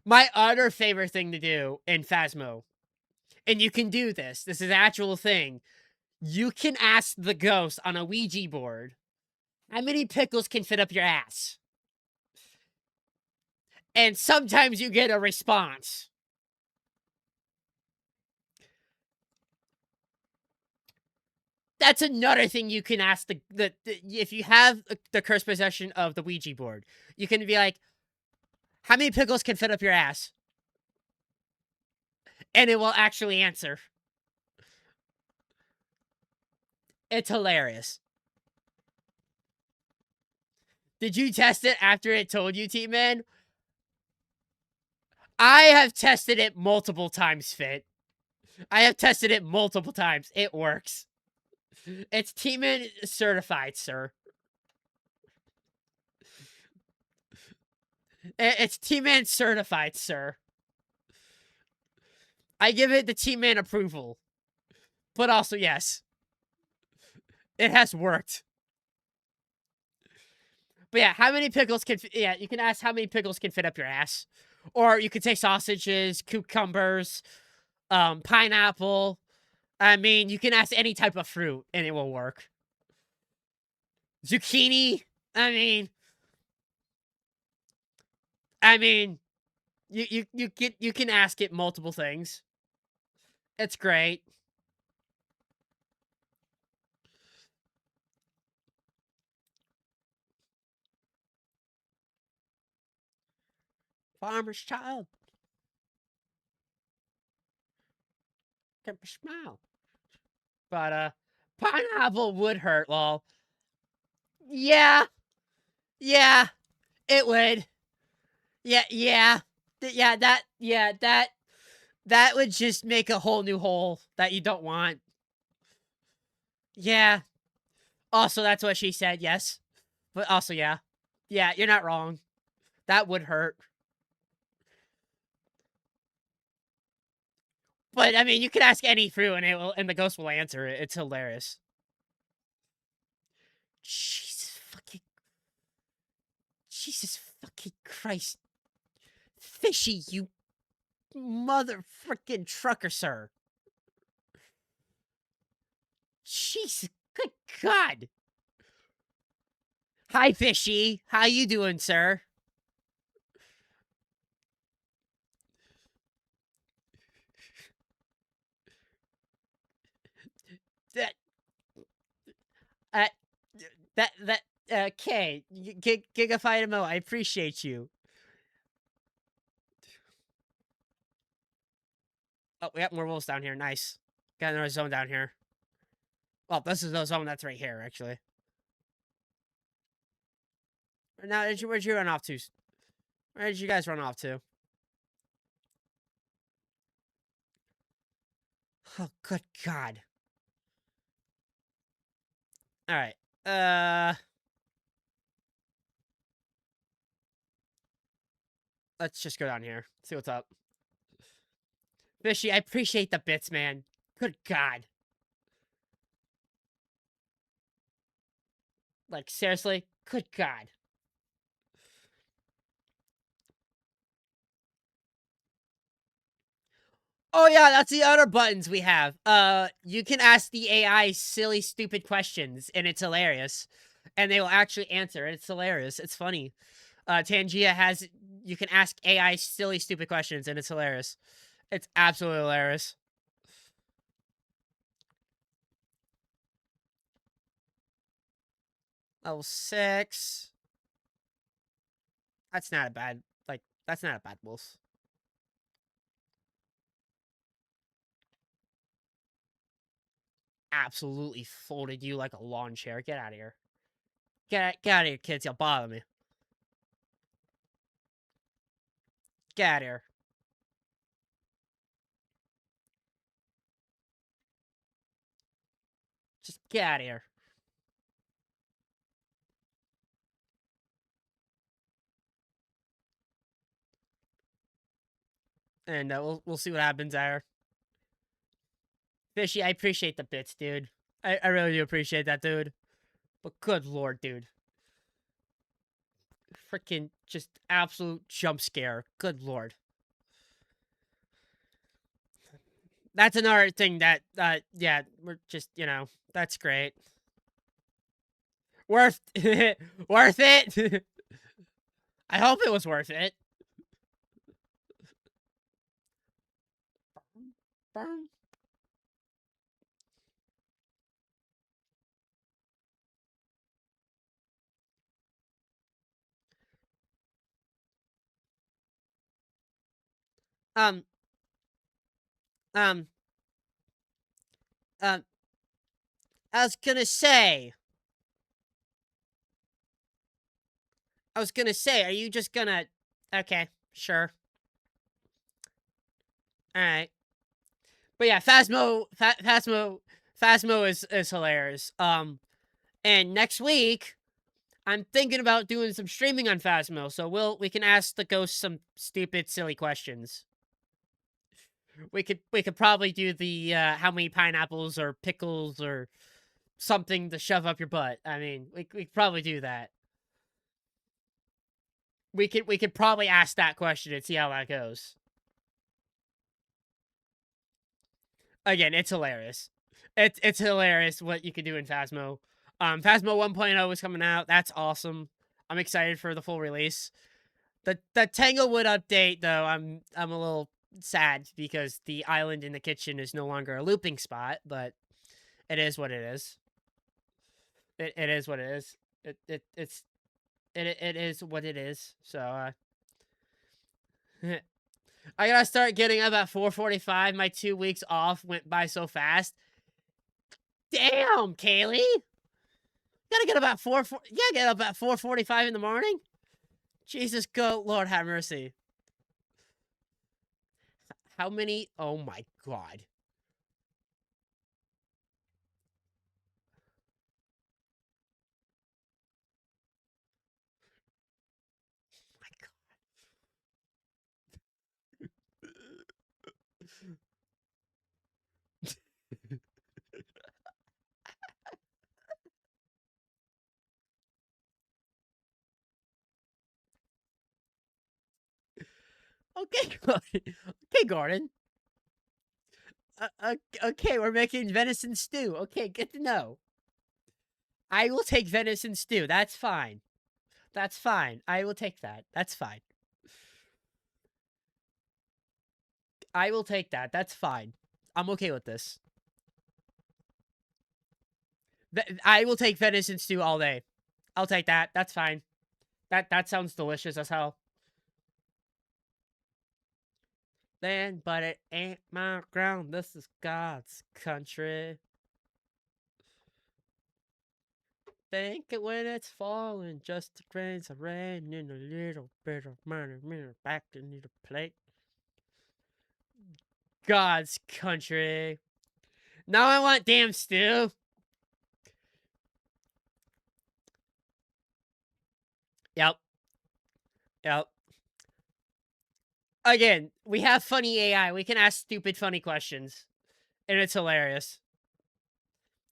My other favorite thing to do in Phasmo, and you can do this is an actual thing. You can ask the ghost on a Ouija board, how many pickles can fit up your ass? And sometimes you get a response. That's another thing you can ask if you have the cursed possession of the Ouija board. You can be like, how many pickles can fit up your ass? And it will actually answer. It's hilarious. Did you test it after it told you, T-Man? I have tested it multiple times, Fit. I have tested it multiple times. It works. It's T-Man certified, sir. It's T-Man certified, sir. I give it the T-Man approval. But also, yes. It has worked. But yeah, how many pickles can... Yeah, you can ask how many pickles can fit up your ass. Or you could say sausages, cucumbers, pineapple. I mean, you can ask any type of fruit, and it will work. Zucchini. I mean, you can ask it multiple things. It's great. Farmer's child. Keep a smile. But pineapple would hurt. Well, yeah, it would. That would just make a whole new hole that you don't want. Yeah. Also, that's what she said. Yes, but also, yeah, you're not wrong. That would hurt. But I mean, you could ask any fruit, and the ghost will answer it. It's hilarious. Jesus fucking Christ, Fishy, you mother frickin' trucker, sir. Jesus, good God. Hi, Fishy. How you doing, sir? That, uh, K, Gigafighter, I appreciate you. Oh, we got more wolves down here. Nice. Got another zone down here. Well, this is the zone that's right here, actually. Now, where'd you run off to? Where did you guys run off to? Oh, good God. All right. Let's just go down here. See what's up. Fishy, I appreciate the bits, man. Good God. Like, seriously? Good God. Oh, yeah, that's the other buttons we have. You can ask the AI silly, stupid questions, and it's hilarious. And they will actually answer, and it's hilarious. It's funny. Tangia has... You can ask AI silly, stupid questions, and it's hilarious. It's absolutely hilarious. Level 6. That's not a bad... Like, that's not a bad wolf. absolutely folded you like a lawn chair. Get out of here. Get out of here, kids. You'll bother me. Get out of here. Just get out of here. And we'll see what happens there. Fishy, I appreciate the bits, dude. I really do appreciate that, dude. But good lord, dude. Freaking just absolute jump scare. Good lord. That's another thing that, yeah, we're just, that's great. Worth worth it. I hope it was worth it. Burn. Um, um, um, I was gonna say, are you just gonna, okay, sure. Alright. But yeah, Phasmo is hilarious. And next week, I'm thinking about doing some streaming on Phasmo, so we can ask the ghost some stupid, silly questions. We could probably do the how many pineapples or pickles or something to shove up your butt. I mean, we could probably do that. We could probably ask that question and see how that goes. Again, it's hilarious. It's hilarious what you can do in Phasmo. Phasmo 1.0 is coming out. That's awesome. I'm excited for the full release. The Tanglewood update though, I'm a little sad because the island in the kitchen is no longer a looping spot, but it is what it is. It is what it is. It is what it is. So I gotta start getting up at 4:45. My 2 weeks off went by so fast. Damn, Kaylee. You gotta get up at 4:45 in the morning. Jesus, go, Lord have mercy. How many? Oh my god. My god. Okay, okay, Gordon. Okay, we're making venison stew. Okay, good to know. I will take venison stew. That's fine. That's fine. I will take that. That's fine. I will take that. That's fine. I'm okay with this. I will take venison stew all day. I'll take that. That's fine. That sounds delicious as hell. Then, but it ain't my ground. This is God's country. Think it when it's falling, just the grains of rain in a little bit of money back into the plate. God's country. Now I want damn stew. Yep. Yep. Again, we have funny AI. We can ask stupid, funny questions. And it's hilarious.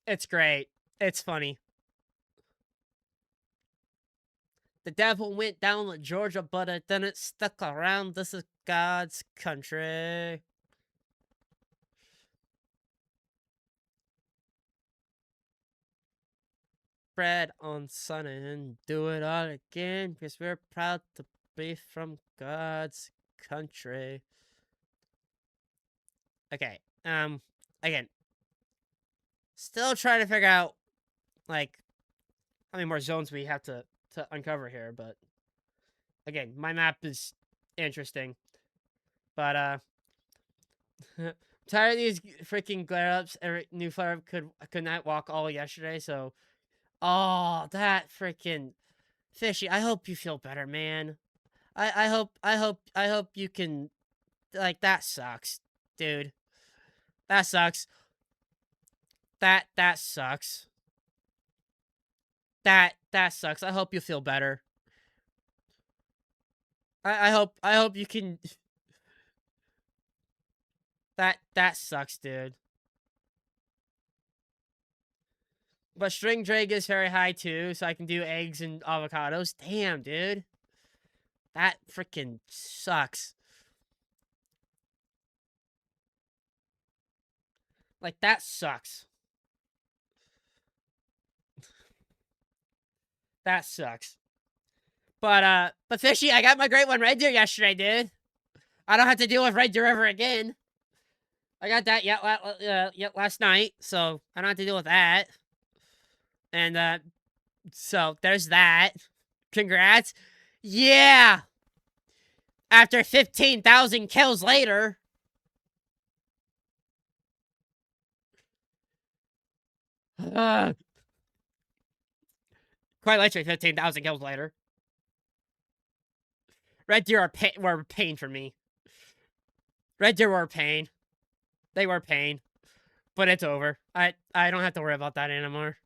It's great. It's funny. The devil went down to Georgia, but it didn't stick around. This is God's country. Bread on Sunday and do it all again because we're proud to be from God's country. Okay. Again, still trying to figure out like how many more zones we have to uncover here, but again, my map is interesting. But Tired of these freaking glare ups. Every new flare up could not walk all yesterday. So, oh, that freaking Fishy. I hope you feel better, man. I hope you can. Like, that sucks, dude. That sucks. That sucks. That sucks. I hope you feel better. I hope you can. That sucks, dude. But string drag is very high too, so I can do eggs and avocados. Damn, dude. That freaking sucks. Like, that sucks. That sucks. But Fishy, I got my great one Red Deer yesterday, dude. I don't have to deal with Red Deer ever again. I got that last night, so I don't have to deal with that. And so there's that. Congrats. Yeah. After 15,000 kills later. Quite literally 15,000 kills later. Red Deer were pain for me. Red Deer were pain. They were pain. But it's over. I don't have to worry about that anymore.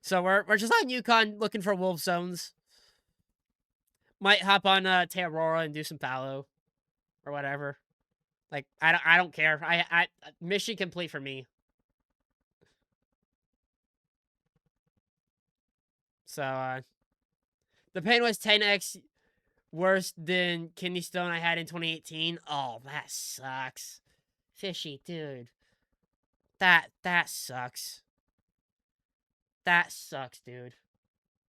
So we're just on Yukon looking for wolf zones. Might hop on Aurora and do some fallow. Or whatever. Like, I don't care. I mission complete for me. So the pain was 10x worse than kidney stone I had in 2018. Oh, that sucks. Fishy, dude. That sucks. That sucks, dude.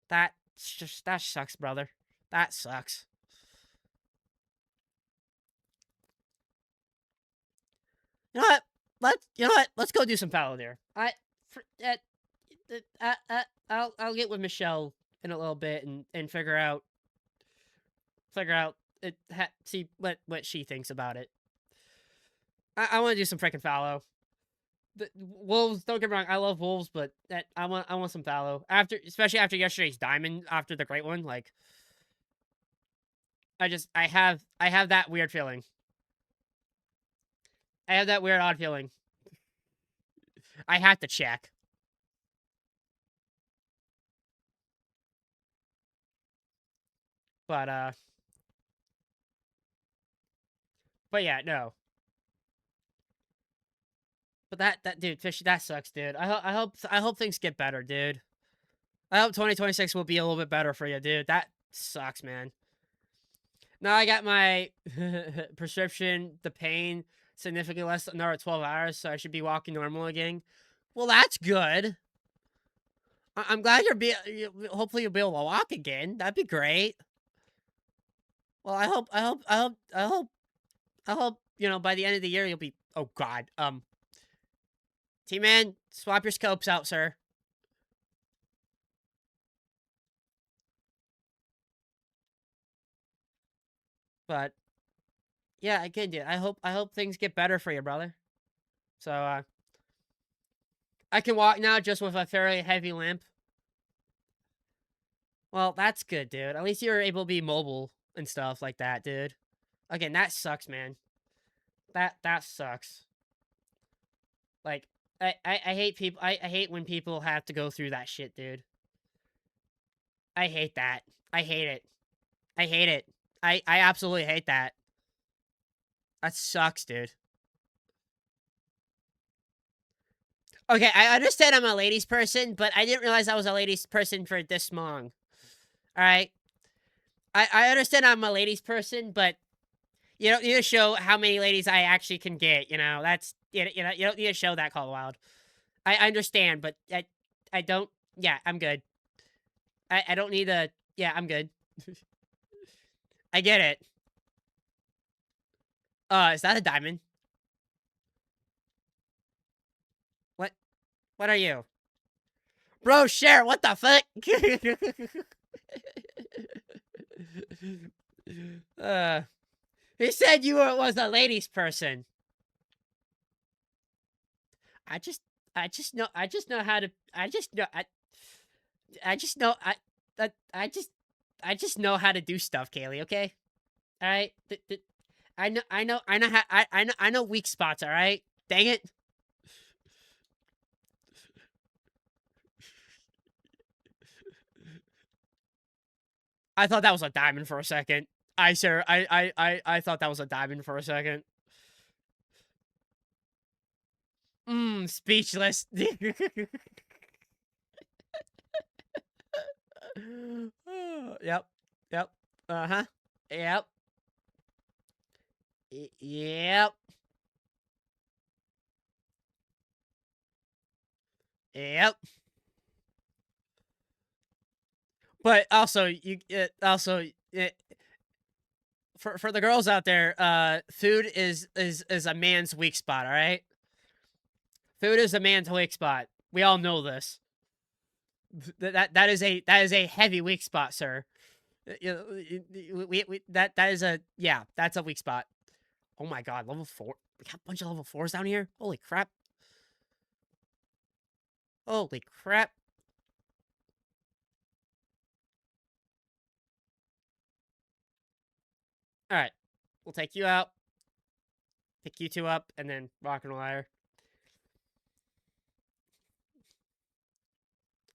That sucks, brother. That sucks. You know what? Let's go do some fallow there. I'll get with Michelle in a little bit and figure out see what she thinks about it. I want to do some freaking fallow. The wolves, don't get me wrong, I love wolves, but I want some fallow especially after yesterday's diamond, after the great one. Like, I have that weird feeling. I have that weird odd feeling. I have to check. But yeah, no. But that dude, Fishy, that sucks, dude. I hope things get better, dude. I hope 2026 will be a little bit better for you, dude. That sucks, man. Now I got my prescription, the pain, significantly less than another 12 hours, so I should be walking normal again. Well, that's good. I'm glad hopefully you'll be able to walk again. That'd be great. Well, I hope, by the end of the year you'll be, oh god. T-Man, swap your scopes out, sir. But yeah, again, dude, I hope things get better for you, brother. So I can walk now just with a fairly heavy limp. Well, that's good, dude. At least you're able to be mobile and stuff like that, dude. Again, that sucks, man. That sucks. Like, I hate people. I hate when people have to go through that shit, dude. I hate that. I hate it. I hate it. I absolutely hate that. That sucks, dude. Okay, I understand I'm a ladies person, but I didn't realize I was a ladies person for this long. Alright? I understand I'm a ladies person, but you don't need to show how many ladies I actually can get, That's, you don't need to show that, Call Wild. I understand, but I don't, yeah, I'm good. I don't need to, yeah, I'm good. I get it. Is that a diamond? What are you? Bro, share, what the fuck? He said you was a ladies person. I just I just know how to I just know I just know I just know how to do stuff, Kaylee, okay? All right? I know how I know weak spots, all right? Dang it. I thought that was a diamond for a second. I thought that was a diamond for a second. Speechless. Yep. Yep. Uh-huh. Yep. Yep. Yep. But also, for the girls out there, food is a man's weak spot. All right, food is a man's weak spot. We all know this. That is a heavy weak spot, sir. That is a yeah, that's a weak spot. Oh my god, level 4. We got a bunch of level 4s down here. Holy crap. Holy crap. All right, we'll take you out, pick you two up, and then rock and wire.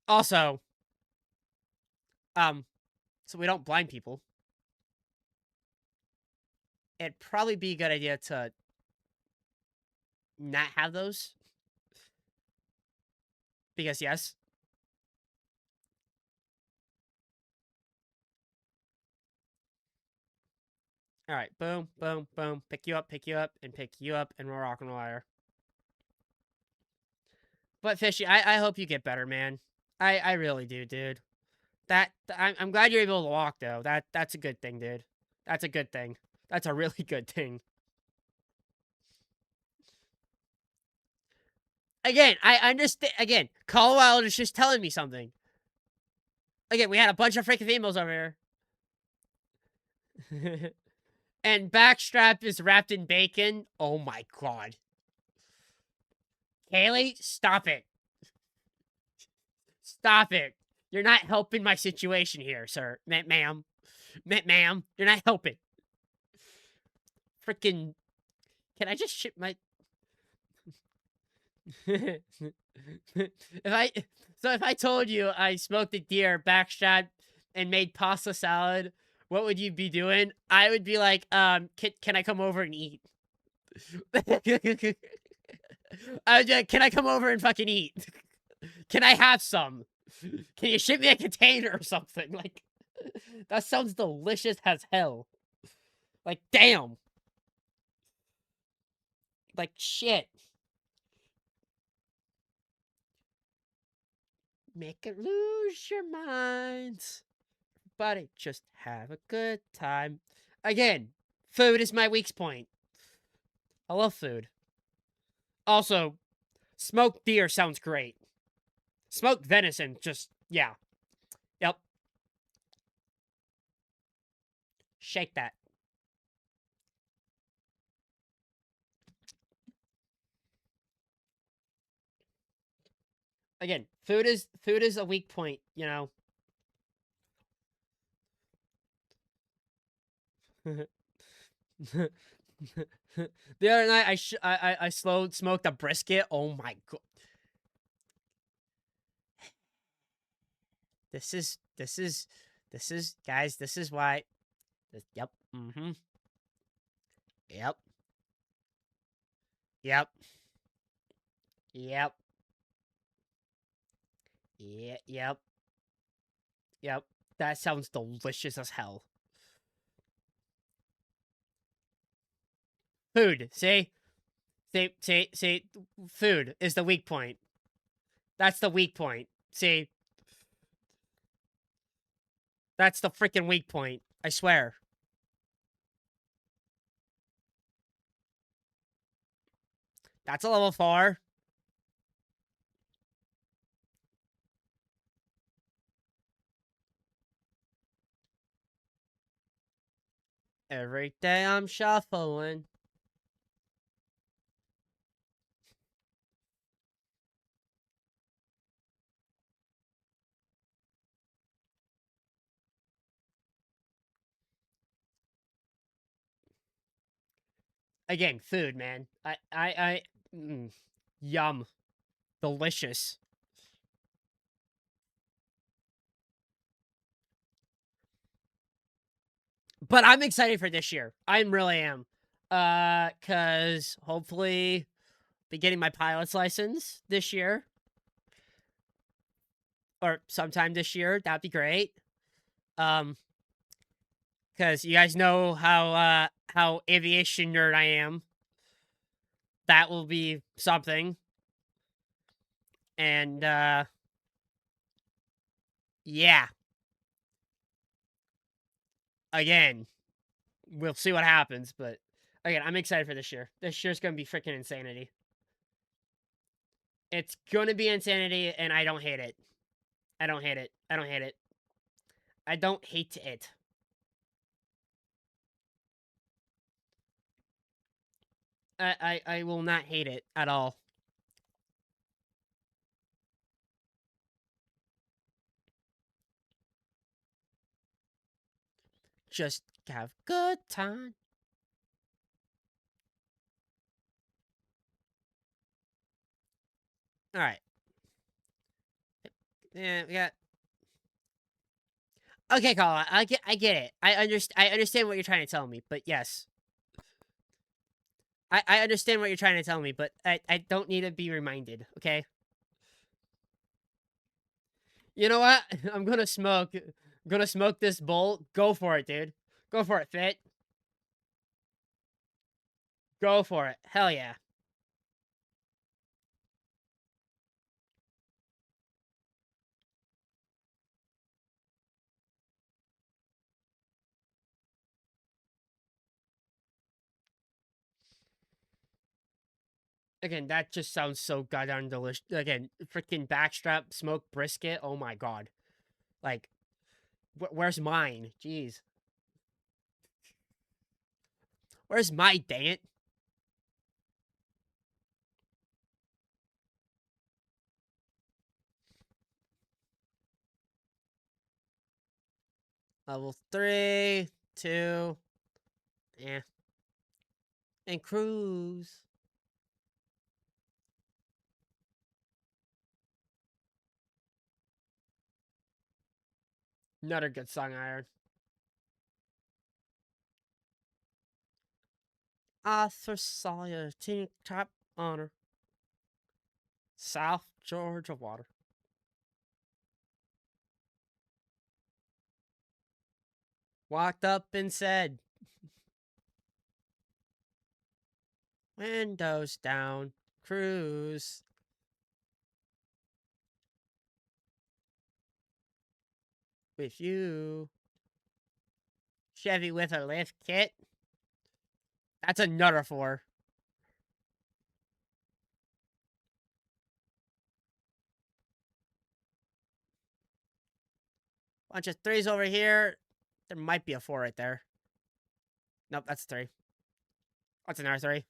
Also, so we don't blind people. It'd probably be a good idea to not have those. Because yes. All right, boom, boom, boom. Pick you up, and pick you up, and we're rocking wire. But Fishy, I hope you get better, man. I really do, dude. I'm glad you're able to walk though. That's a good thing, dude. That's a good thing. That's a really good thing. Again, I understand. Again, Colorado is just telling me something. Again, we had a bunch of freaking females over here. And backstrap is wrapped in bacon. Oh my god. Kaylee, stop it. Stop it. You're not helping my situation here, sir. Ma'am. Ma'am, you're not helping. Freaking. Can I just ship my. if I told you I smoked a deer, backstrap, and made pasta salad, what would you be doing? I would be like, can I come over and eat? Can I come over and fucking eat? Can I have some? Can you ship me a container or something? Like, that sounds delicious as hell. Like, damn. Like, shit. Make it lose your minds. Buddy, just have a good time. Again, food is my weak point. I love food. Also, smoked deer sounds great. Smoked venison, just, yeah. Yep. Shake that. Again, food is a weak point, you know. The other night I smoked a brisket. Oh my god. This is guys, this is why yep. Mhm. Yep. Yep. Yep. Yeah, yep. Yep. That sounds delicious as hell. Food, see? See, food is the weak point. That's the weak point. See? That's the freaking weak point. I swear. That's a level 4. Every day I'm shuffling. Again, food, man. Yum. Delicious. But I'm excited for this year. I really am. Cause hopefully be getting my pilot's license this year. Or sometime this year. That'd be great. Cause you guys know how aviation nerd I am. That will be something. And yeah. Again, we'll see what happens, but again, I'm excited for this year. This year's gonna be freaking insanity. It's gonna be insanity, and I don't hate it. I don't hate it. I don't hate it. I don't hate it. I will not hate it at all. Just have good time. All right. Yeah, we got. Okay, Colin. I get it. I understand what you're trying to tell me, but yes. I understand what you're trying to tell me, but I don't need to be reminded, okay? You know what? I'm gonna smoke. I'm gonna smoke this bolt. Go for it, dude. Go for it, Fit. Go for it. Hell yeah. Again, that just sounds so goddamn delicious. Again, freaking backstrap smoked brisket. Oh my god. Like, where's mine? Jeez. Where's my, dang it? Level 3, 2, yeah. And cruise. Another good song I heard. Arthur Sawyer, team top honor. South Georgia water. Walked up and said, windows down, cruise. With you. Chevy with a lift kit. That's another 4. Bunch of 3s over here. There might be a 4 right there. Nope, that's 3. What's another 3?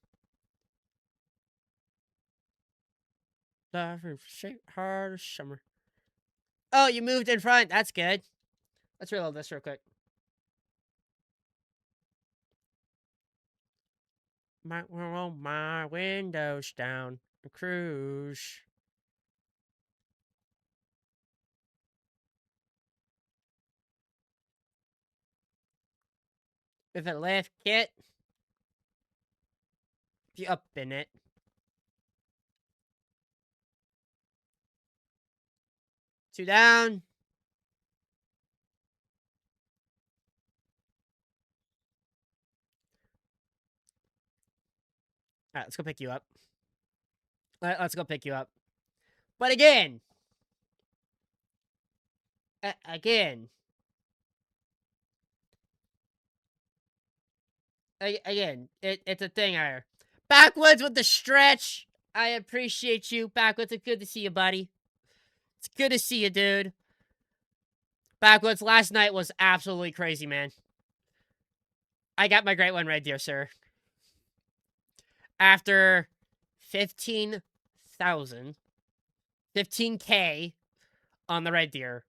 Love shape hard summer. Oh, you moved in front. That's good. Let's reload this real quick. Might roll my windows down and cruise. With a lift kit. If you up in it. 2 down. Alright, let's go pick you up. Let's go pick you up. But again. Again. Again, it's a thing here. Backwoods with the stretch. I appreciate you. Backwoods, it's good to see you, buddy. It's good to see you, dude. Backwoods, last night was absolutely crazy, man. I got my great one right there, sir. After 15,000, 15K on the Red Deer,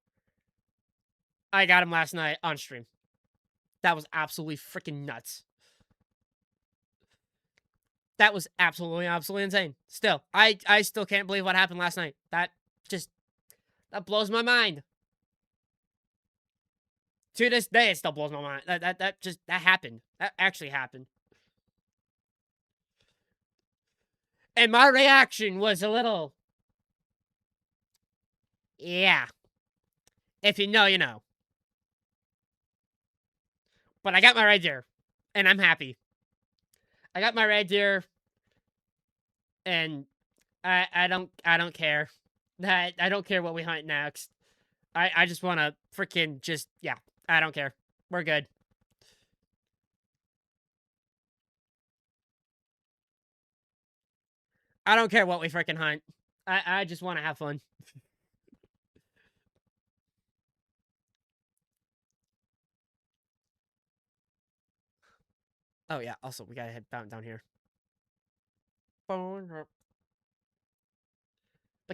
I got him last night on stream. That was absolutely freaking nuts. That was absolutely insane. Still, I still can't believe what happened last night. That blows my mind. To this day, it still blows my mind. That happened. That actually happened. And my reaction was a little, yeah. If you know, you know. But I got my red deer, and I'm happy. I got my red deer, and I don't care. I don't care what we hunt next. I just want to freaking just, yeah. I don't care. We're good. I don't care what we freaking hunt. I just want to have fun. Oh yeah. Also, we gotta head down here. But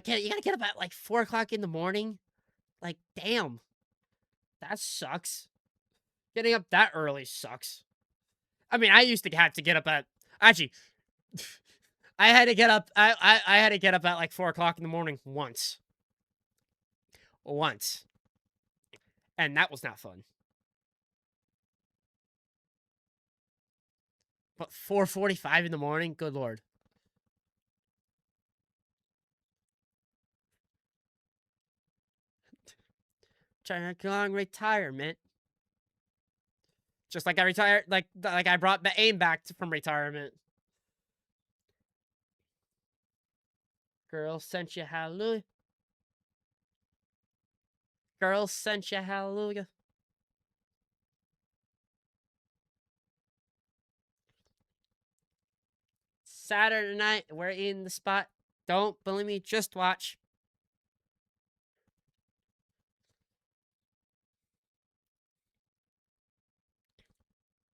Ken, you gotta get up at like 4 o'clock in the morning. Like, damn, that sucks. Getting up that early sucks. I mean, I used to have to get up at, actually, I had to get up. I had to get up at like 4 o'clock in the morning once, and that was not fun. But 4:45 in the morning, good lord. Trying to go on retirement. Just like I retired, like I brought the aim back from retirement. Girl sent you hallelujah. Girl sent you hallelujah. Saturday night, we're in the spot. Don't believe me, just watch.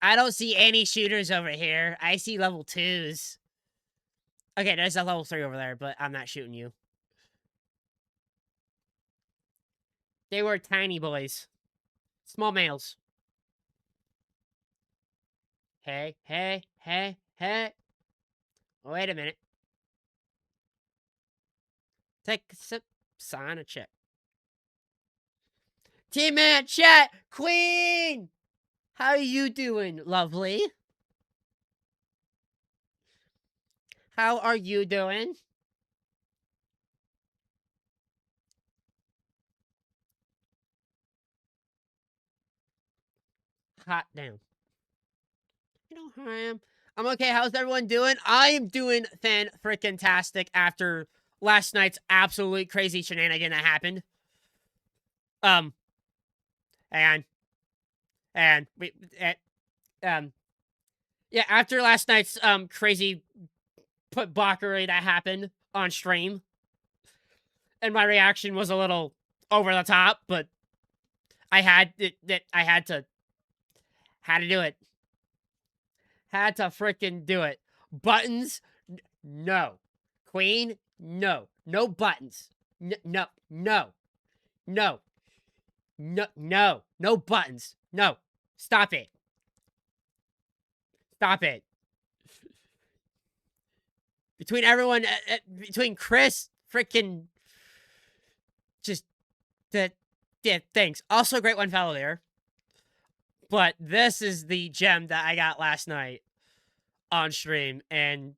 I don't see any shooters over here. I see level 2s. Okay, there's a level 3 over there, but I'm not shooting you. They were tiny boys. Small males. Hey. Wait a minute. Take a sip, sign a check. Team man chat, Queen! How you doing, lovely? How are you doing? Hot damn. You know how I am. I'm okay. How's everyone doing? I am doing fan-freaking-tastic after last night's absolute crazy shenanigan that happened. And we, yeah, after last night's crazy put blockery that happened on stream, and my reaction was a little over the top, but I had to do it. Had to freaking do it. Buttons, no. Queen, no. No buttons. No. No buttons. No. Stop it. Stop it. Between everyone, between Chris, freaking, just, yeah, thanks. Also, great one fellow there. But this is the gem that I got last night on stream, and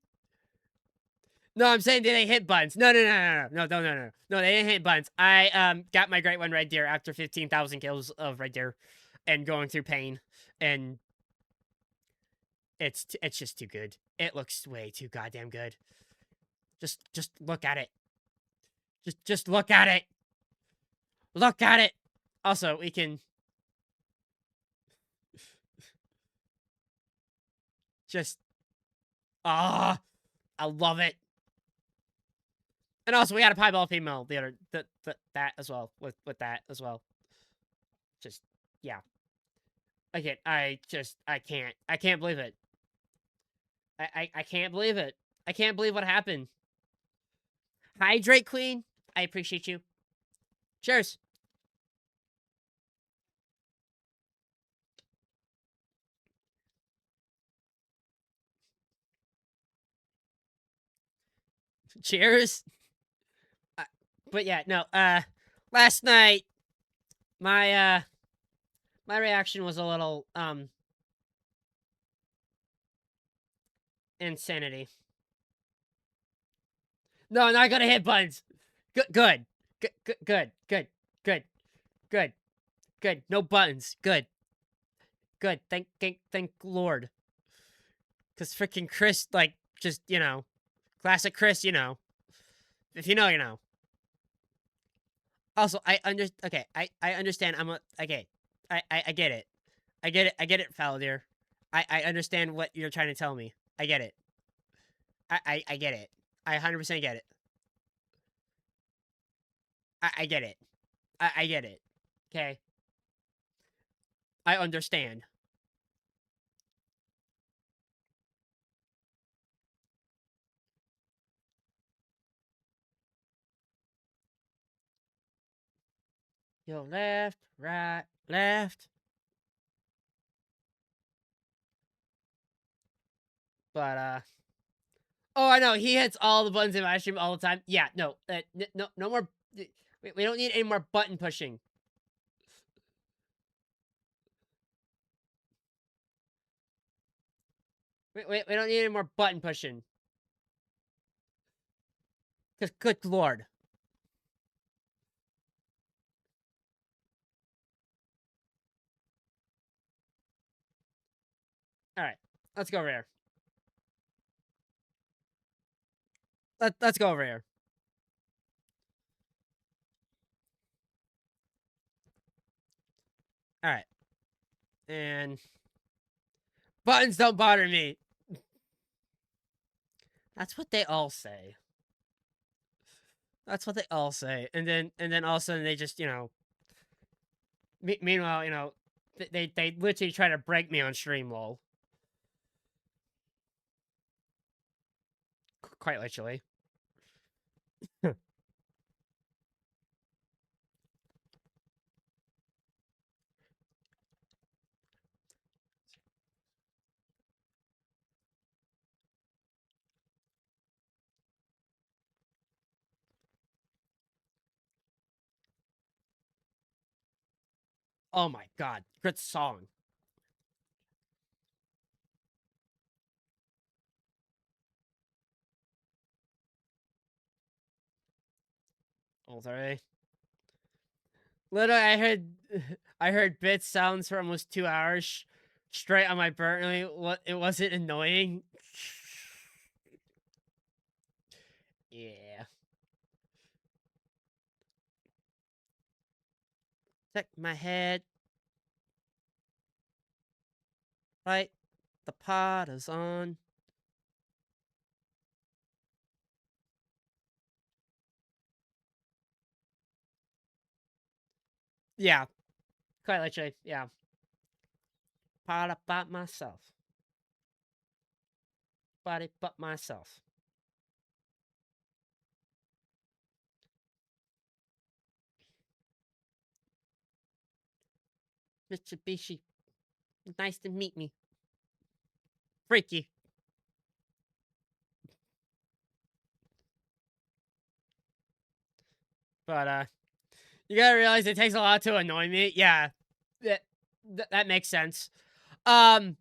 no, I'm saying, did they hit buttons? No, they didn't hit buttons. I got my great one red deer after 15,000 kills of red deer, and going through pain, and it's just too good. It looks way too goddamn good. Just look at it. Just look at it. Look at it. Also, we can just, I love it. And also, we had a piebald female the other that as well with that as well. Just, yeah. Again, I can't believe it. I can't believe it. I can't believe what happened. Hydrate, Queen. I appreciate you. Cheers. Cheers. But yeah, no. Last night my my reaction was a little insanity. No, not gonna hit buttons. Good, good, good, good, good, good, good, good, good. No buttons. Good, good. Thank Lord. Cause freaking Chris, like, just classic Chris. If you know, you know. Also, Okay, I understand. Okay. I get it. I get it. I get it, Faldir. I understand what you're trying to tell me. I get it. I get it. I 100% get it. I get it. I get it. Okay. I understand. Yo, left, right, left. But oh, I know he hits all the buttons in my stream all the time. Yeah, no, no more. We don't need any more button pushing. We don't need any more button pushing. Cause good Lord. All right, let's go over here. Let's go over here. All right, and buttons don't bother me. That's what they all say. That's what they all say. And then all of a sudden they just meanwhile they literally try to break me on stream, lol. Quite literally. Oh my god, good song. Oh, sorry. Literally, I heard bit sounds for almost 2 hours straight on my Berkeley. What it wasn't annoying. Yeah. Check my head. Right. The pot is on. Yeah. Quite literally. Yeah. Pot about myself. Body but myself. Mitsubishi. Nice to meet me. Freaky. But you gotta realize it takes a lot to annoy me. Yeah. That that makes sense. Um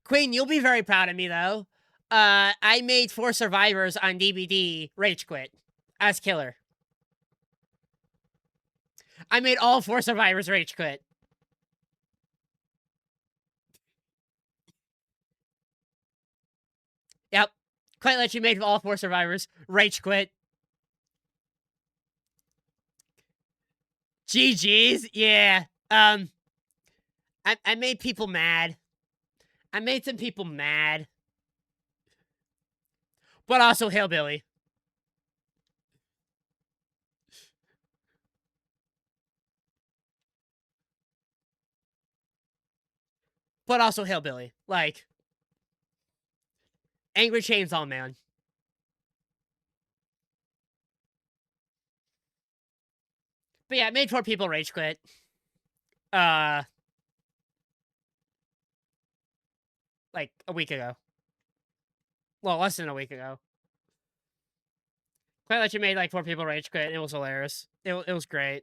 Queen, you'll be very proud of me though. I made 4 survivors on DBD rage quit as killer. I made all 4 survivors rage quit. Yep. Quite literally made all 4 survivors rage quit. GG's. Yeah. I made people mad. I made some people mad. But also hillbilly. But also hillbilly. Like Angry Chainsaw Man. But yeah, I made 4 people rage quit. Like a week ago. Well, less than a week ago. Quite like you made like 4 people rage quit. It was hilarious. It was great.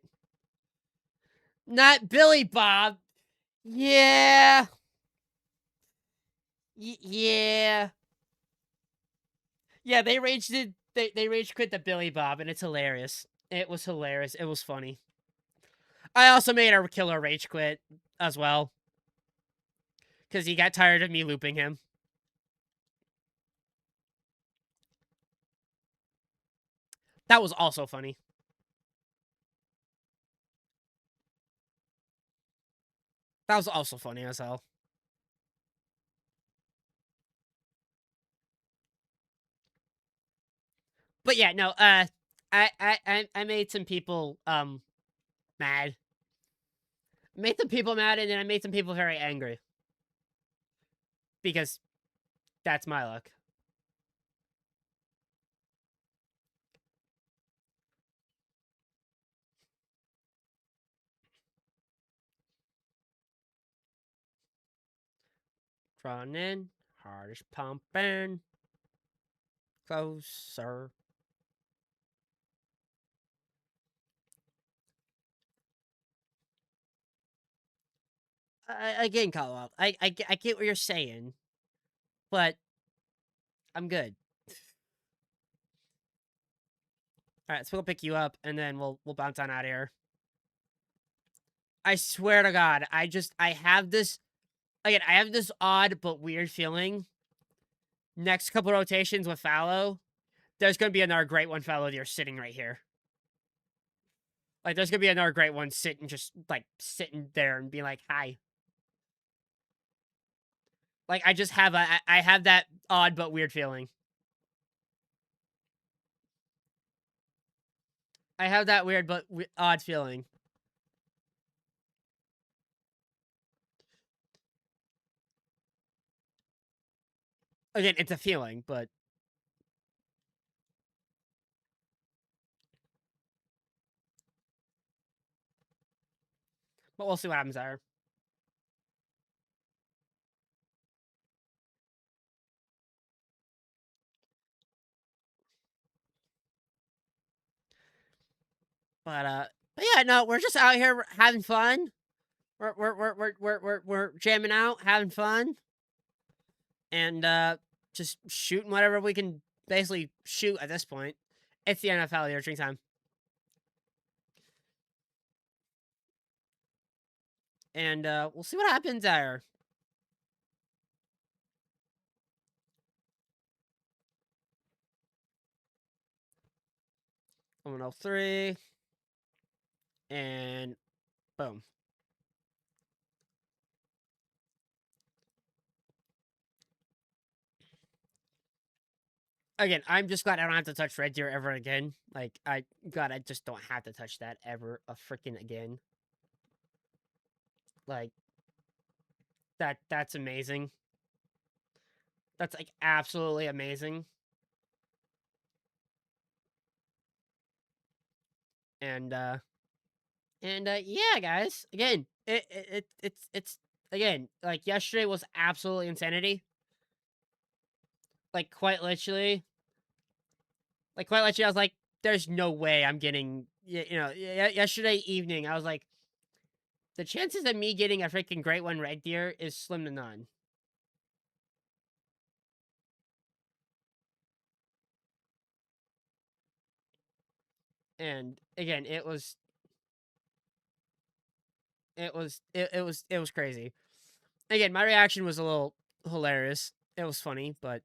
Not Billy Bob. Yeah. Yeah. Yeah, they raged it. They rage quit the Billy Bob, and it's hilarious. It was hilarious. It was funny. I also made our killer rage quit as well. Because he got tired of me looping him. That was also funny. That was also funny as hell. But yeah, no, I made some people mad. Made some people mad, and then I made some people very angry. Because that's my luck. Running, heart is pumping. Closer. Again, Caldwell, I get what you're saying, but I'm good. All right, so we'll pick you up, and then we'll bounce on out of here. I swear to God, I have this again. I have this odd but weird feeling. Next couple rotations with Fallow, there's gonna be another great one Fallow you're sitting right here. Like there's gonna be another great one sitting there and being like, "Hi." Like I just have I have that odd but weird feeling. I have that weird but odd feeling. Again, it's a feeling, but we'll see what happens there. But yeah, no, we're just out here having fun. We're jamming out, having fun, and just shooting whatever we can basically shoot at this point. It's the NFL year, drink time. And we'll see what happens there. 103. And boom. Again, I'm just glad I don't have to touch Red Deer ever again. Like, I just don't have to touch that ever a freaking again. Like, that's amazing. That's like absolutely amazing. And yeah, guys. Again, it's again, like yesterday was absolutely insanity. Like quite literally. Like quite literally, I was like, there's no way I'm getting yesterday evening, I was like, the chances of me getting a freaking great one Red Deer is slim to none. And again, it was crazy. Again, my reaction was a little hilarious. It was funny, but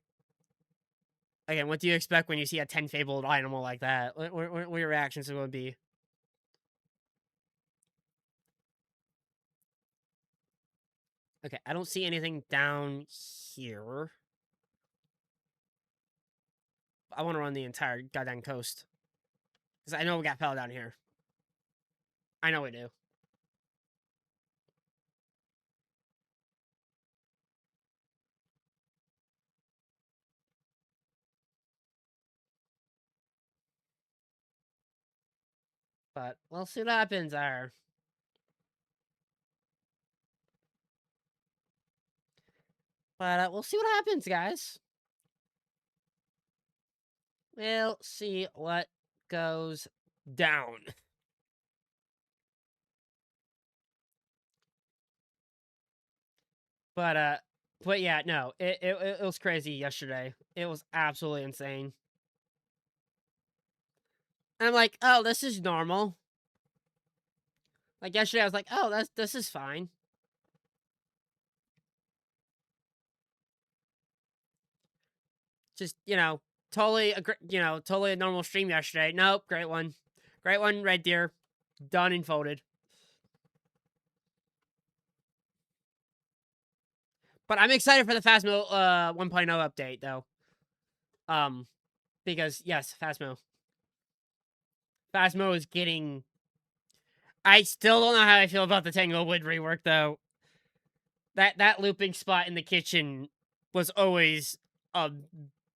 again, what do you expect when you see a 10 fabled animal like that? What your reactions are going to be? Okay, I don't see anything down here. I want to run the entire goddamn coast. Because I know we got Pell down here. I know we do. But we'll see what happens there. But we'll see what happens, guys. We'll see what goes down. But yeah, no, it was crazy yesterday. It was absolutely insane. And I'm like, oh, this is normal. Like yesterday, I was like, oh, this is fine. Just totally totally a normal stream yesterday. Nope, great one, Red Deer, done and folded. But I'm excited for the Phasmo 1.0 update though. Because yes, Phasmo is getting. I still don't know how I feel about the Tanglewood rework though. That looping spot in the kitchen was always a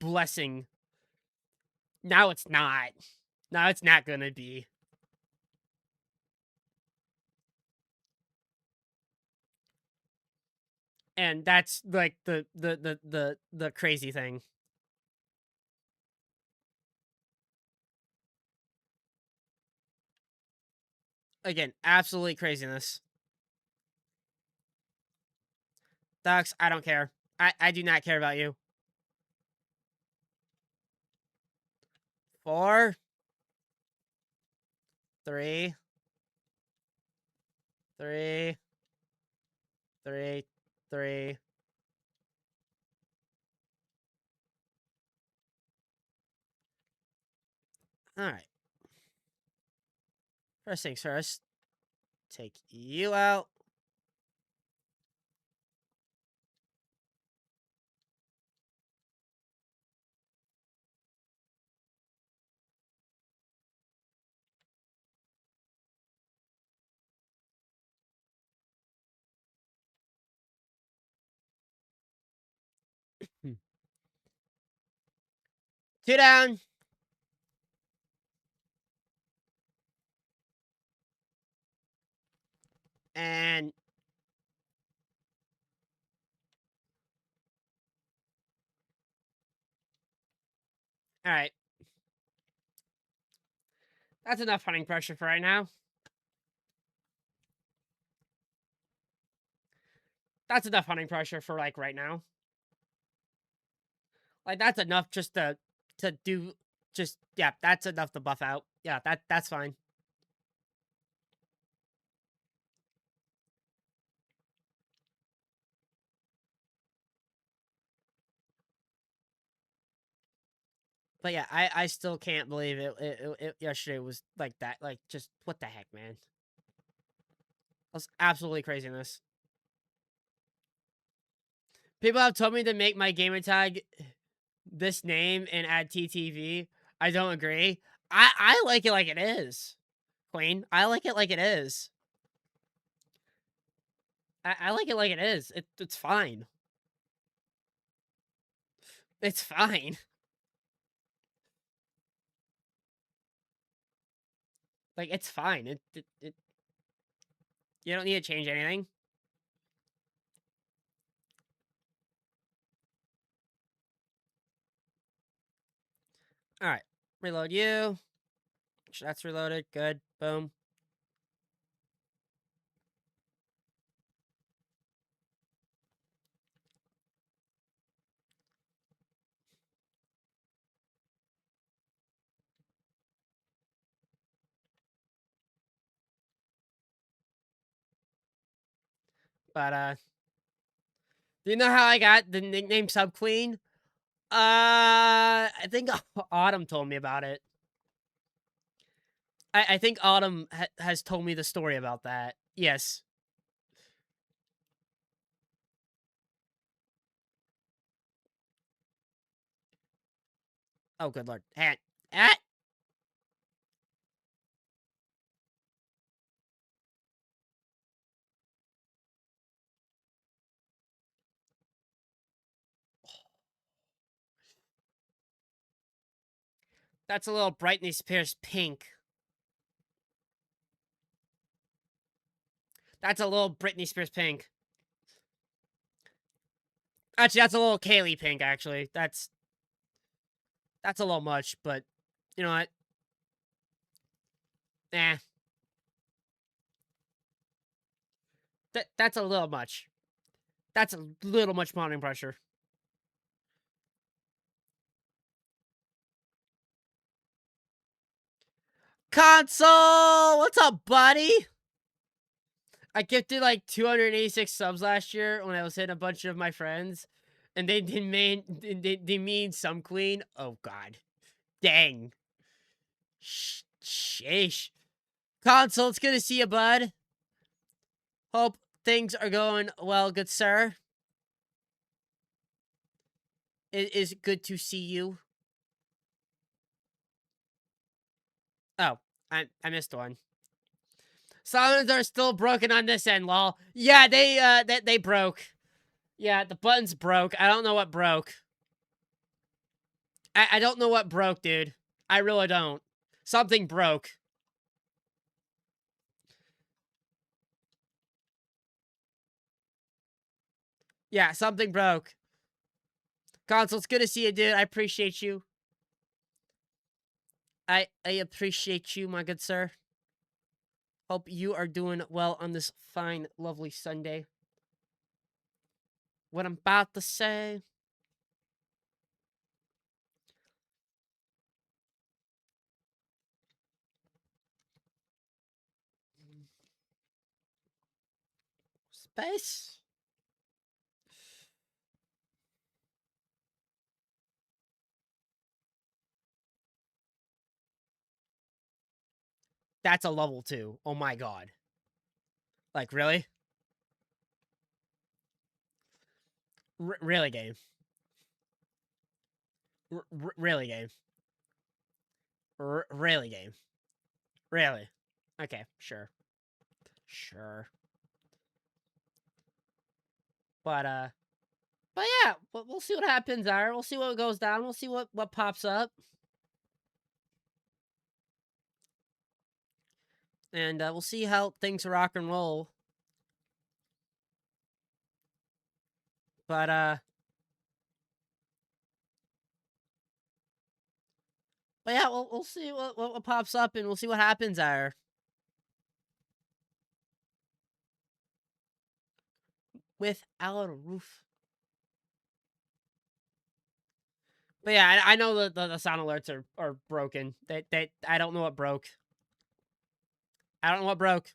blessing. Now it's not. Now it's not gonna be. And that's like the crazy thing. Again, absolutely craziness. Ducks, I don't care. I do not care about you. 4, 3, 3, 3, 3. All right. First things first. Take you out. Hmm. 2 down. And all right. That's enough hunting pressure for right now. That's enough hunting pressure for like right now. Like that's enough just to do just yeah, that's enough to buff out. Yeah, that's fine. But yeah, I still can't believe it yesterday was like that. Like just what the heck, man? That's absolutely craziness. People have told me to make my gamer tag this name and add TTV. I don't agree. I like it like it is, Queen. I like it like it is. I like it like it is. It's fine. It's fine. Like it's fine. It you don't need to change anything. All right, reload you. That's reloaded. Good. Boom. But do you know how I got the nickname Sub Queen? I think Autumn told me about it. I think Autumn has told me the story about that. Yes. Oh, good lord. Hat. Hat. That's a little Britney Spears pink. That's a little Britney Spears pink. Actually, that's a little Kaylee pink, actually. That's a little much, but you know what? Eh. That's a little much. That's a little much mounting pressure. Console! What's up, buddy? I gifted like 286 subs last year when I was hitting a bunch of my friends. And they mean some queen. Oh, God. Dang. Sheesh. Console, it's good to see you, bud. Hope things are going well, good sir. It is good to see you. Oh, I missed one. Summons are still broken on this end, lol. Yeah, they broke. Yeah, the buttons broke. I don't know what broke. I don't know what broke, dude. I really don't. Something broke. Yeah, something broke. Console, it's good to see you, dude. I appreciate you. I appreciate you, my good sir. Hope you are doing well on this fine, lovely Sunday. What I'm about to say. Space? That's a level 2. Oh my god. Like, really? Really, game? Really, game? Really, game? Really? Okay, sure. Sure. But yeah, we'll see what happens there. We'll see what goes down. We'll see what pops up. And we'll see how things rock and roll. But yeah, we'll see what pops up, and we'll see what happens there. Without a roof. But yeah, I know the sound alerts are broken. They I don't know what broke. I don't know what broke.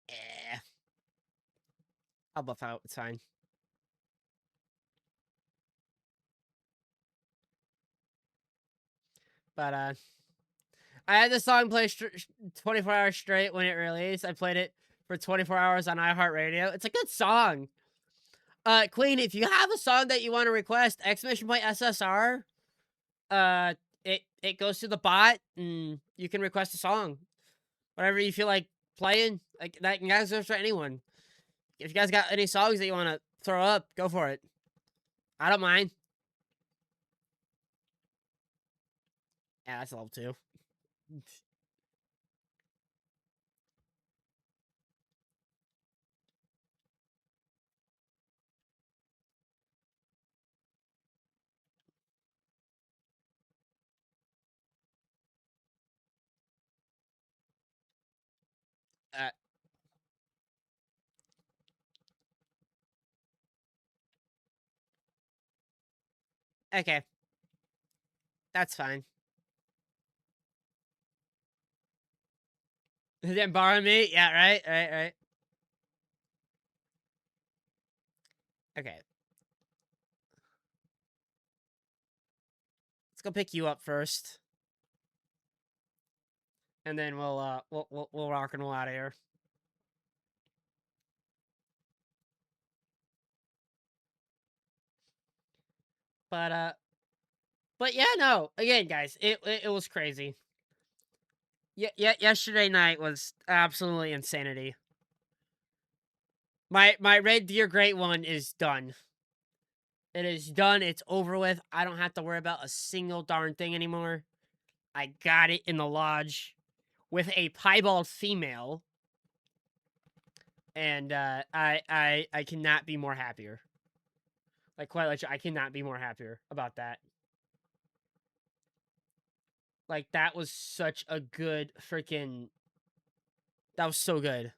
Eh, I'll buff out. It's fine. But I had this song play 24 hours straight when it released. I played it for 24 hours on iHeartRadio. It's a good song. Queen, if you have a song that you want to request, exclamation point SSR. It goes to the bot, and you can request a song, whatever you feel like playing. Like that goes for anyone. If you guys got any songs that you want to throw up, go for it. I don't mind. Yeah, that's level 2. Uh, okay, that's fine. Then borrow me? Yeah, right. Okay. Let's go pick you up first. And then we'll rock and roll out of here. But yeah, no. Again, guys, it was crazy. Yeah, yesterday night was absolutely insanity. My Red Deer Great One is done. It is done. It's over with. I don't have to worry about a single darn thing anymore. I got it in the lodge with a piebald female. And I cannot be more happier. Like, quite literally, I cannot be more happier about that. Like, that was such a good freaking... That was so good.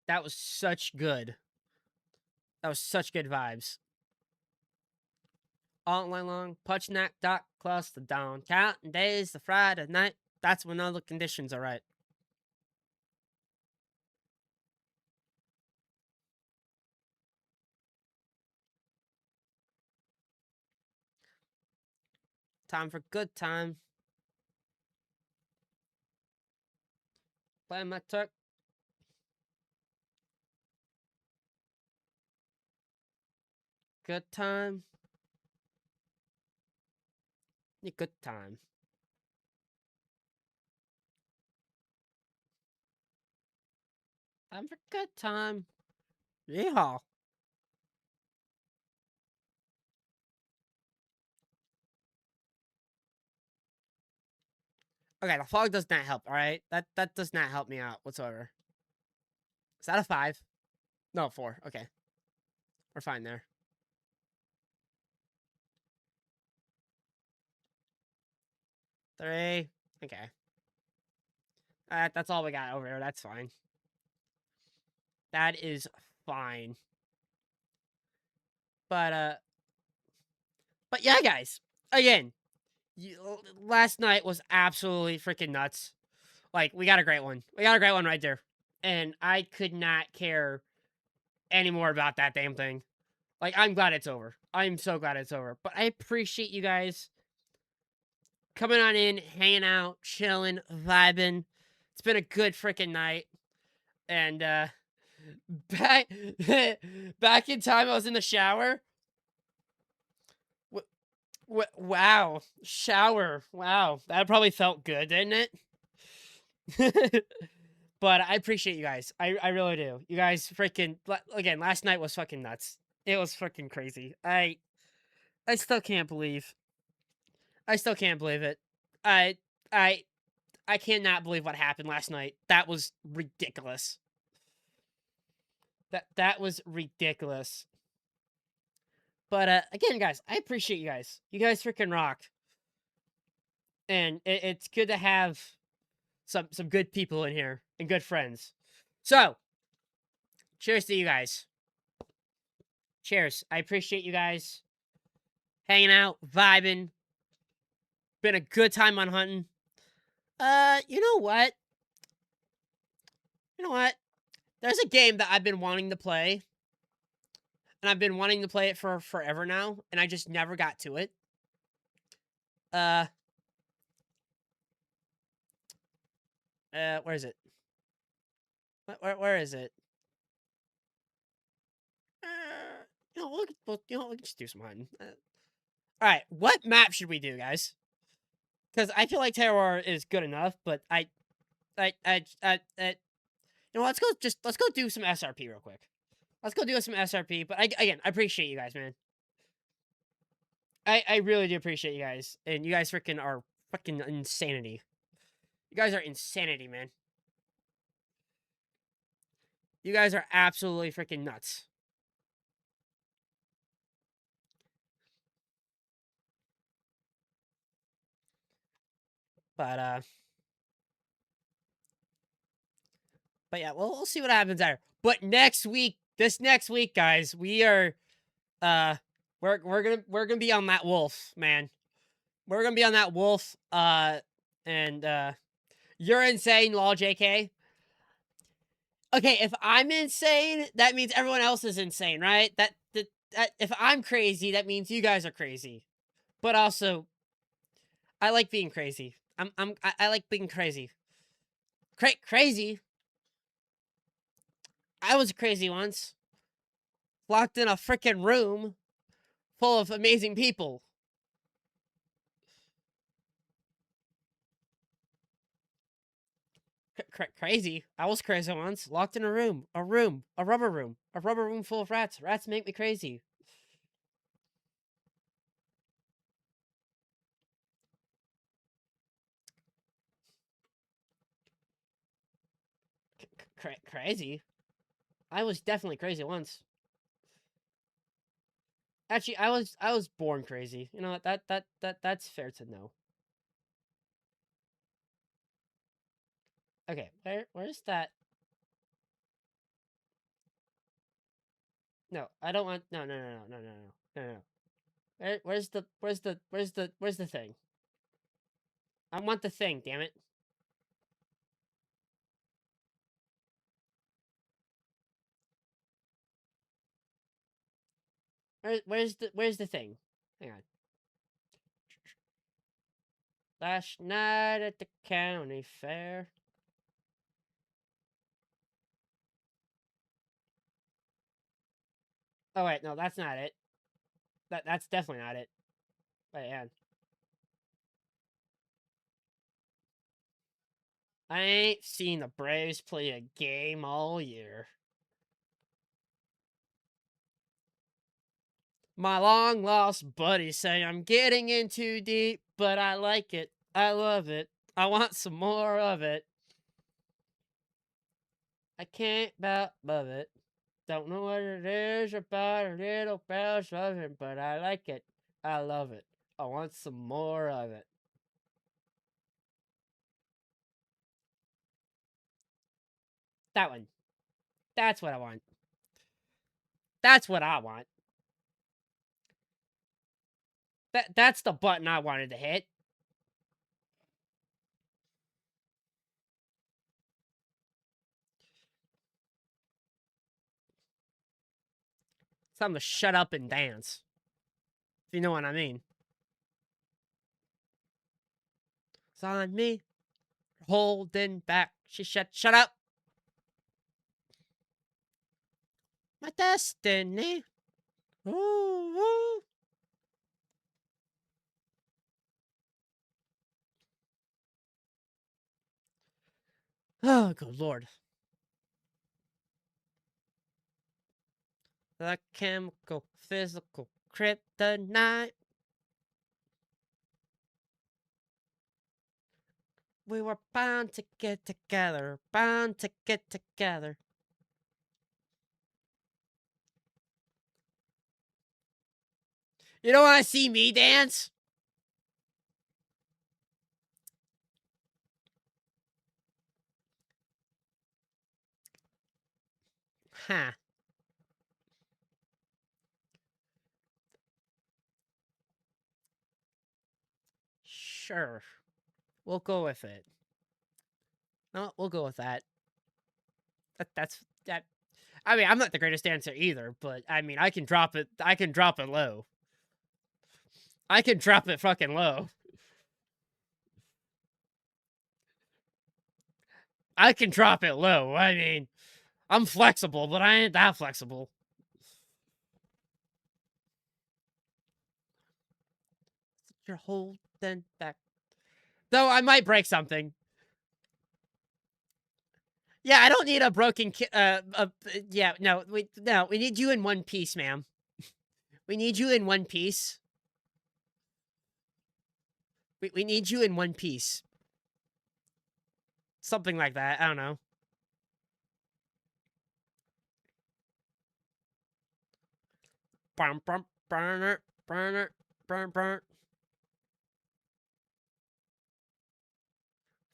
That was such good. That was such good vibes. All night long, punch knack dock, close the dawn. Counting days to Friday night. That's when all the conditions are right. Time for good time. Play my Turk. Good time. Yeah, good time. Time for good time. Yeehaw. Okay, the fog does not help, alright? That does not help me out whatsoever. Is that a 5? No, 4. Okay. We're fine there. Three. Okay. That's all we got over here. That's fine. That is fine. But yeah, guys. Again, last night was absolutely freaking nuts. Like, we got a great one. We got a great one right there. And I could not care anymore about that damn thing. Like, I'm glad it's over. I'm so glad it's over. But I appreciate you guys coming on in, hanging out, chilling, vibing. It's been a good freaking night. And back back in time I was in the shower. Wow. Shower. Wow. That probably felt good, didn't it? But I appreciate you guys. I really do. You guys freaking... Again, last night was fucking nuts. It was freaking crazy. I still can't believe... I still can't believe it. I cannot believe what happened last night. That was ridiculous. That was ridiculous. But again, guys, I appreciate you guys. You guys freaking rock. And it's good to have some good people in here and good friends. So, cheers to you guys. Cheers. I appreciate you guys hanging out, vibing. Been a good time on hunting. You know what? You know what? There's a game that I've been wanting to play. And I've been wanting to play it for forever now, and I just never got to it. Where is it? Where is it? We can just do some hunting. All right, what map should we do, guys? Because I feel like Terror is good enough, but you know, let's go do some SRP real quick. Let's go do some SRP. But again, I appreciate you guys, man. I really do appreciate you guys, and you guys freaking are fucking insanity. You guys are insanity, man. You guys are absolutely freaking nuts. But yeah, we'll see what happens there. But this next week, guys, we are we're gonna be on that wolf, man. We're gonna be on that wolf. And you're insane, lol, JK. Okay, if I'm insane, that means everyone else is insane, right? That if I'm crazy, that means you guys are crazy. But also, I like being crazy. I like being crazy. Crazy. I was crazy once. Locked in a freaking room full of amazing people. Crazy. I was crazy once. Locked in a room, a rubber room full of rats. Rats make me crazy. Crazy. I was definitely crazy once. Actually, I was born crazy. You know what? That's fair to know. Okay, where's that? No, I don't want. No. Where's the thing? I want the thing. Damn it. Where's the thing? Hang on. Last night at the county fair. Oh wait, no, that's not it. That's definitely not it. Wait, yeah. I ain't seen the Braves play a game all year. My long lost buddies say I'm getting in too deep, but I like it. I love it. I want some more of it. I can't bout above it. Don't know what it is about a little bells loving, but I like it. I love it. I want some more of it. That one. That's what I want. That's what I want. That's the button I wanted to hit. Something to shut up and dance. If you know what I mean. It's on me. Holding back. Shut up. My destiny. Ooh, ooh. Oh, good lord. The chemical, physical kryptonite. We were bound to get together. Bound to get together. You don't want to see me dance? Huh. Sure. We'll go with it. No, we'll go with that. That's that. I mean, I'm not the greatest dancer either, but I mean, I can drop it. I can drop it low. I can drop it fucking low. I can drop it low. I mean, I'm flexible, but I ain't that flexible. You're holding back. Though I might break something. Yeah, I don't need a broken. Yeah, no, we need you in one piece, ma'am. We need you in one piece. We need you in one piece. Something like that. I don't know. Burner, burn.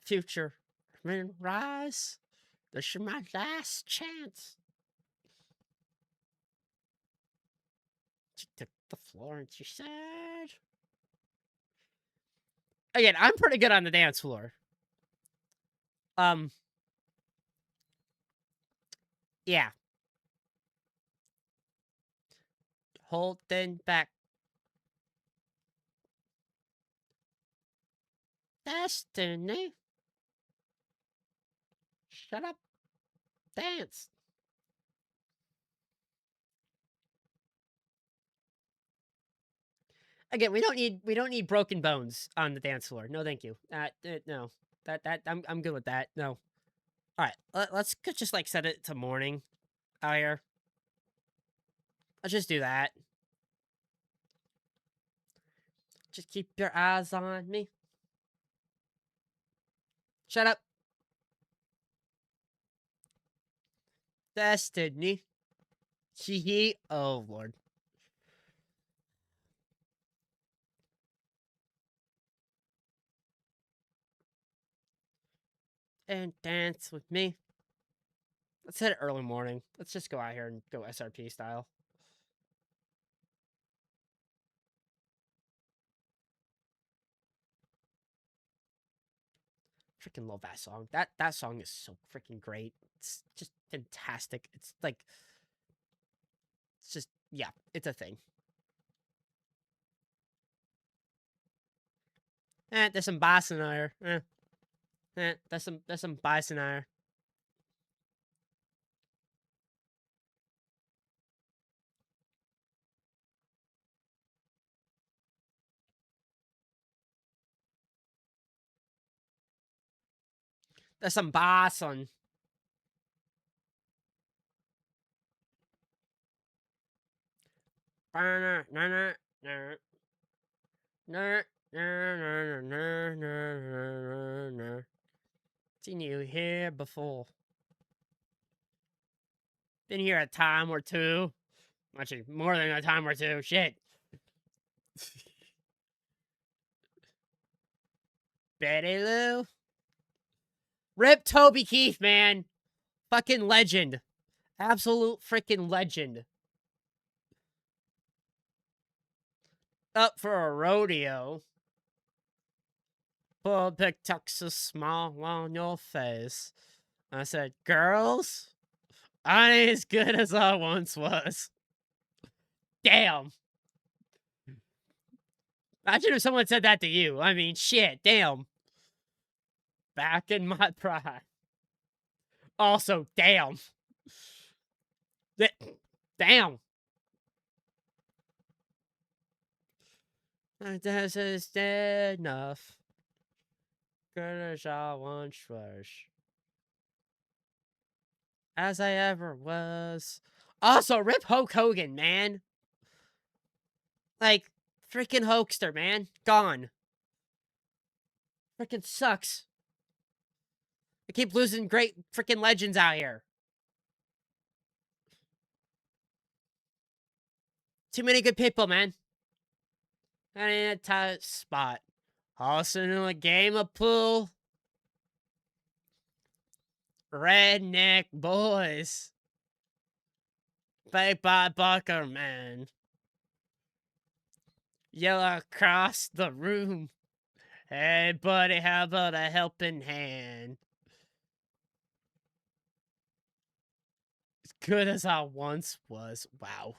Future, rise. This is my last chance. She took the floor and she said, again, I'm pretty good on the dance floor. Yeah. Holding back. Destiny. Shut up. Dance. Again, we don't need broken bones on the dance floor. No, thank you. No. I'm good with that. No. All right, let's just like set it to morning out here. Let's just do that. Just keep your eyes on me. Shut up. Destiny. Oh, Lord. And dance with me. Let's hit it early morning. Let's just go out here and go SRP style. Freaking love that song. That song is so freaking great. It's just fantastic. It's like, it's just, yeah, it's a thing. There's some bass in there. There's some bass in there. There's some bass on. Seen you here before. Been here a time or two. Actually, more than a time or two. Shit. Betty Lou. Rip Toby Keith, man. Fucking legend. Absolute freaking legend. Up for a rodeo. Pull a big Texas smile on your face. I said, girls, I ain't as good as I once was. Damn. Imagine if someone said that to you. I mean, shit, damn. Back in my pride. Also, damn. Damn. This is enough. Good as I once was. As I ever was. Also, rip Hulk Hogan, man. Like, freaking Hulkster, man. Gone. Freaking sucks. I keep losing great freaking legends out here. Too many good people, man. I need a tight spot. Also in a game of pool. Redneck boys. Played by Bucker, man. Yell across the room. Hey, buddy, how about a helping hand? As good as I once was. Wow.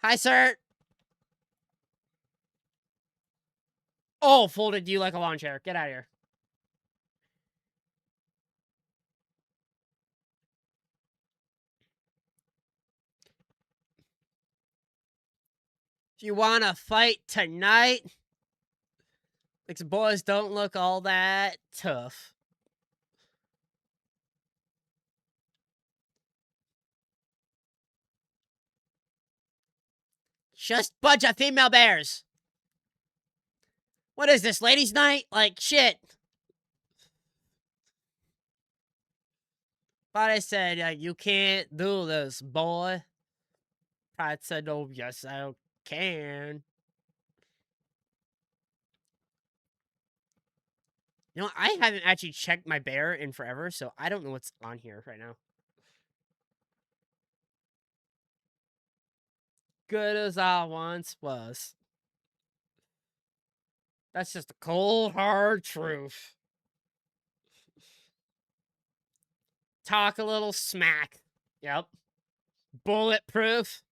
Hi, sir. Oh, folded you like a lawn chair. Get out of here. If you want to fight tonight, these boys don't look all that tough. Just bunch of female bears. What is this, ladies' night? Like, shit. But I said, you can't do this, boy. I said, oh, yes, I can. You know, I haven't actually checked my bear in forever, so I don't know what's on here right now. Good as I once was. That's just a cold, hard truth. Talk a little smack. Yep. Bulletproof.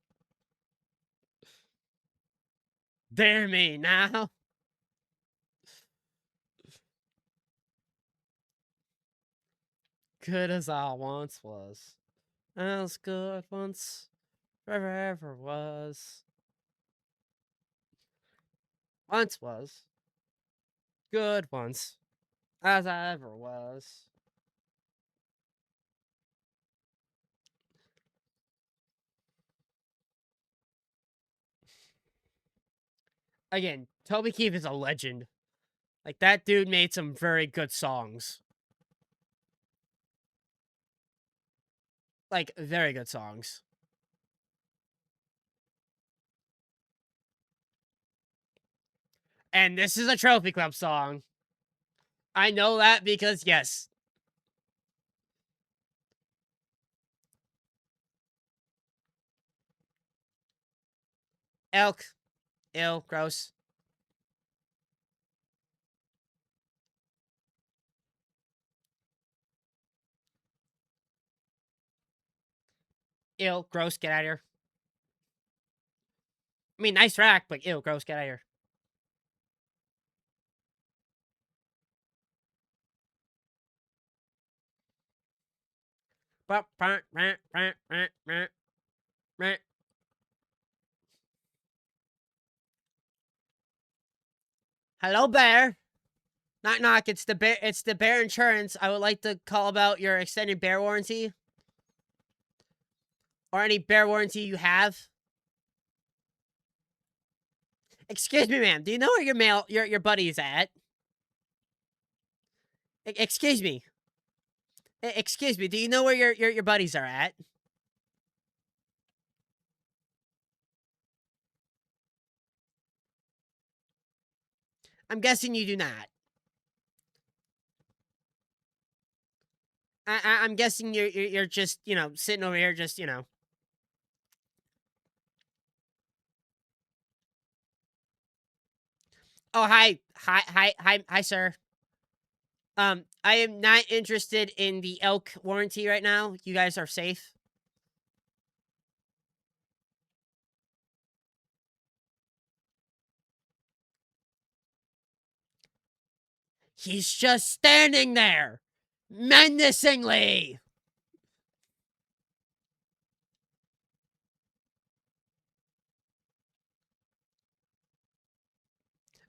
Dare me now. Good as I once was. I was good once. Forever was. Once was. Good once. As I ever was. Again, Toby Keith is a legend. Like, that dude made some very good songs. Like, very good songs. And this is a Trophy Club song. I know that because, yes. Elk. Ew, gross. Ew, gross, get out of here. I mean, nice track, but ew, gross, get out of here. Hello, Bear. Knock knock. It's the bear. It's the Bear Insurance. I would like to call about your extended bear warranty, or any bear warranty you have. Excuse me, ma'am. Do you know where your buddy is at? Excuse me. Excuse me. Do you know where your buddies are at? I'm guessing you do not. I'm guessing you're just, you know, sitting over here just, you know. Oh, hi, sir. I am not interested in the elk warranty right now. You guys are safe. He's just standing there, menacingly.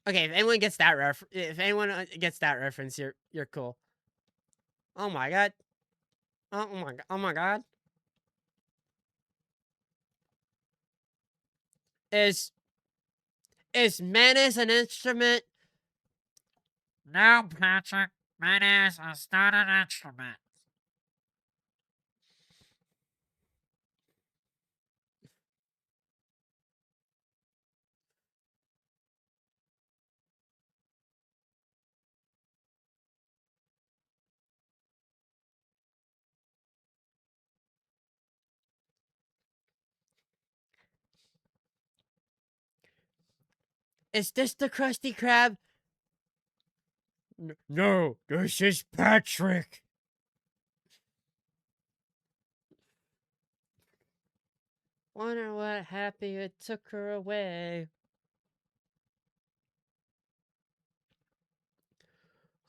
Okay, if anyone gets that reference, you're cool. Oh my god. Oh my god. Oh my god. Is menace an instrument? No, Patrick. Menace is not an instrument. Is this the Krusty Krab? No, this is Patrick. Wonder what happy it took her away.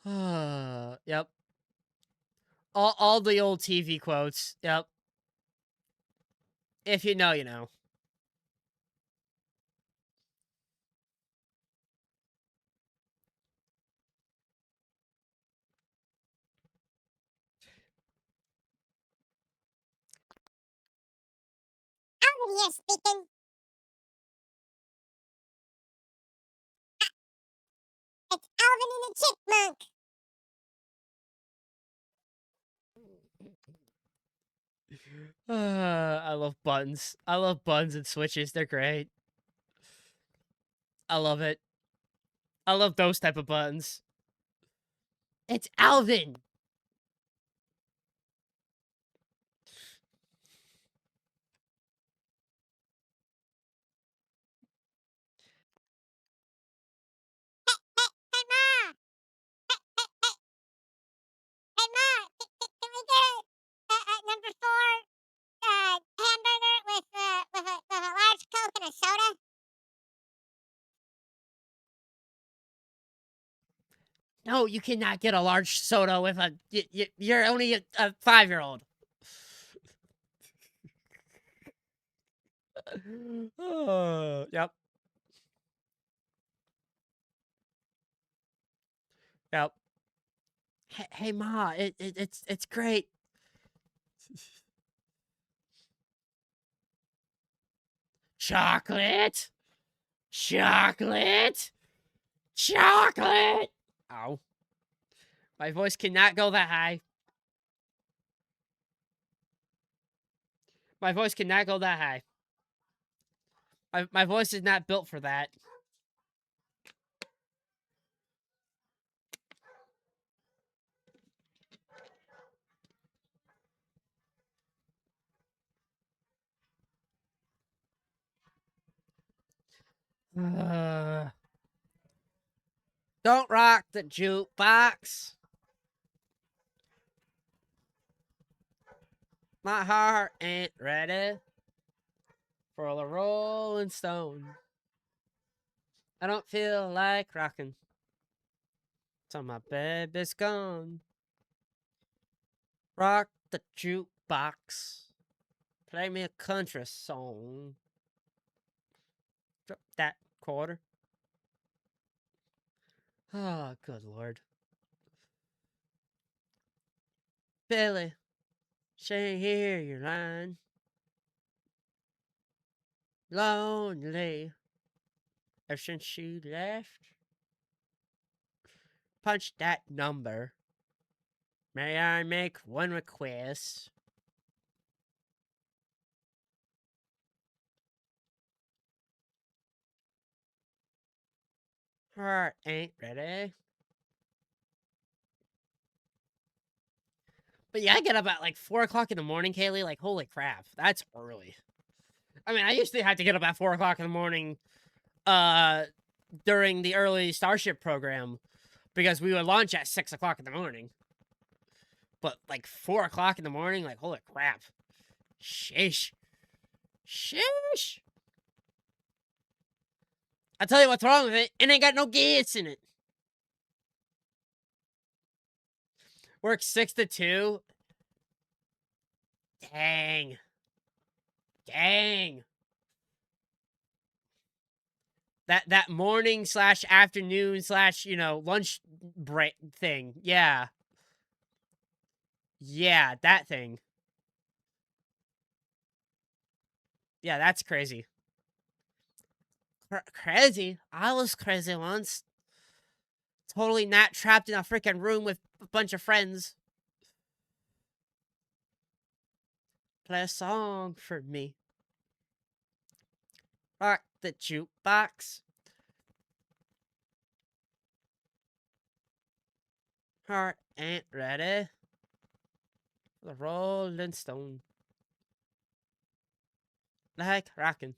Yep. All the old TV quotes. Yep. If you know, you know. Alvin here speaking. It's Alvin and the Chipmunk. I love buttons. I love buttons and switches. They're great. I love it. I love those type of buttons. It's Alvin. Hey, Ma. Hey, Ma. Can we get number 4 hamburger with a large Coke and a soda? No, you cannot get a large soda with a. You're only a 5-year-old. Oh, yep. Yep. Hey, Ma, it's great. Chocolate! Chocolate! Chocolate! Ow. My voice cannot go that high. My voice cannot go that high. My voice is not built for that. Don't rock the jukebox. My heart ain't ready for the Rolling Stone. I don't feel like rocking till my baby's gone. Rock the jukebox. Play me a country song. Drop that quarter. Oh, good Lord. Billy, she ain't hear your line. Lonely. Ever since she left. Punch that number. May I make one request? Heart ain't ready. But yeah, I get up at like 4 o'clock in the morning, Kaylee. Like, holy crap, that's early. I mean, I used to have to get up at 4 o'clock in the morning during the early Starship program because we would launch at 6 o'clock in the morning. But like 4 o'clock in the morning, like, holy crap. Sheesh. Sheesh. I'll tell you what's wrong with it. It ain't got no gas in it. Work 6 to 2. Dang. Dang. That morning / afternoon / lunch break thing. Yeah. Yeah, that thing. Yeah, that's crazy. Crazy? I was crazy once. Totally not trapped in a freaking room with a bunch of friends. Play a song for me. Rock the jukebox. Heart ain't ready. The Rolling Stone. Like rockin'.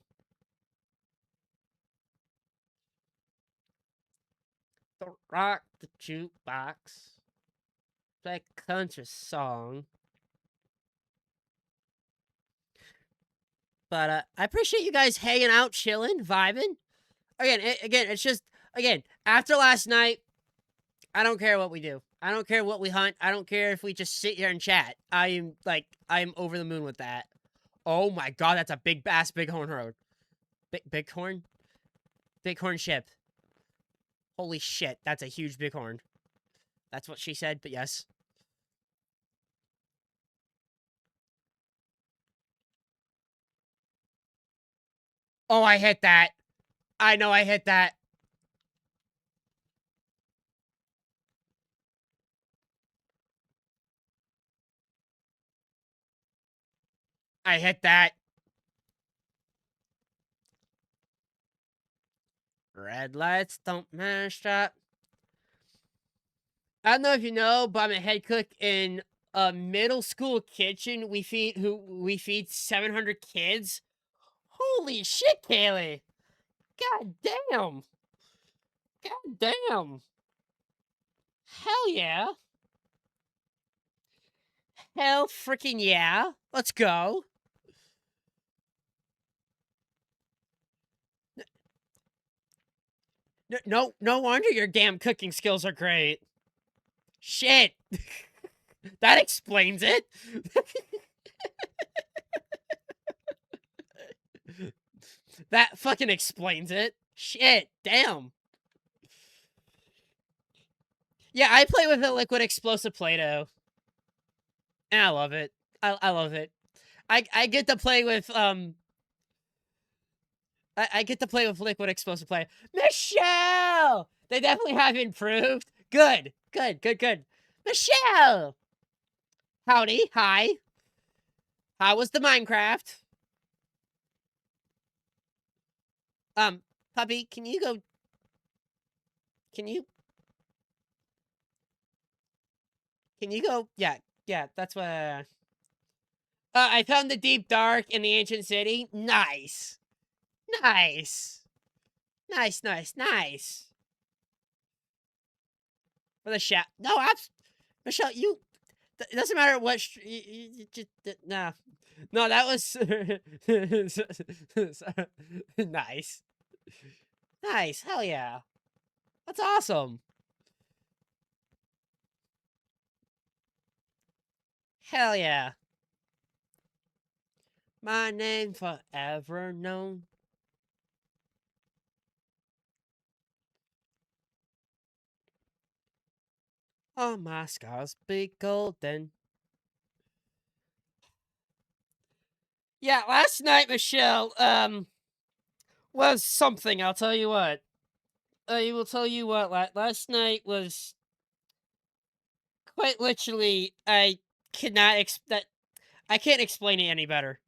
Don't rock the jukebox. Play a country song. But I appreciate you guys hanging out, chilling, vibing. Again, it's just after last night, I don't care what we do. I don't care what we hunt. I don't care if we just sit here and chat. I'm over the moon with that. Oh my god, that's a big bass, bighorn road. Bighorn? Bighorn ship. Holy shit, that's a huge bighorn. That's what she said, but yes. Oh, I hit that. I know I hit that. I hit that. Red lights don't mash up. I don't know if you know, but I'm a head cook in a middle school kitchen. We feed 700 kids. Holy shit, Kaylee! God damn! God damn! Hell yeah! Hell freaking yeah! Let's go! No wonder your damn cooking skills are great. Shit! That explains it. That fucking explains it. Shit, damn. Yeah, I play with a liquid explosive Play-Doh. And I love it. I love it. I get to play with I get to play with liquid explosive Play. Michelle! They definitely have improved. Good. Michelle! Howdy, hi. How was the Minecraft? Puppy, can you go? Can you go? Yeah, that's what. I found the deep dark in the ancient city. Nice. For the shop. No, Michelle, you. It doesn't matter what. You just nah. No, that was nice. Nice. Hell yeah. That's awesome. Hell yeah. My name forever known. All my scars be golden. Yeah, last night, Michelle, was something, I'll tell you what. I will tell you what, last night was quite literally, I cannot I can't explain it any better.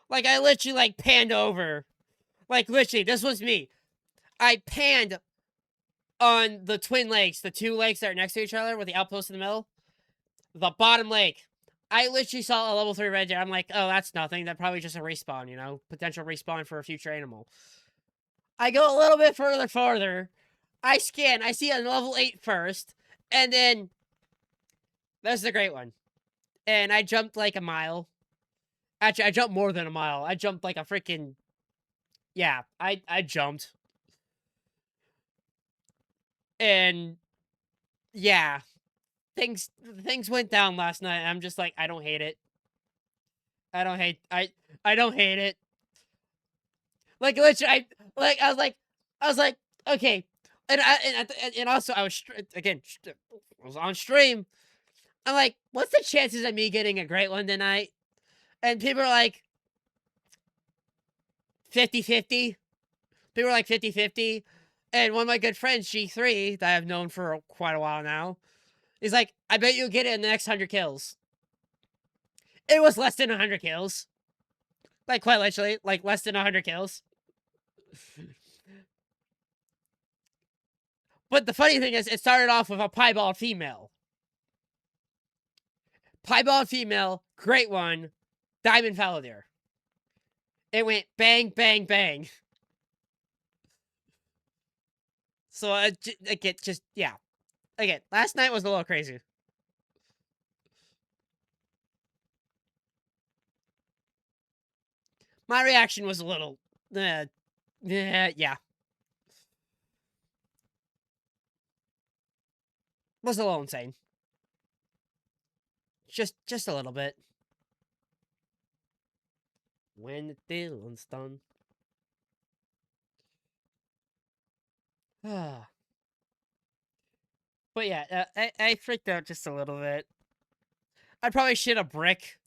Like, I literally, like, panned over. Like, literally, this was me. I panned on the twin lakes, the two lakes that are next to each other with the outpost in the middle. The bottom lake. I literally saw a level 3 red deer. I'm like, oh, that's nothing. That's probably just a respawn, you know? Potential respawn for a future animal. I go a little bit farther. I scan. I see a level 8 first. And then, there's the great one. And I jumped like a mile. Actually, I jumped more than a mile. I jumped like a freaking... Yeah, I jumped. And, yeah. Things went down last night. I'm just like, I don't hate it. I don't hate it. Like literally, I was like, okay, and also I was again, I was on stream. I'm like, what's the chances of me getting a great one tonight? And people are like 50-50. People are like 50-50. And one of my good friends, G3, that I've known for quite a while now, is like, I bet you'll get it in the next 100 kills. It was less than 100 kills. Like, quite literally, like, less than 100 kills. But the funny thing is, it started off with a piebald female. Piebald female, great one, diamond fallow deer. It went bang, bang, bang. So, again, just, yeah. Again, last night was a little crazy. My reaction was a little, yeah. Was a little insane. Just a little bit. When the dealing's done. But yeah, I freaked out just a little bit. I probably shit a brick.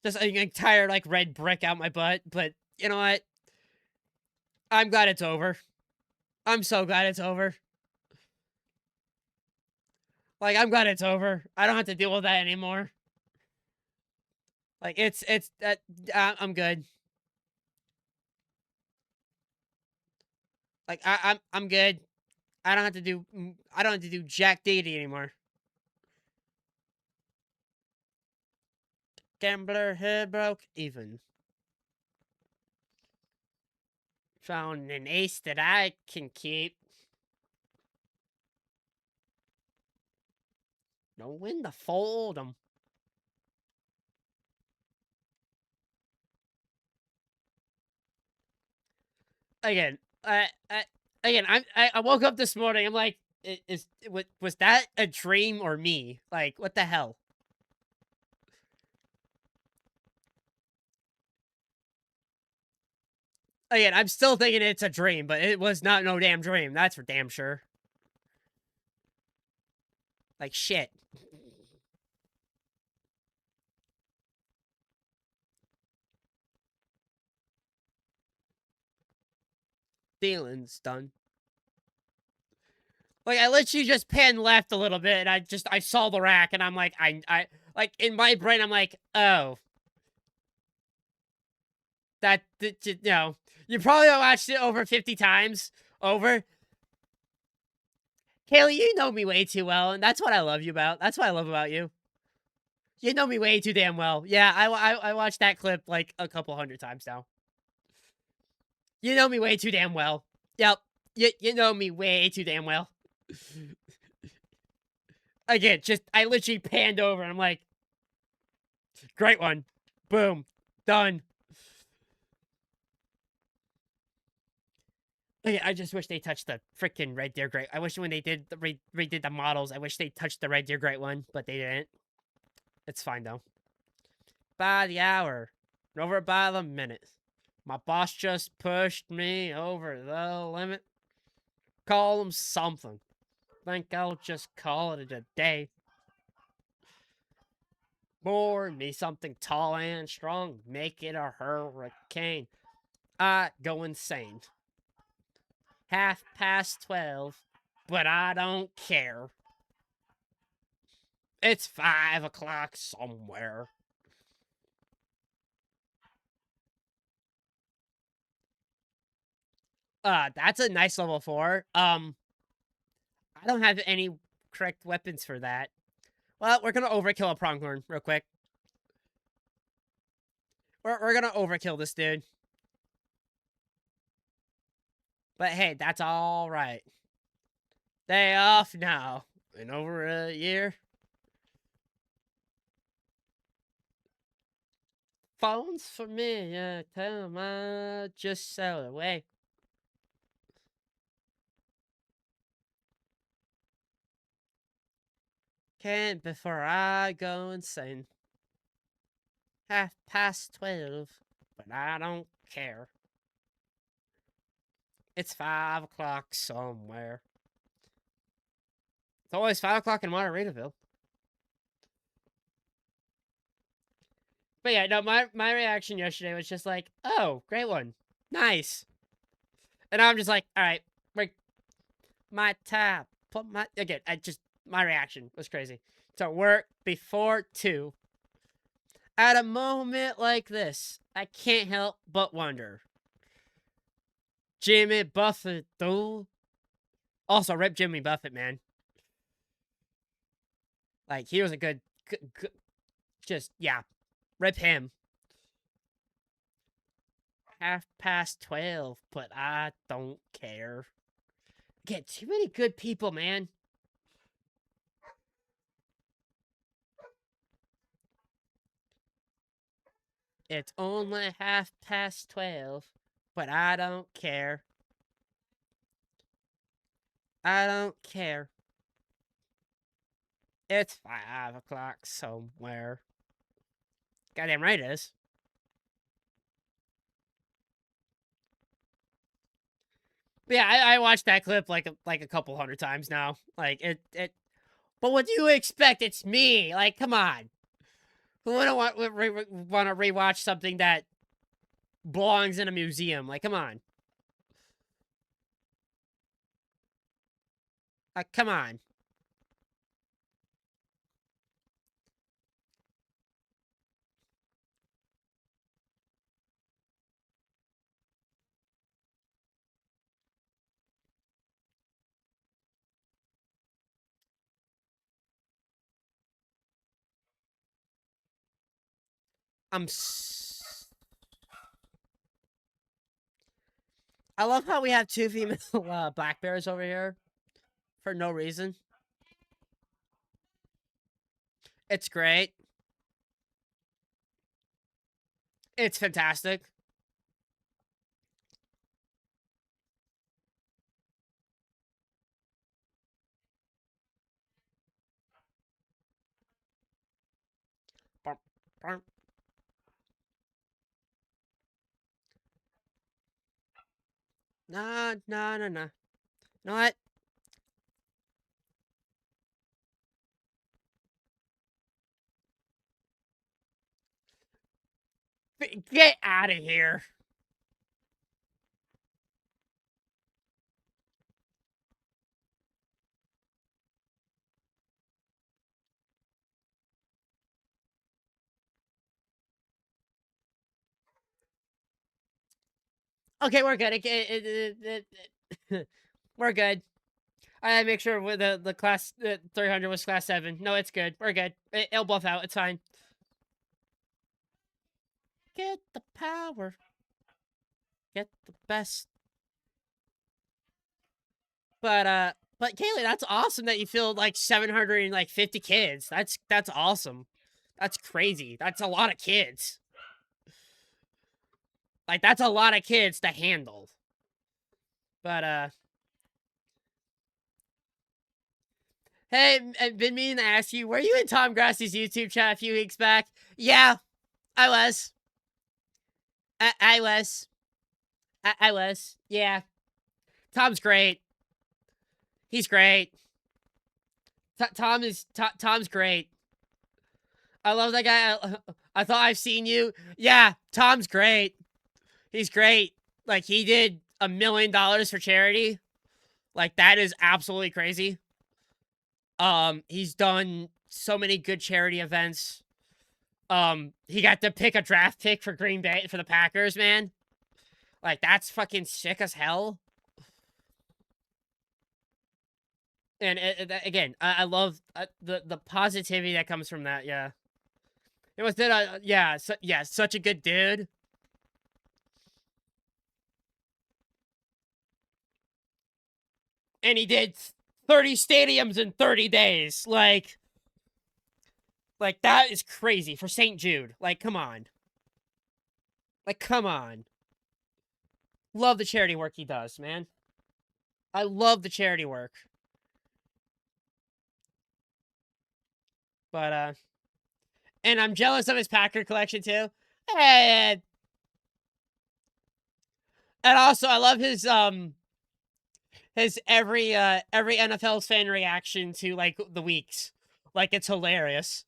Just an entire, like, red brick out my butt. But, you know what? I'm glad it's over. I'm so glad it's over. Like, I'm glad it's over. I don't have to deal with that anymore. Like, I'm good. Like, I'm good. I don't have to do jack deity anymore. Gambler head broke even. Found an ace that I can keep. Know when to fold 'em. Again, I woke up this morning. I'm like, was that a dream or me? Like, what the hell? Again, I'm still thinking it's a dream, but it was not no damn dream. That's for damn sure. Like shit. Feelings done. Like I literally just panned left a little bit, and I saw the rack, and I'm like, I like in my brain, I'm like, oh, you know, you probably watched it over 50 times over. Kaylee, you know me way too well, and that's what I love you about. That's what I love about you. You know me way too damn well. Yeah, I watched that clip like a couple hundred times now. You know me way too damn well. Yep. You know me way too damn well. Again, just I literally panned over and I'm like, great one. Boom. Done. I just wish they touched the freaking Red Deer Great. I wish when they did redid the models, I wish they touched the Red Deer Great one, but they didn't. It's fine though. By the hour, over by the minute. My boss just pushed me over the limit. Call him something. Think I'll just call it a day. Board me something tall and strong. Make it a hurricane. I go insane. 12:30, but I don't care. It's 5 o'clock somewhere. That's a nice level 4. I don't have any correct weapons for that. Well, we're gonna overkill a pronghorn real quick. We're gonna overkill this dude. But hey, that's all right. Day off now. In over a year. Phone's for me. Yeah, tell him I just sailed away. Can't before I go insane. 12:30, but I don't care. It's 5 o'clock somewhere. It's always 5 o'clock in Margaritaville. But yeah, no, my reaction yesterday was just like, oh, great one. Nice. And I'm just like, all right, break my tab. Put my again, my reaction was crazy. To work before 2. At a moment like this, I can't help but wonder. Jimmy Buffett, though. Also, rip Jimmy Buffett, man. Like, he was a good just, yeah. Rip him. 12:30, but I don't care. Get too many good people, man. It's only 12:30, but I don't care. I don't care. It's 5 o'clock somewhere. Goddamn right it is. But yeah, I watched that clip like a couple hundred times now. Like it. But what do you expect? It's me. Like, come on. Who wouldn't want to rewatch something that belongs in a museum? Like, come on. Like, come on. I love how we have 2 female black bears over here for no reason. It's great. It's fantastic. Nah. You know what? Get out of here. Okay, we're good. We're good. I make sure with the class 300 was class 7. No, it's good. We're good. It'll buff out. It's fine. Get the power. Get the best. But Kaylee, that's awesome that you filled like 750 kids. That's awesome. That's crazy. That's a lot of kids. Like that's a lot of kids to handle. But hey, I've been meaning to ask you, were you in Tom Grassie's YouTube chat a few weeks back? Yeah, I was. I was. I was. Yeah. Tom's great. He's great. Tom's great. I love that guy. I thought I've seen you. Yeah, Tom's great. He's great. Like he did $1 million for charity. Like that is absolutely crazy. He's done so many good charity events. He got to pick a draft pick for Green Bay for the Packers, man. Like that's fucking sick as hell. And again, I love the positivity that comes from that. Yeah, it was yeah, such a good dude. And he did 30 stadiums in 30 days. Like that is crazy for St. Jude. Like, come on. Like, come on. Love the charity work he does, man. I love the charity work. But and I'm jealous of his Packer collection too. And also I love his every NFL fan reaction to like the weeks. Like it's hilarious.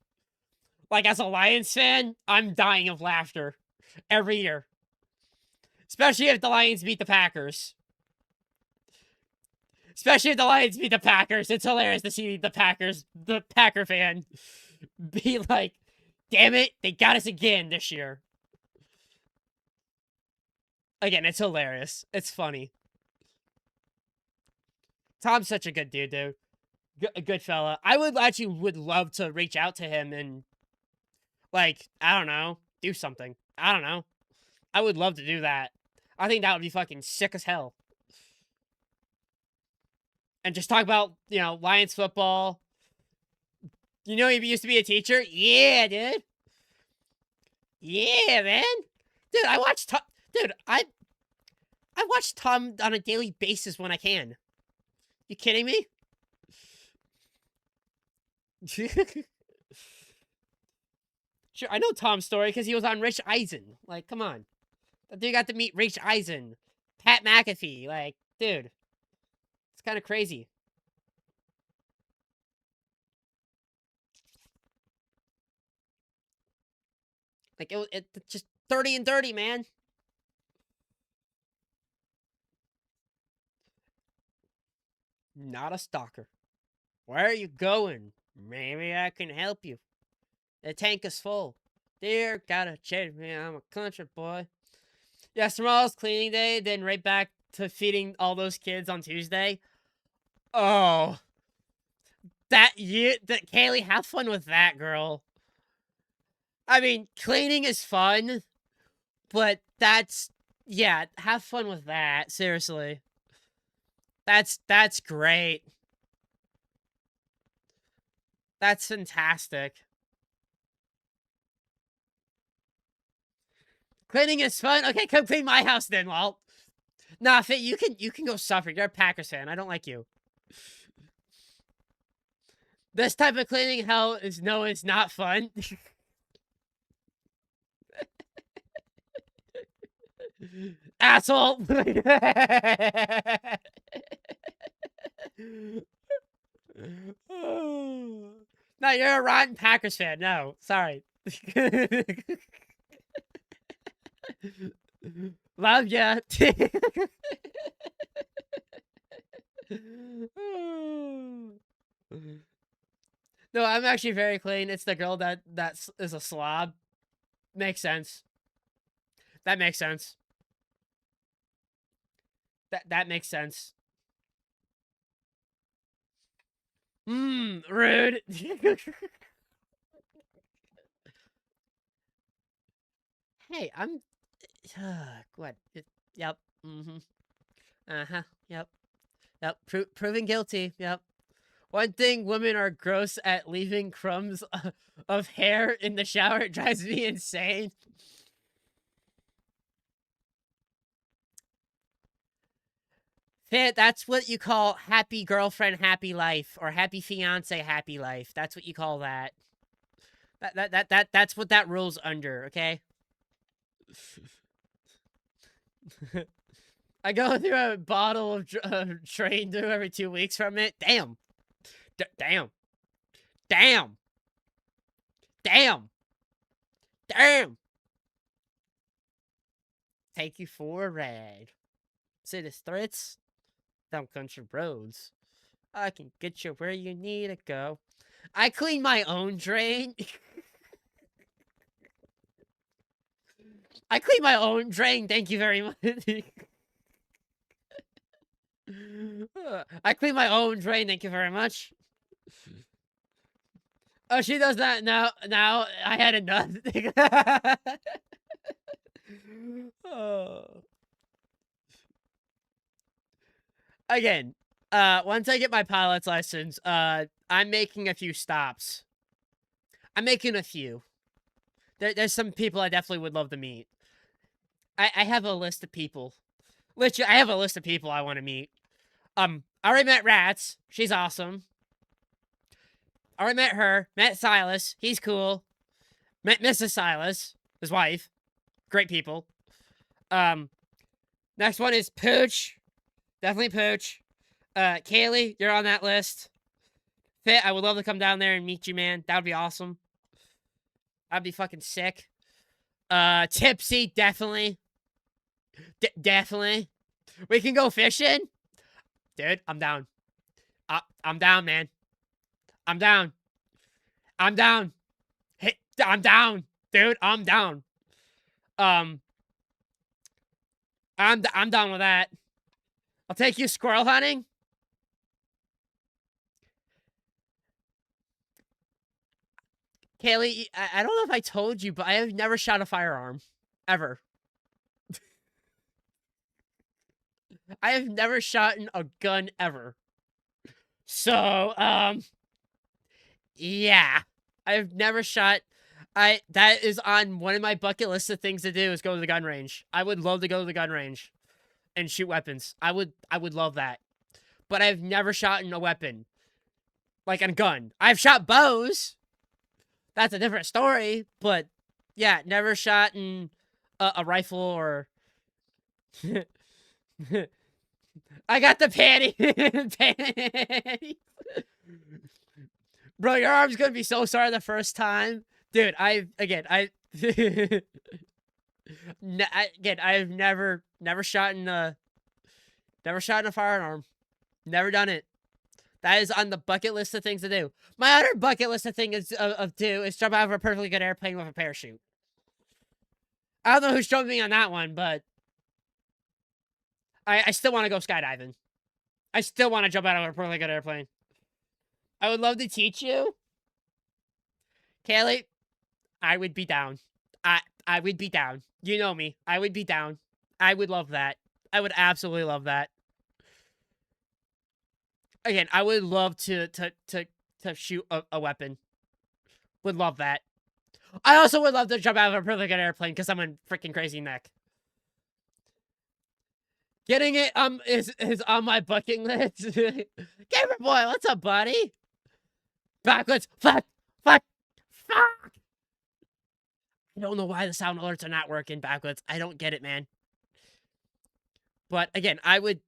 Like as a Lions fan, I'm dying of laughter every year. Especially if the Lions beat the Packers. Especially if the Lions beat the Packers. It's hilarious to see the Packer fan be like, damn it, they got us again this year. Again, it's hilarious. It's funny. Tom's such a good dude. A good fella. I would love to reach out to him and, like, I don't know, do something. I don't know. I would love to do that. I think that would be fucking sick as hell. And just talk about, Lions football. You know, he used to be a teacher? Yeah, dude. Yeah, man. Dude, I watch Tom on a daily basis when I can. You kidding me? Sure, I know Tom's story because he was on Rich Eisen. Like, come on. That dude got to meet Rich Eisen. Pat McAfee. Like, dude. It's kind of crazy. Like, it just 30 and 30, man. Not a stalker. Where are you going? Maybe I can help you. The tank is full. Dear, gotta change me. I'm a country boy. Yeah, tomorrow's cleaning day, then right back to feeding all those kids on Tuesday. Oh. Kaylee, have fun with that, girl. I mean, cleaning is fun, but yeah, have fun with that. Seriously. That's great. That's fantastic. Cleaning is fun. Okay, come clean my house then, Walt. Nah, Fit, you can go suffer. You're a Packers fan. I don't like you. This type of cleaning hell is it's not fun. Asshole. No, you're a rotten Packers fan. No, sorry. Love ya. No, I'm actually very clean. It's the girl that is a slob. Makes sense. That makes sense. That makes sense. Rude. Hey, I'm what? Yep. Uh-huh. Yep. Yep. Proven guilty. Yep. One thing women are gross at: leaving crumbs of hair in the shower. It drives me insane. That's what you call happy girlfriend, happy life, or happy fiance, happy life. That's what you call that. That's what that rules under, okay? I go through a bottle of train through every 2 weeks from it. Damn. Damn. Damn. Damn. Damn. Take you for a ride. City streets, down country roads. I can get you where you need to go. I clean my own drain. I clean my own drain. Thank you very much. I clean my own drain. Thank you very much. Oh, she does that now. Now I had enough. Oh. Again, once I get my pilot's license, I'm making a few stops. I'm making a few. There's some people I definitely would love to meet. I have a list of people. Literally, I have a list of people I want to meet. I already met Rats. She's awesome. Already met her. Met Silas. He's cool. Met Mrs. Silas, his wife. Great people. Next one is Pooch. Definitely Pooch. Kaylee, you're on that list. Fit, I would love to come down there and meet you, man. That would be awesome. I'd be fucking sick. Tipsy, definitely. Definitely. We can go fishing. Dude, I'm down. I'm down, man. I'm down. I'm down. Hey, I'm down. Dude, I'm down. I'm down with that. I'll take you squirrel hunting. Kaylee, I don't know if I told you, but I have never shot a firearm. Ever. I have never shot a gun ever. So, yeah. I've never shot. That is on one of my bucket lists of things to do is go to the gun range. I would love to go to the gun range and shoot weapons. I would love that. But I've never shot a weapon. Like a gun. I've shot bows. That's a different story. But yeah, never shot a rifle or I got the panty. Panties. Bro, your arm's gonna be so sore the first time. Dude, I've never shot a firearm. Never done it. That is on the bucket list of things to do. My other bucket list of things is jump out of a perfectly good airplane with a parachute. I don't know who's jumping me on that one, but I still want to go skydiving. I still want to jump out of a perfectly good airplane. I would love to teach you. Kaylee, I would be down. I would be down. You know me. I would be down. I would love that. I would absolutely love that. Again, I would love to shoot a weapon. Would love that. I also would love to jump out of a perfectly good airplane because I'm a freaking crazy neck. Getting it is on my bucket list. Gamer boy, what's up, buddy? Backwards. Fuck. I don't know why the sound alerts are not working backwards. I don't get it, man. But again, I would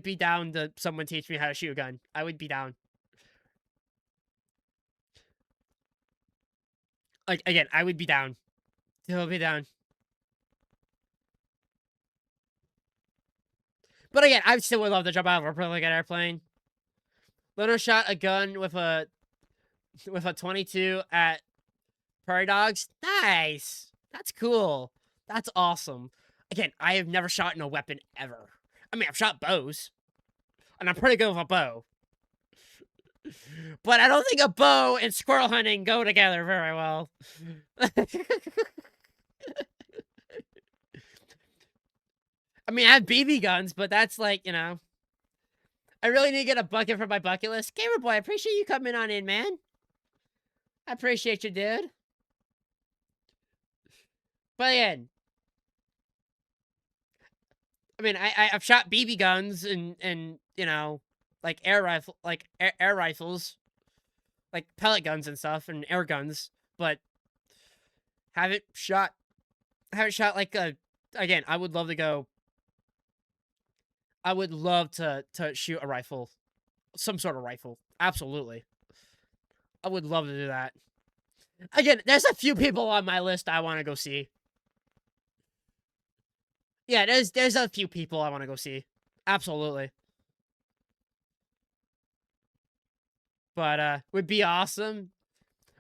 be down to someone teach me how to shoot a gun. I would be down. Like again, I would be down. He'll be down. But again, I still would love to jump out of a like an airplane. Leonard shot a gun with a 22 at Prairie Dogs. Nice. That's cool. That's awesome. Again, I have never shot in a weapon ever. I mean, I've shot bows, and I'm pretty good with a bow. But I don't think a bow and squirrel hunting go together very well. I mean, I have BB guns, but that's like, you know. I really need to get a bucket for my bucket list. Gamer Boy, I appreciate you coming on in, man. I appreciate you, dude. But again, I mean, I've shot BB guns and you know, like air rifles, like pellet guns and stuff, and air guns, but haven't shot like a. Again, I would love to go. I would love to shoot a rifle, some sort of rifle. Absolutely, I would love to do that. Again, there's a few people on my list I want to go see. Yeah, there's a few people I want to go see. Absolutely. But would be awesome.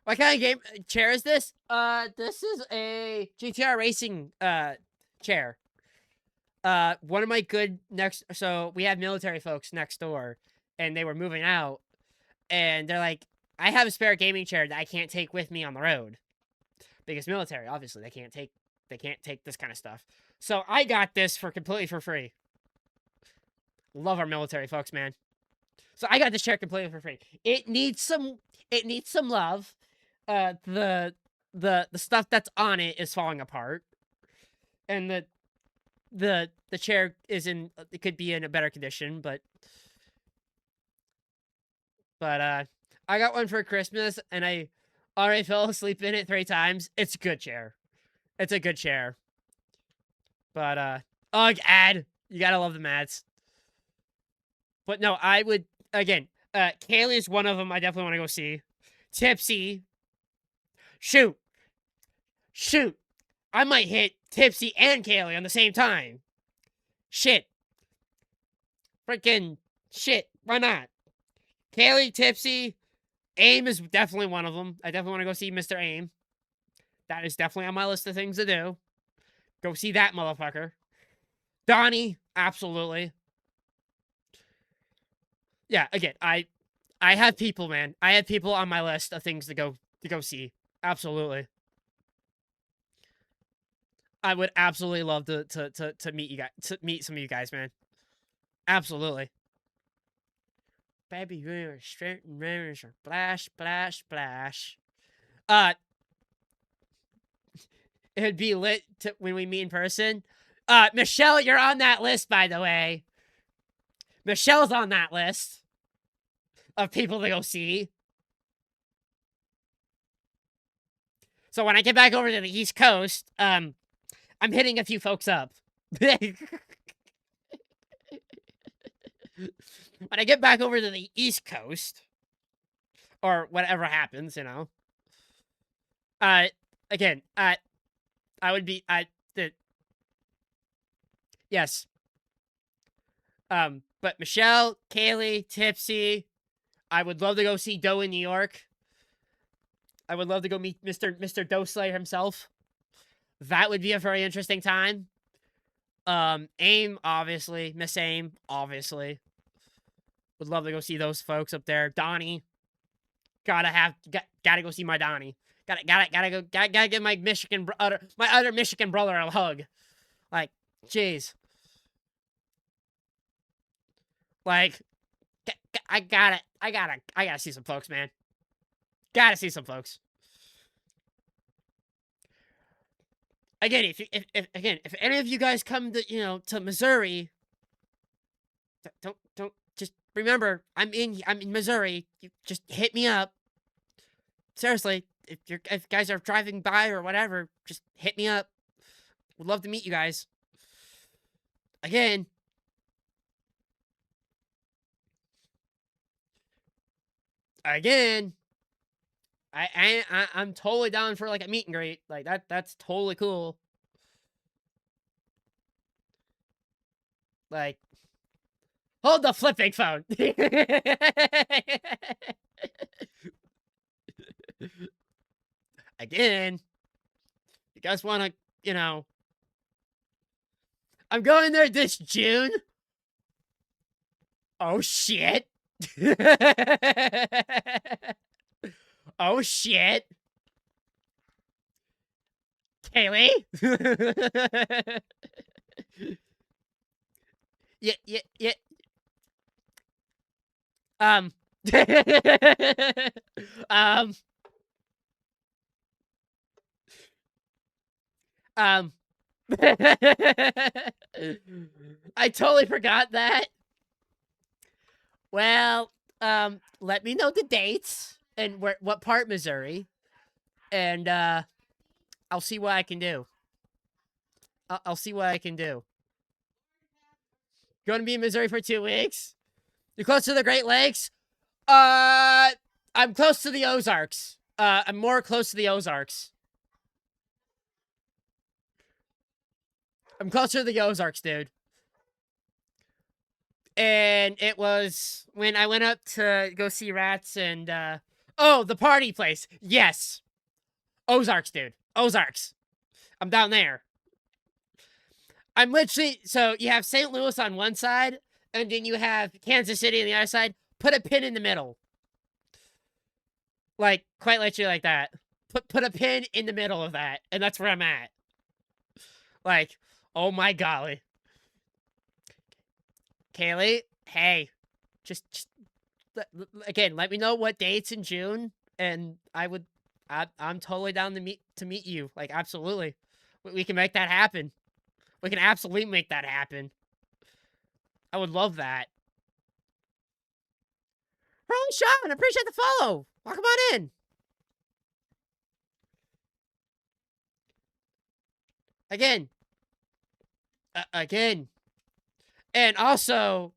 What kind of game chair is this? This is a GTR racing chair. One of my good so we have military folks next door, and they were moving out, and they're like, I have a spare gaming chair that I can't take with me on the road. Because military, obviously, they can't take this kind of stuff. So I got this completely for free. Love our military folks, man. So I got this chair completely for free. It needs some love. The stuff that's on it is falling apart. And the chair it could be in a better condition, but I got one for Christmas, and I already fell asleep in it 3 times. It's a good chair. It's a good chair. But ugh, ad. You gotta love the mads. But no, I would again. Kaylee is one of them. I definitely want to go see. Tipsy. Shoot. I might hit Tipsy and Kaylee on the same time. Shit. Freaking shit. Why not? Kaylee, Tipsy, AIM is definitely one of them. I definitely want to go see Mr. AIM. That is definitely on my list of things to do. Go see that motherfucker. Donnie, absolutely. Yeah, again, I have people, man. I have people on my list of things to go see. Absolutely. I would absolutely love to meet you guys, to meet some of you guys, man. Absolutely. Baby river, straight and rivers, splash, splash, splash. It'd be lit when we meet in person. Michelle, you're on that list, by the way. Michelle's on that list of people to go see. So when I get back over to the East Coast, I'm hitting a few folks up. When I get back over to the East Coast, or whatever happens, you know. Again, I would be, yes. But Michelle, Kaylee, Tipsy, I would love to go see Doe in New York. I would love to go meet Mr. Doe Slayer himself. That would be a very interesting time. AIM, obviously. Miss AIM, obviously. Would love to go see those folks up there. Donnie. Gotta go see my Donnie. Gotta give my other Michigan brother a hug. Like, jeez. Like, I gotta see some folks, man. Gotta see some folks. Again, if any of you guys come to Missouri, don't just remember I'm in Missouri. You just hit me up. Seriously, if you guys are driving by or whatever, just hit me up. Would love to meet you guys. Again, again, I'm totally down for like a meet and greet. Like that's totally cool. Like, hold the flipping phone. Again, you guys want to, I'm going there this June. Oh shit. Oh shit. Kaylee? Yeah. Um. um. Um. I totally forgot that. Well, let me know the dates and what part Missouri, and I'll see what I can do. I'll see what I can do. Going to be in Missouri for 2 weeks. You're close to the Great Lakes? I'm close to the Ozarks. I'm more close to the Ozarks. I'm closer to the Ozarks, dude. And it was when I went up to go see Rats and, oh, the party place. Yes. Ozarks, dude. Ozarks. I'm down there. I'm literally, so you have St. Louis on one side, and then you have Kansas City on the other side. Put a pin in the middle. Like, quite literally like that. Put a pin in the middle of that, and that's where I'm at. Like, oh my golly. Kaylee, hey, just again, let me know what dates in June, and I'm totally down to meet you. Like, absolutely, we can make that happen. We can absolutely make that happen. I would love that. Rolling Sean, appreciate the follow. Welcome on in. Again. Again. And also,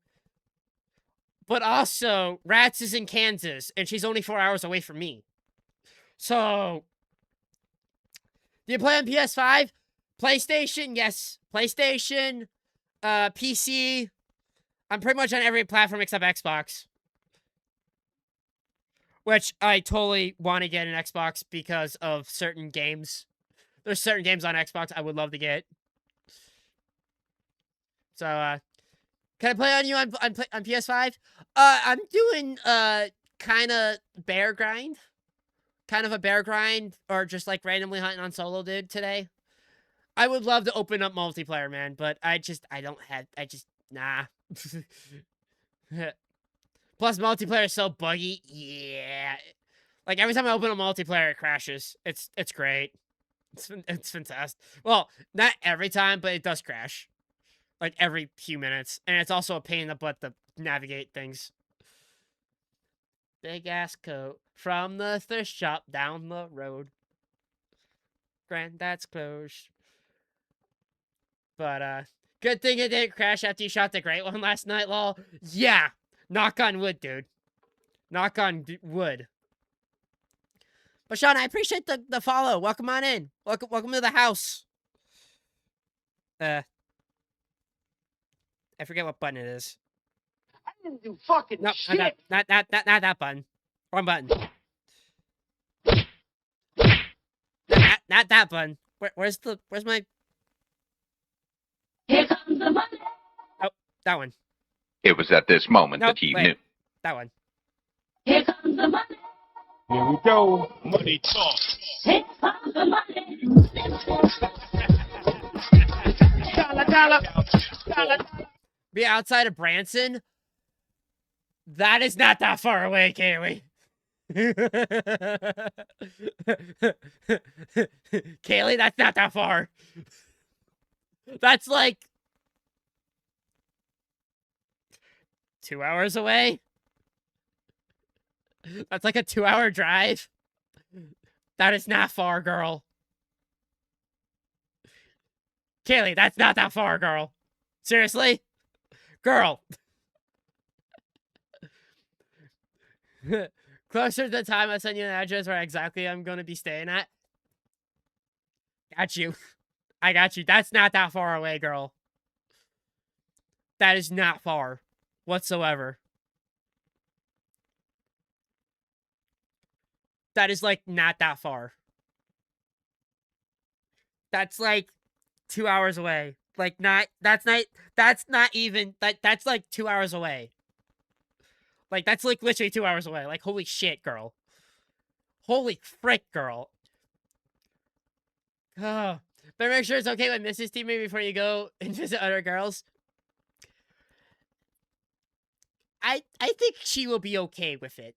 Rats is in Kansas, and she's only 4 hours away from me. So, do you play on PS5? PlayStation? Yes. PlayStation, PC. I'm pretty much on every platform except Xbox. Which I totally want to get an Xbox because of certain games. There's certain games on Xbox I would love to get. So, can I play on you on PS5? I'm doing, kind of bear grind. Kind of a bear grind, or just, like, randomly hunting on solo, dude, today. I would love to open up multiplayer, man, but nah. Plus, multiplayer is so buggy. Yeah. Like, every time I open a multiplayer, it crashes. It's great. It's fantastic. Well, not every time, but it does crash. Like, every few minutes. And it's also a pain in the butt to navigate things. Big ass coat from the thrift shop down the road. Granddad's clothes. But, good thing it didn't crash after you shot the great one last night, lol. Yeah! Knock on wood, dude. Knock on wood. But, Sean, I appreciate the follow. Welcome on in. Welcome to the house. I forget what button it is. I didn't do fucking shit. Not that button. Wrong button. Not that button. Where's my... Here comes the money. Oh, that one. It was at this moment Nope, that he wait. knew. That one. Here comes the money. Here we go. Money talk. Here comes the money. Dollar. Be outside of Branson? That is not that far away, Kaylee. Kaylee, that's not that far. That's like 2 hours away. That's like a 2-hour drive. That is not far, girl. Kaylee, that's not that far, girl. Seriously? Girl. Closer to the time I send you an address where exactly I'm going to be staying at. Got you. I got you. That's not that far away, girl. That is not far whatsoever. That is like not that far. That's like 2 hours away. Like that's not even that's like 2 hours away. Like that's like literally 2 hours away. Like holy shit, girl. Holy frick, girl. Oh. But make sure it's okay with Mrs. Teammate before you go and visit other girls. I think she will be okay with it.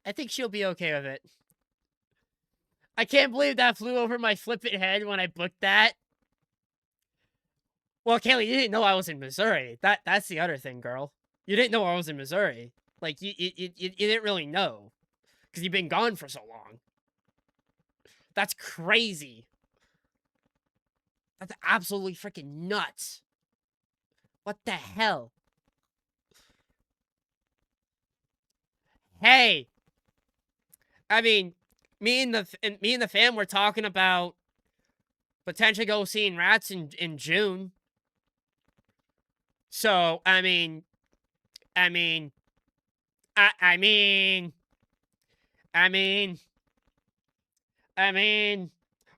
I think she'll be okay with it. I can't believe that flew over my flippant head when I booked that. Well, Kaylee, you didn't know I was in Missouri. That's the other thing, girl. You didn't know I was in Missouri. Like, you didn't really know. Because you've been gone for so long. That's crazy. That's absolutely freaking nuts. What the hell? Hey! I mean, me and the fam were talking about potentially go seeing Rats in June. So, I mean,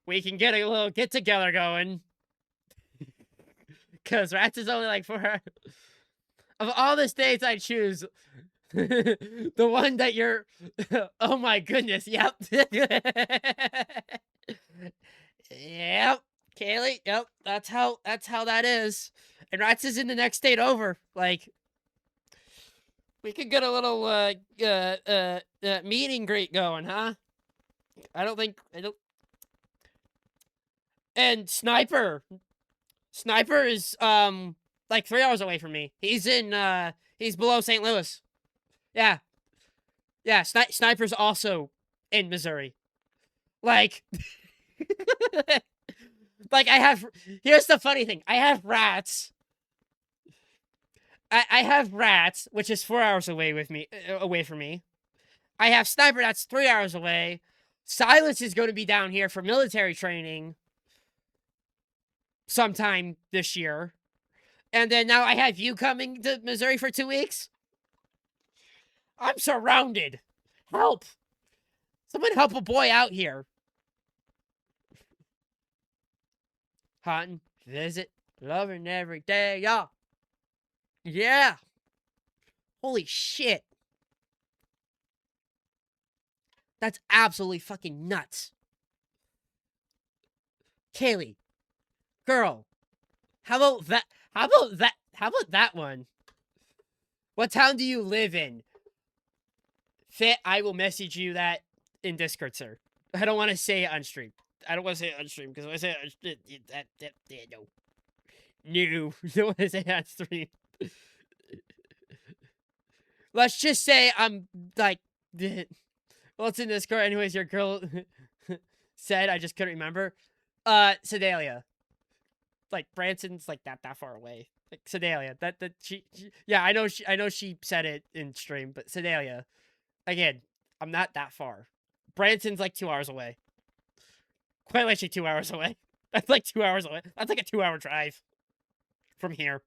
we can get a little get together going. Cause Rats is only like 4 of all the states I choose. The one that you're oh my goodness, yep. Yep. Kaylee, yep, that's how that is. And Rats is in the next state over. Like we could get a little meet and greet going, huh? I don't. And Sniper is like 3 hours away from me. He's below St. Louis. Yeah. Sniper's also in Missouri. Like, like here's the funny thing. I have Rats. I have Rats, which is 4 hours away from me. I have Sniper, that's 3 hours away. Silas is going to be down here for military training sometime this year. And then now I have you coming to Missouri for 2 weeks. I'm surrounded. Help. Someone help a boy out here. Hunting, visit, loving every day, y'all. Yeah. Holy shit. That's absolutely fucking nuts. Kaylee. Girl. How about that one? What town do you live in? Fit, I will message you that in Discord, sir. I don't want to say it on stream. I don't want to say it on stream, because when I say it on stream, no. No. I don't want to say it on stream. Let's just say I'm, like, well, it's in Discord. Anyways, your girl said, I just couldn't remember. Sedalia. Like, Branson's, like, not that far away. Like, Sedalia. She yeah, I know she said it in stream, but Sedalia. Again, I'm not that far. Branson's, like, 2 hours away. Quite literally 2 hours away. That's, like, 2 hours away. That's, like, a 2-hour drive from here.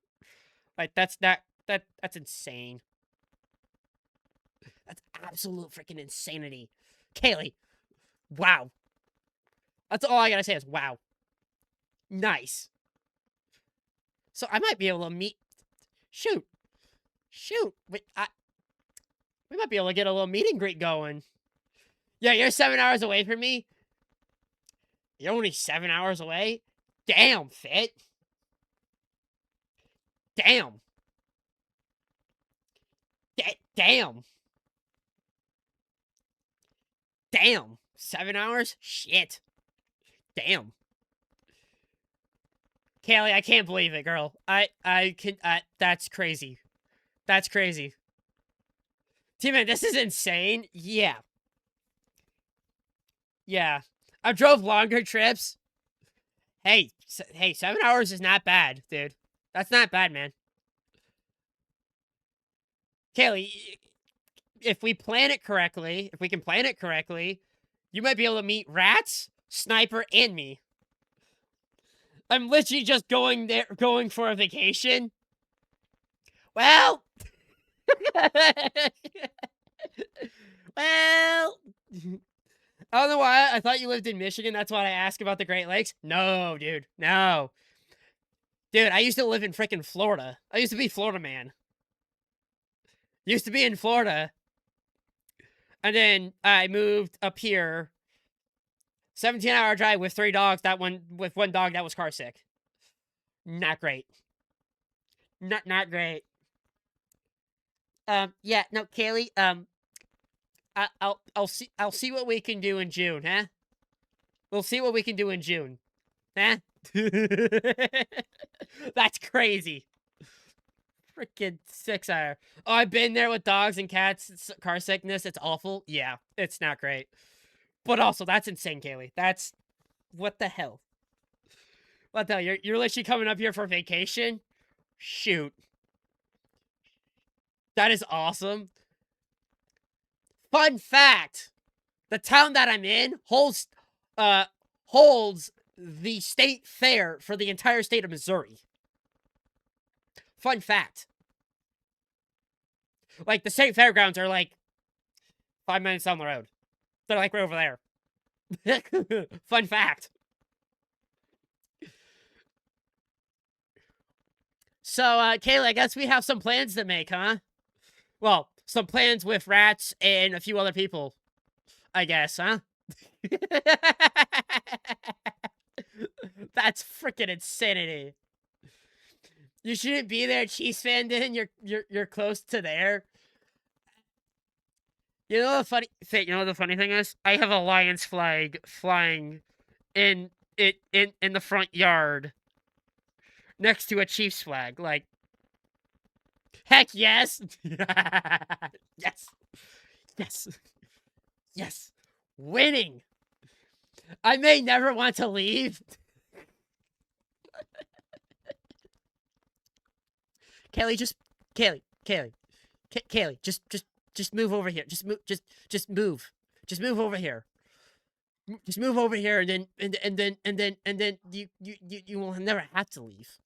Like, that's insane. That's absolute freaking insanity. Kaylee, wow. That's all I gotta say is wow. Nice. So I might be able to meet... Shoot. We might be able to get a little meet and greet going. Yeah, you're 7 hours away from me? You're only 7 hours away? Damn, Fit. Damn. Damn. Damn. 7 hours? Shit. Damn. Kaylee, I can't believe it, girl. That's crazy. That's crazy. T-Man, this is insane. Yeah. Yeah. I've drove longer trips. Hey, 7 hours is not bad, dude. That's not bad, man. Kaylee, if we plan it correctly, if we can plan it correctly, you might be able to meet Rats, Sniper, and me. I'm literally just going for a vacation. Well, well, I don't know why. I thought you lived in Michigan. That's why I asked about the Great Lakes. No, dude. No. Dude, I used to live in frickin' Florida. I used to be Florida man. Used to be in Florida. And then I moved up here. 17-hour drive with 3 dogs. With one dog that was car sick. Not great. Not great. Yeah, no, Kaylee, I'll see what we can do in June, huh? We'll see what we can do in June. Huh? That's crazy. Freaking 6-hour. Oh, I've been there with dogs and cats. Car sickness. It's awful. Yeah, it's not great. But also, that's insane, Kaylee. That's what the hell. What the hell? You're literally coming up here for vacation? Shoot. That is awesome. Fun fact: the town that I'm in holds the state fair for the entire state of Missouri. Fun fact. Like, the state fairgrounds are like 5 minutes down the road. They're like right over there. Fun fact. So, Kayla, I guess we have some plans to make, huh? Well, some plans with Rats and a few other people, I guess, huh? That's freaking insanity. You shouldn't be there, Chiefs fan. Then you're close to there. You know the funny thing. You know the funny thing is, I have a Lions flag flying in the front yard next to a Chiefs flag. Like, heck yes, yes, yes, yes. Winning. I may never want to leave. Kaylee, just move over here. Just move. Just move over here. Just move over here, and then you will never have to leave.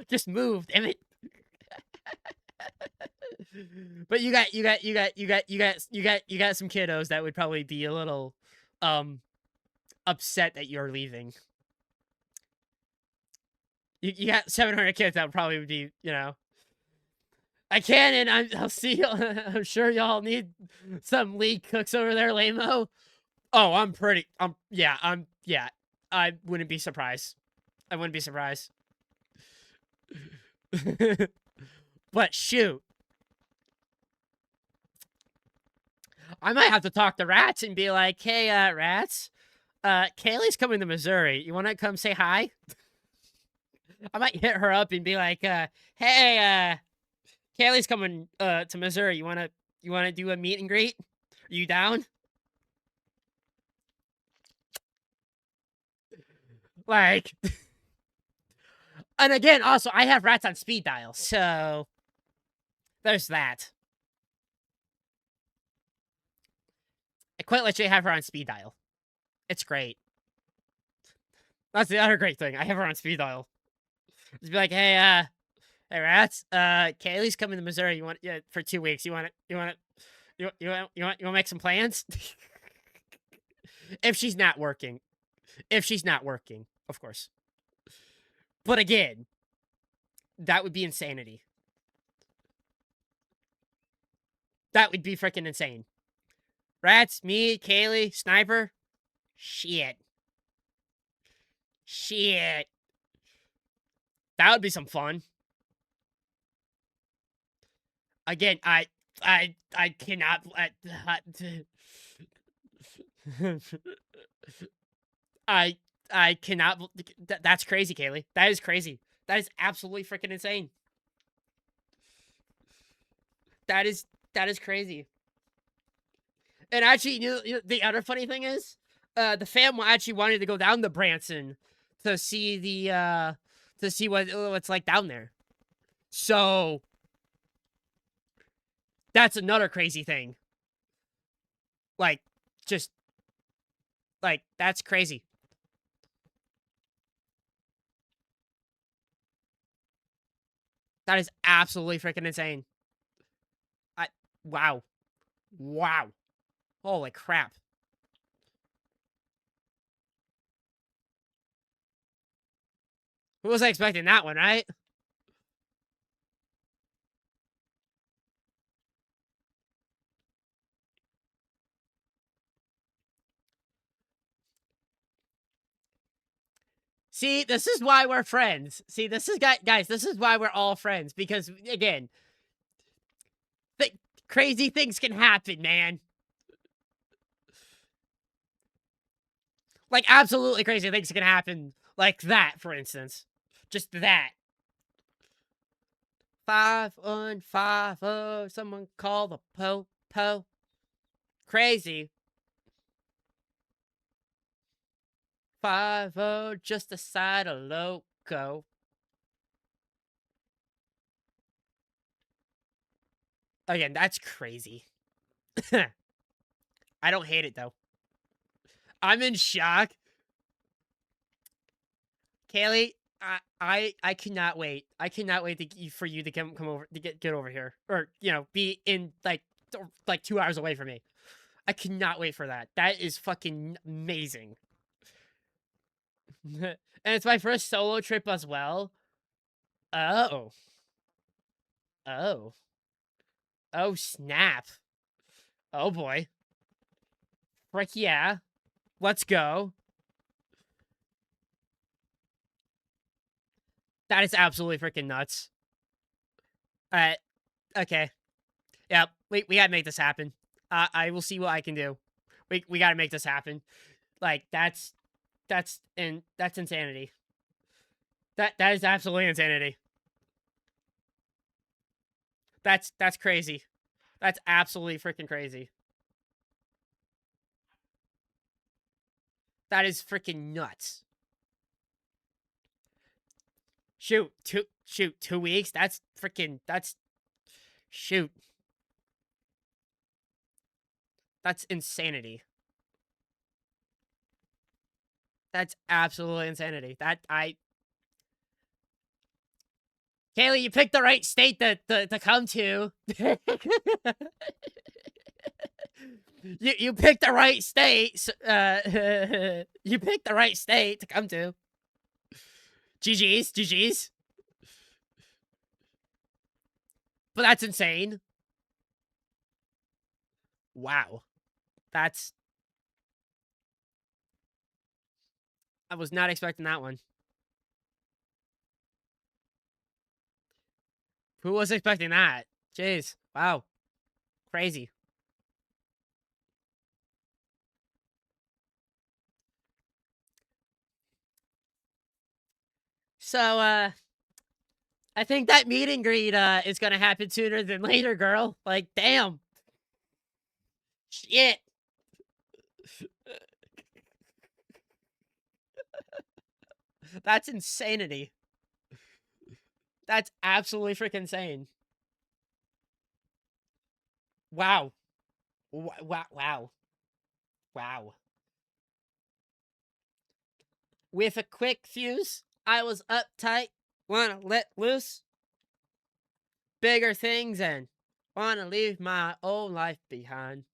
Just move, damn it. But you got some kiddos that would probably be a little upset that you're leaving. You got 700 kids that would probably be, you know. I can, and I'll see. I'm sure y'all need some lead cooks over there, Lamo. Oh, yeah. I wouldn't be surprised. I wouldn't be surprised. But shoot. I might have to talk to Rats and be like, hey, Rats, Kaylee's coming to Missouri. You want to come say hi? I might hit her up and be like, hey, Kaylee's coming to Missouri. You wanna do a meet and greet? Are you down? Like, and again, also, I have Rats on speed dial, so there's that. I quite literally have her on speed dial. It's great. That's the other great thing. I have her on speed dial. Just be like, hey, hey, Rats. Kaylee's coming to Missouri. For 2 weeks. You want to make some plans? If she's not working, of course. But again, that would be insanity. That would be freaking insane. Rats, me, Kaylee, Sniper. Shit. That would be some fun. Again, I cannot. I cannot. That's crazy, Kaylee. That is crazy. That is absolutely freaking insane. That is crazy. And actually, you know, the other funny thing is, the fam actually wanted to go down to Branson to see what it's like down there. So That's another crazy thing. Like, just, like, that's crazy. That is absolutely freaking insane. Wow. Wow. Holy crap. Who was expecting that one, right? See, this is why we're friends. See, this is guys, this is why we're all friends because again, crazy things can happen, man. Like absolutely crazy things can happen like that, for instance. Just that. 5-1-5-0, someone call the po. Crazy. 5-0, just a side of loco. Again, that's crazy. I don't hate it though. I'm in shock. Kaylee, I cannot wait. I cannot wait for you to come over to get over here, or you know, be in like 2 hours away from me. I cannot wait for that. That is fucking amazing. And it's my first solo trip as well. Oh. Oh. Oh snap. Oh boy. Frick yeah. Let's go. That is absolutely freaking nuts. Okay. Yep, we gotta make this happen. I will see what I can do. We gotta make this happen. Like, that's insanity. That is absolutely insanity. That's crazy. That's absolutely freaking crazy. That is freaking nuts. Shoot, 2 weeks? That's freaking, shoot. That's insanity. That's absolutely insanity. Kaylee, you picked the right state to come to. You picked the right state. You picked the right state to come to. GG's. But that's insane. Wow. I was not expecting that one. Who was expecting that? Jeez. Wow. Crazy. So, I think that meet and greet, is gonna happen sooner than later, girl. Like, damn. Shit. That's insanity. That's absolutely freaking insane. Wow. Wow. With a quick fuse, I was uptight, wanna let loose. Bigger things and wanna leave my old life behind.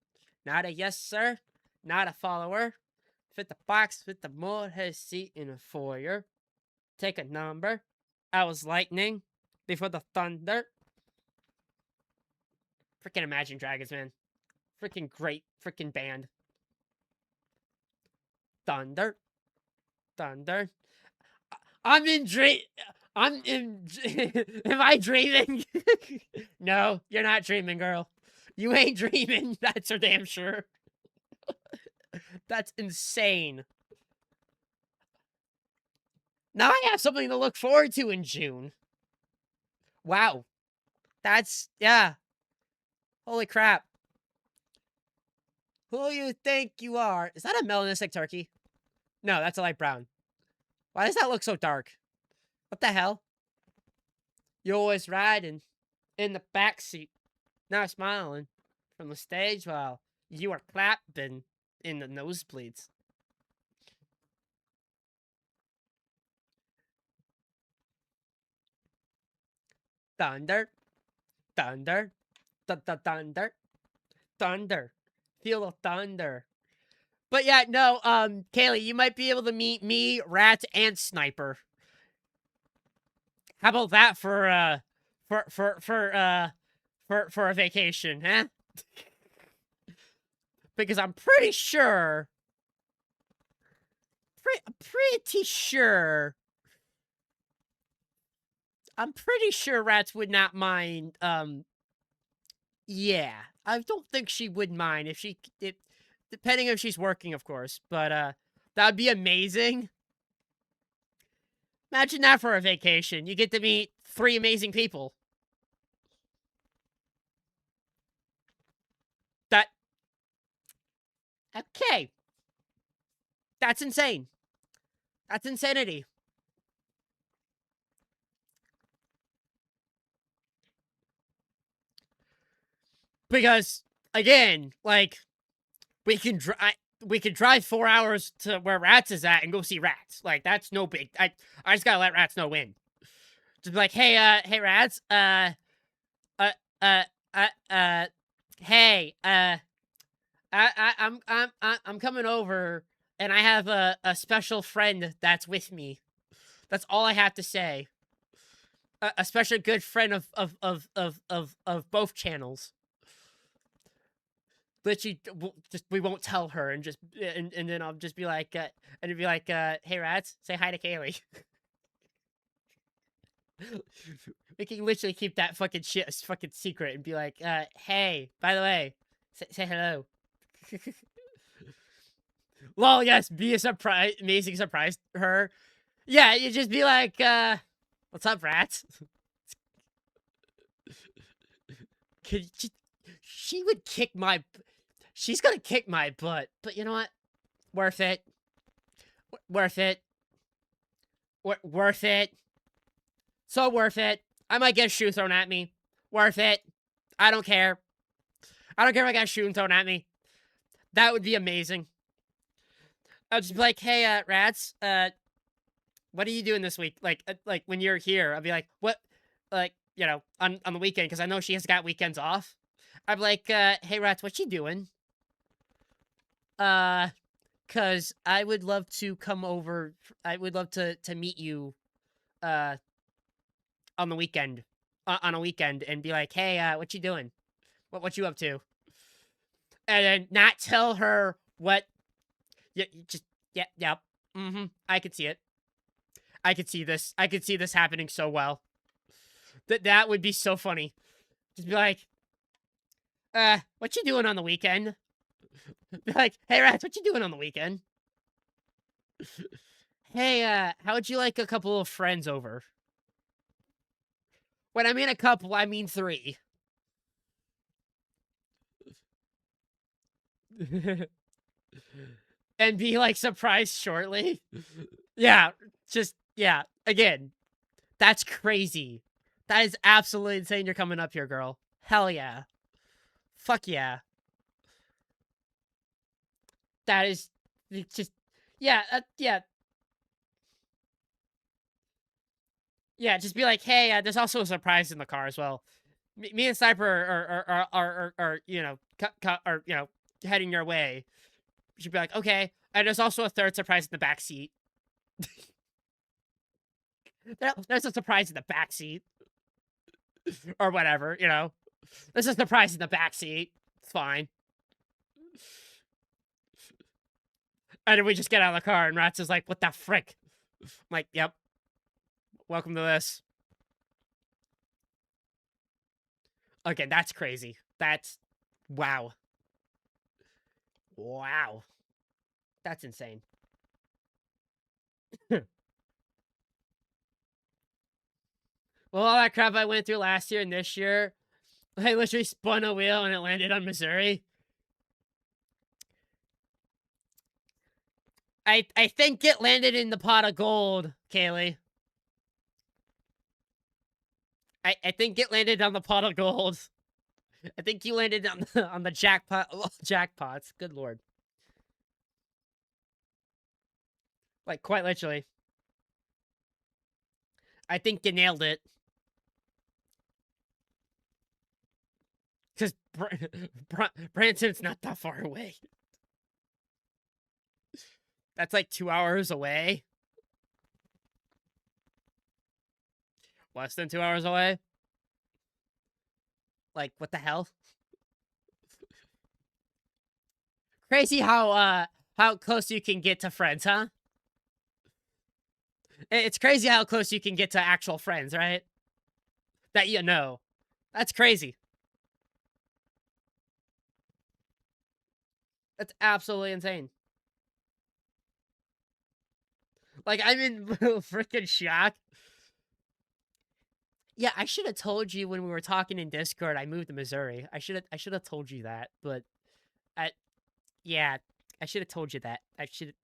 Not a yes, sir, not a follower. Fit the box, fit the mold, had a seat in a foyer. Take a number. I was lightning before the thunder. Freaking Imagine Dragons, man. Freaking great freaking band. Thunder. I'm in am I dreaming? No, you're not dreaming, girl. You ain't dreaming, that's for damn sure. That's insane. Now I have something to look forward to in June. Wow. Yeah. Holy crap. Who you think you are? Is that a melanistic turkey? No, that's a light brown. Why does that look so dark? What the hell? You're always riding in the backseat. Now smiling from the stage while you are clapping in the nosebleeds. Thunder, thunder, thunder, thunder. Feel the thunder. But yeah, no, Kaylee, you might be able to meet me, Rat, and Sniper. How about that for a vacation, huh? Because I'm pretty sure, I'm pretty sure Rats would not mind, yeah. I don't think she would mind if depending if she's working, of course, but, that'd be amazing. Imagine that for a vacation. You get to meet 3 amazing people. Okay. That's insane. That's insanity. Because, again, like, we can drive 4 hours to where Rats is at and go see Rats. Like, that's no big. I just gotta let Rats know when. Just be like, hey, Rats, hey, I'm coming over, and I have a special friend that's with me. That's all I have to say. A special good friend of both channels. Literally, we won't tell her, and then I'll just be like, hey Rats, say hi to Kaylee. We can literally keep that fucking shit a fucking secret and be like, hey, by the way, say hello. Lol, yes, be a amazing surprise to her. Yeah, you just be like, what's up, Rats? She would kick my... She's gonna kick my butt, but you know what? Worth it. Worth it. Worth it. So worth it. I might get a shoe thrown at me. Worth it. I don't care. I don't care if I got a shoe thrown at me. That would be amazing. I'll just be like, hey, Rats, what are you doing this week? Like when you're here, I'll be like, what? Like, you know, on the weekend, because I know she has got weekends off. I'm like, hey, Rats, what you doing? Because I would love to come over. I would love to meet you, on the weekend. On a weekend, and be like, hey, what you doing? What you up to? And then not tell her what. Yeah, yep. Mm-hmm. I could see it. I could see this. I could see this happening so well. That would be so funny. Just be like, what you doing on the weekend? Be like, hey, Rats, what you doing on the weekend? Hey, how would you like a couple of friends over? When I mean a couple, I mean 3. And be, like, surprised shortly. Yeah, yeah, again, that's crazy. That is absolutely insane you're coming up here, girl. Hell yeah. Fuck yeah. That is just, yeah, yeah. Yeah, just be like, hey, there's also a surprise in the car as well. Me and Sniper are you know, are, you know, heading your way. You should be like, okay. And there's also a third surprise in the back seat. There's a surprise in the back seat. Or whatever, you know. There's a surprise in the back seat. It's fine. And then we just get out of the car, and Rats is like, what the frick? I'm like, yep. Welcome to this. Okay, that's crazy. That's... Wow. Wow. That's insane. Well, all that crap I went through last year and this year, I literally spun a wheel and it landed on Missouri. I think it landed in the pot of gold, Kaylee. I think it landed on the pot of gold. I think you landed on the jackpots. Good lord. Like, quite literally. I think you nailed it. Because Branson's not that far away. That's like 2 hours away. Less than 2 hours away? Like, what the hell? Crazy how close you can get to friends, huh? It's crazy how close you can get to actual friends, right? That you know. That's crazy. That's absolutely insane. Like, I'm in freaking shock. Yeah, I should have told you when we were talking in Discord. I moved to Missouri. I should have told you that, but yeah, I should have told you that. I didn't.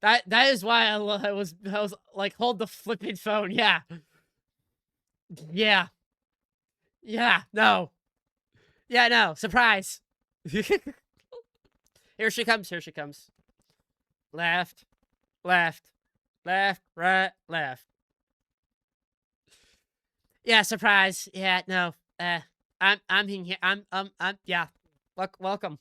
That is why I was like, hold the flipping phone. Yeah. No. Yeah, no. Surprise. Here she comes. Left, right, left. Yeah, surprise. Yeah, no. I'm in here. Yeah. Welcome.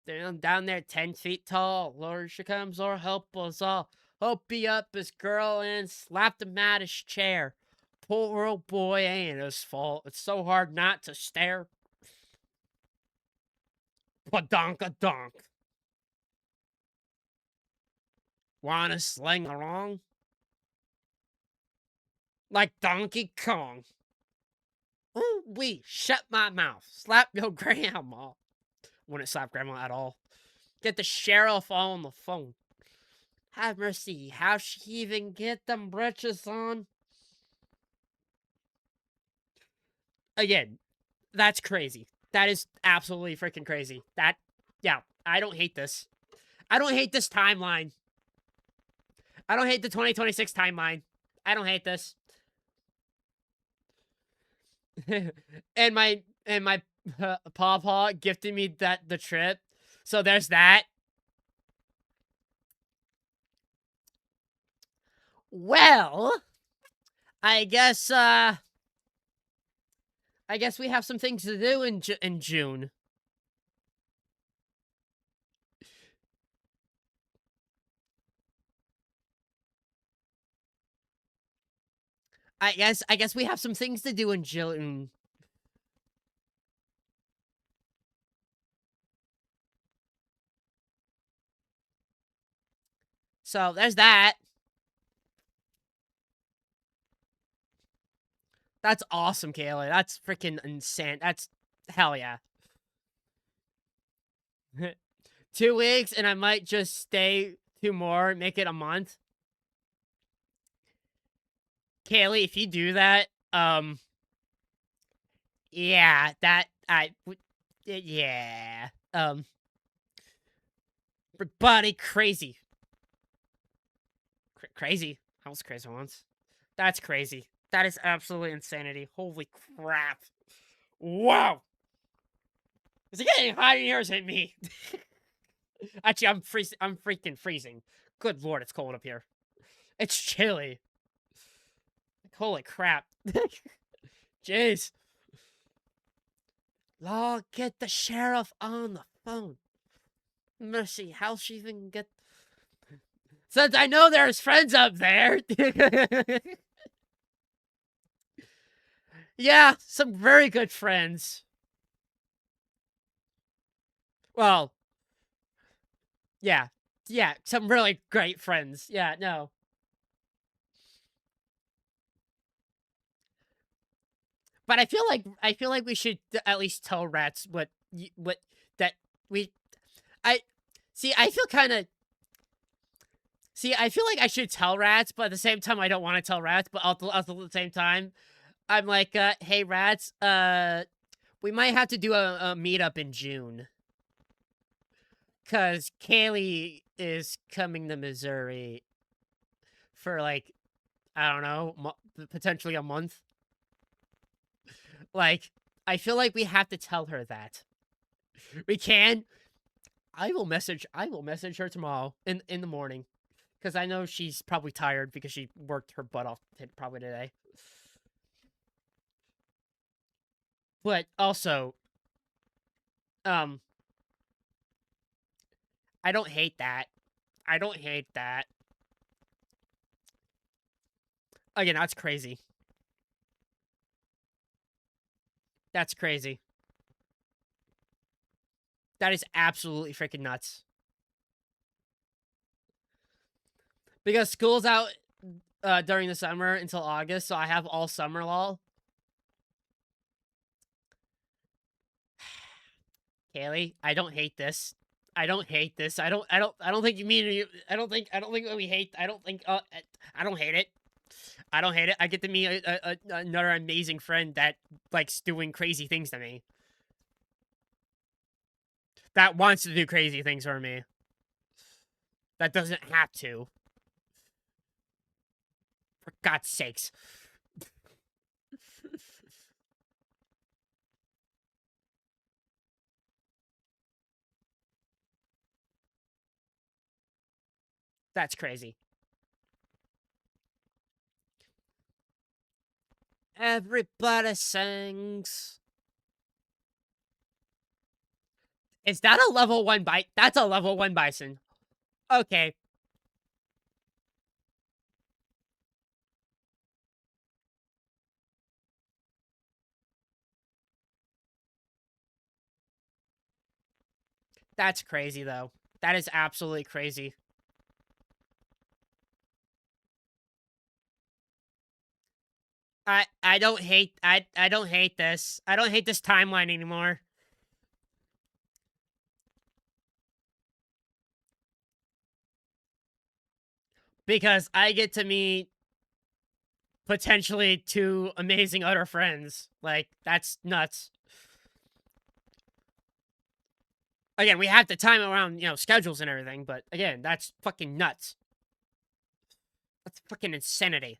Down there, 10 feet tall. Lord, she comes, Lord, help us all. Hope be up his girl and slapped him out his chair. Poor old boy, ain't his fault. It's so hard not to stare. Badonk-a-donk. Wanna sling along? Like Donkey Kong. Ooh, shut my mouth. Slap your grandma. Wouldn't slap grandma at all. Get the sheriff on the phone. Have mercy. How she even get them britches on? Again, that's crazy. That is absolutely freaking crazy. Yeah, I don't hate this. I don't hate this timeline. I don't hate the 2026 timeline. I don't hate this. and my pawpaw gifted me the trip. So there's that. Well, I guess we have some things to do in June. I guess we have some things to do in June. So there's that. That's awesome, Kayla. That's freaking insane. That's hell yeah. 2 weeks, and I might just stay 2 more, make it a month. Kaylee, if you do that, yeah, yeah, everybody crazy. Crazy? I was crazy once. That's crazy. That is absolutely insanity. Holy crap. Wow. Is it getting hot in here or is it me? Actually, I'm freaking freezing. Good lord, it's cold up here. It's chilly. Holy crap. Jeez. Lord, get the sheriff on the phone. Mercy, how she even get... Since I know there's friends up there. Yeah, some very good friends. Well, yeah, some really great friends. Yeah, no. But I feel like we should at least tell Rats what that we I see. I feel kind of I feel like I should tell Rats, but at the same time I don't want to tell Rats. But at the same time, I'm like, hey Rats, we might have to do a meetup in June. Cause Kaylee is coming to Missouri for like I don't know, potentially a month. Like, I feel like we have to tell her that. We can. I will message her tomorrow in the morning, because I know she's probably tired because she worked her butt off probably today. But also, I don't hate that. I don't hate that. Again, that's crazy. That's crazy. That is absolutely freaking nuts. Because school's out during the summer until August, so I have all summer lol. Kaylee, I don't hate this. I don't hate this. I don't think you mean. I don't think we hate. I don't think. I don't hate it. I don't hate it. I get to meet another amazing friend that likes doing crazy things to me. That wants to do crazy things for me. That doesn't have to. For God's sakes. That's crazy. Everybody sings. Is that a level 1 bite? That's a level 1 bison. Okay. That's crazy, though. That is absolutely crazy. I don't hate I don't hate this. I don't hate this timeline anymore. Because I get to meet potentially 2 amazing other friends. Like, that's nuts. Again, we have to time it around, schedules and everything, but again, that's fucking nuts. That's fucking insanity.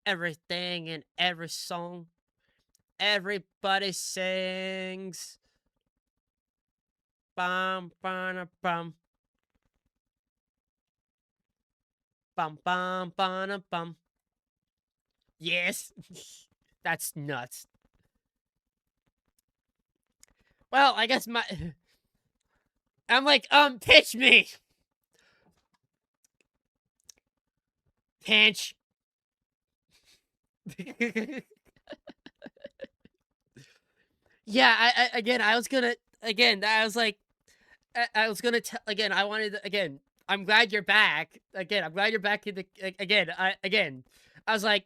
Everything in every song. Everybody sings. Bum, bum, bum. Bum, bum, bum, bum. Yes. That's nuts. Well, I guess I'm like, pitch me. Pinch. Yeah, I was gonna, I was like, I was gonna tell, I wanted, I'm glad you're back. Again, I'm glad you're back in the, I was like,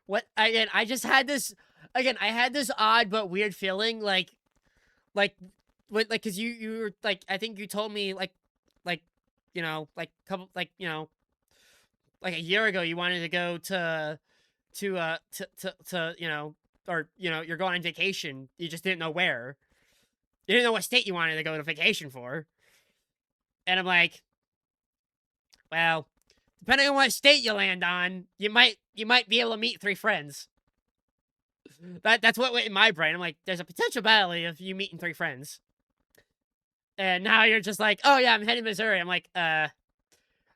what, I just had this, I had this odd but weird feeling, cause you were, I think you told me, couple, like a year ago, you wanted to go to, or, you're going on vacation. You just didn't know where. You didn't know what state you wanted to go on vacation for. And I'm like, well, depending on what state you land on, you might be able to meet 3 friends. That's what went in my brain. I'm like, there's a potential possibility of you meeting 3 friends. And now you're just like, oh yeah, I'm heading to Missouri. I'm like,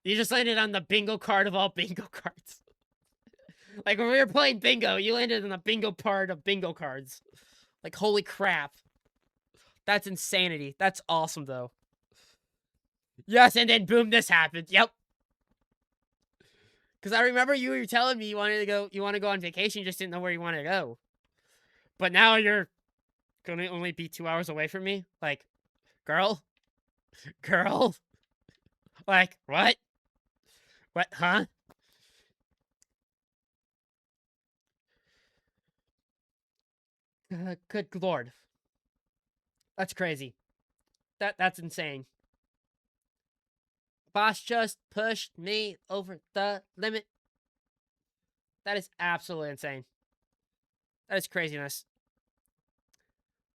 you just landed on the bingo card of all bingo cards. Like, when we were playing bingo, you landed on the bingo part of bingo cards. Like, holy crap. That's insanity. That's awesome, though. Yes, and then boom, this happened. Yep. Because I remember you were telling me you want to go on vacation, you just didn't know where you wanted to go. But now you're going to only be 2 hours away from me? Like, girl? Girl? Like, what? What, huh? Good lord. That's crazy. That's insane. Boss just pushed me over the limit. That is absolutely insane. That is craziness.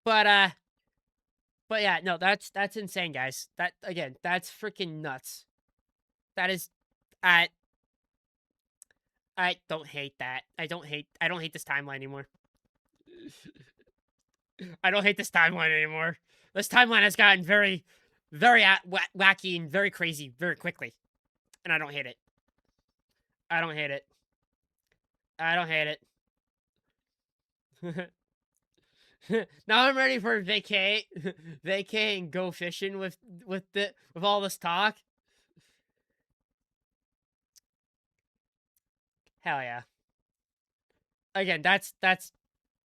But yeah, no, that's insane, guys. That, again, that's freaking nuts. That is I don't hate that. I don't hate this timeline anymore. I don't hate this timeline anymore. This timeline has gotten very, very wacky and very crazy very quickly. And I don't hate it. I don't hate it. I don't hate it. Now I'm ready for vacay and go fishing with all this talk. Hell yeah. Again, that's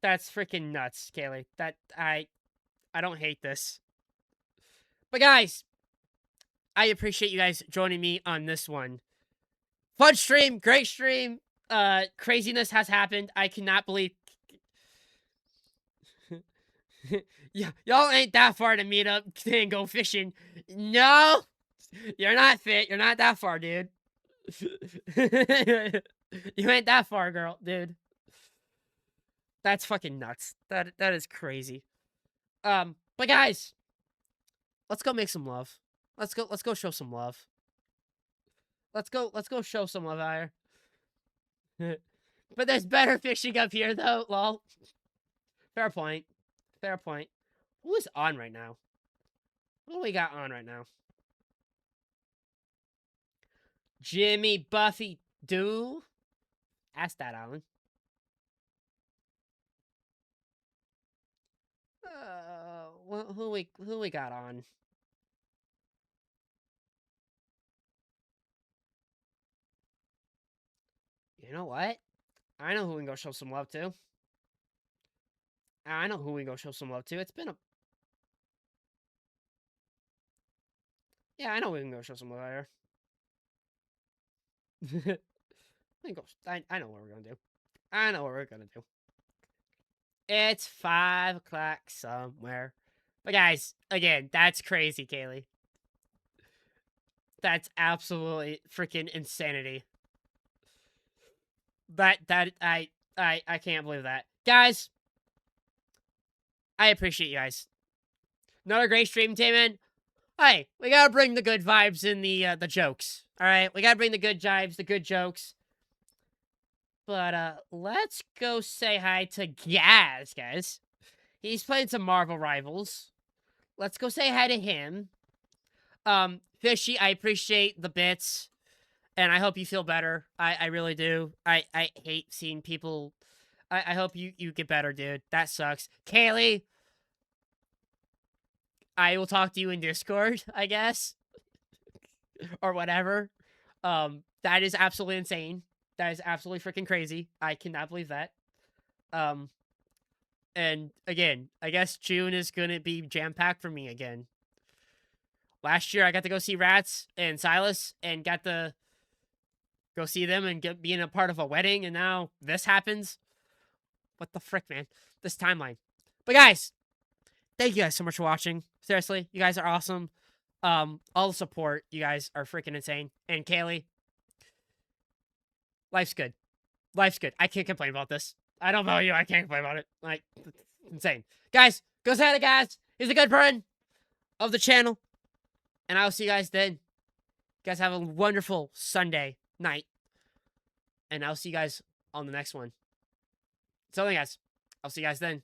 freaking nuts, Kaylee. That I don't hate this. But guys, I appreciate you guys joining me on this one. Fun stream, great stream. Craziness has happened. I cannot believe y'all ain't that far to meet up and go fishing. No, you're not fit. You're not that far, dude. You ain't that far, girl, dude. That's fucking nuts. That is crazy. But guys, let's go make some love. Let's go show some love. Let's go show some love out here. But there's better fishing up here though, lol. Fair point. Fair point. Who is on right now? What do we got on right now? Jimmy Buffy do? Ask that, Alan. Who we got on? You know what? I know who we can go show some love to. I know who we can go show some love to. It's been a... Yeah, I know we can go show some love here. I know what we're gonna do. I know what we're gonna do. It's 5 o'clock somewhere. But guys, again, that's crazy, Kaylee. That's absolutely freaking insanity. I can't believe that. Guys, I appreciate you guys. Another great stream, Taman. Hey, we gotta bring the good vibes in the jokes. Alright? We gotta bring the good vibes, the good jokes. But let's go say hi to Gaz, guys. He's playing some Marvel Rivals. Let's go say hi to him. Fishy, I appreciate the bits. And I hope you feel better. I really do. I hate seeing people. I hope you get better, dude. That sucks. Kaylee, I will talk to you in Discord, I guess. Or whatever. That is absolutely insane. That is absolutely freaking crazy. I cannot believe that. And again, I guess June is gonna be jam-packed for me again. Last year, I got to go see Rats and Silas and got to go see them and being a part of a wedding, and now this happens. What the frick, man? This timeline. But guys, thank you guys so much for watching. Seriously, you guys are awesome. All the support, you guys are freaking insane. And Kaylee, life's good. Life's good. I can't complain about this. I don't know you. I can't complain about it. Like, it's insane. Guys, go say hi to Gaz. He's a good friend of the channel. And I'll see you guys then. You guys have a wonderful Sunday night. And I'll see you guys on the next one. So then, guys, I'll see you guys then.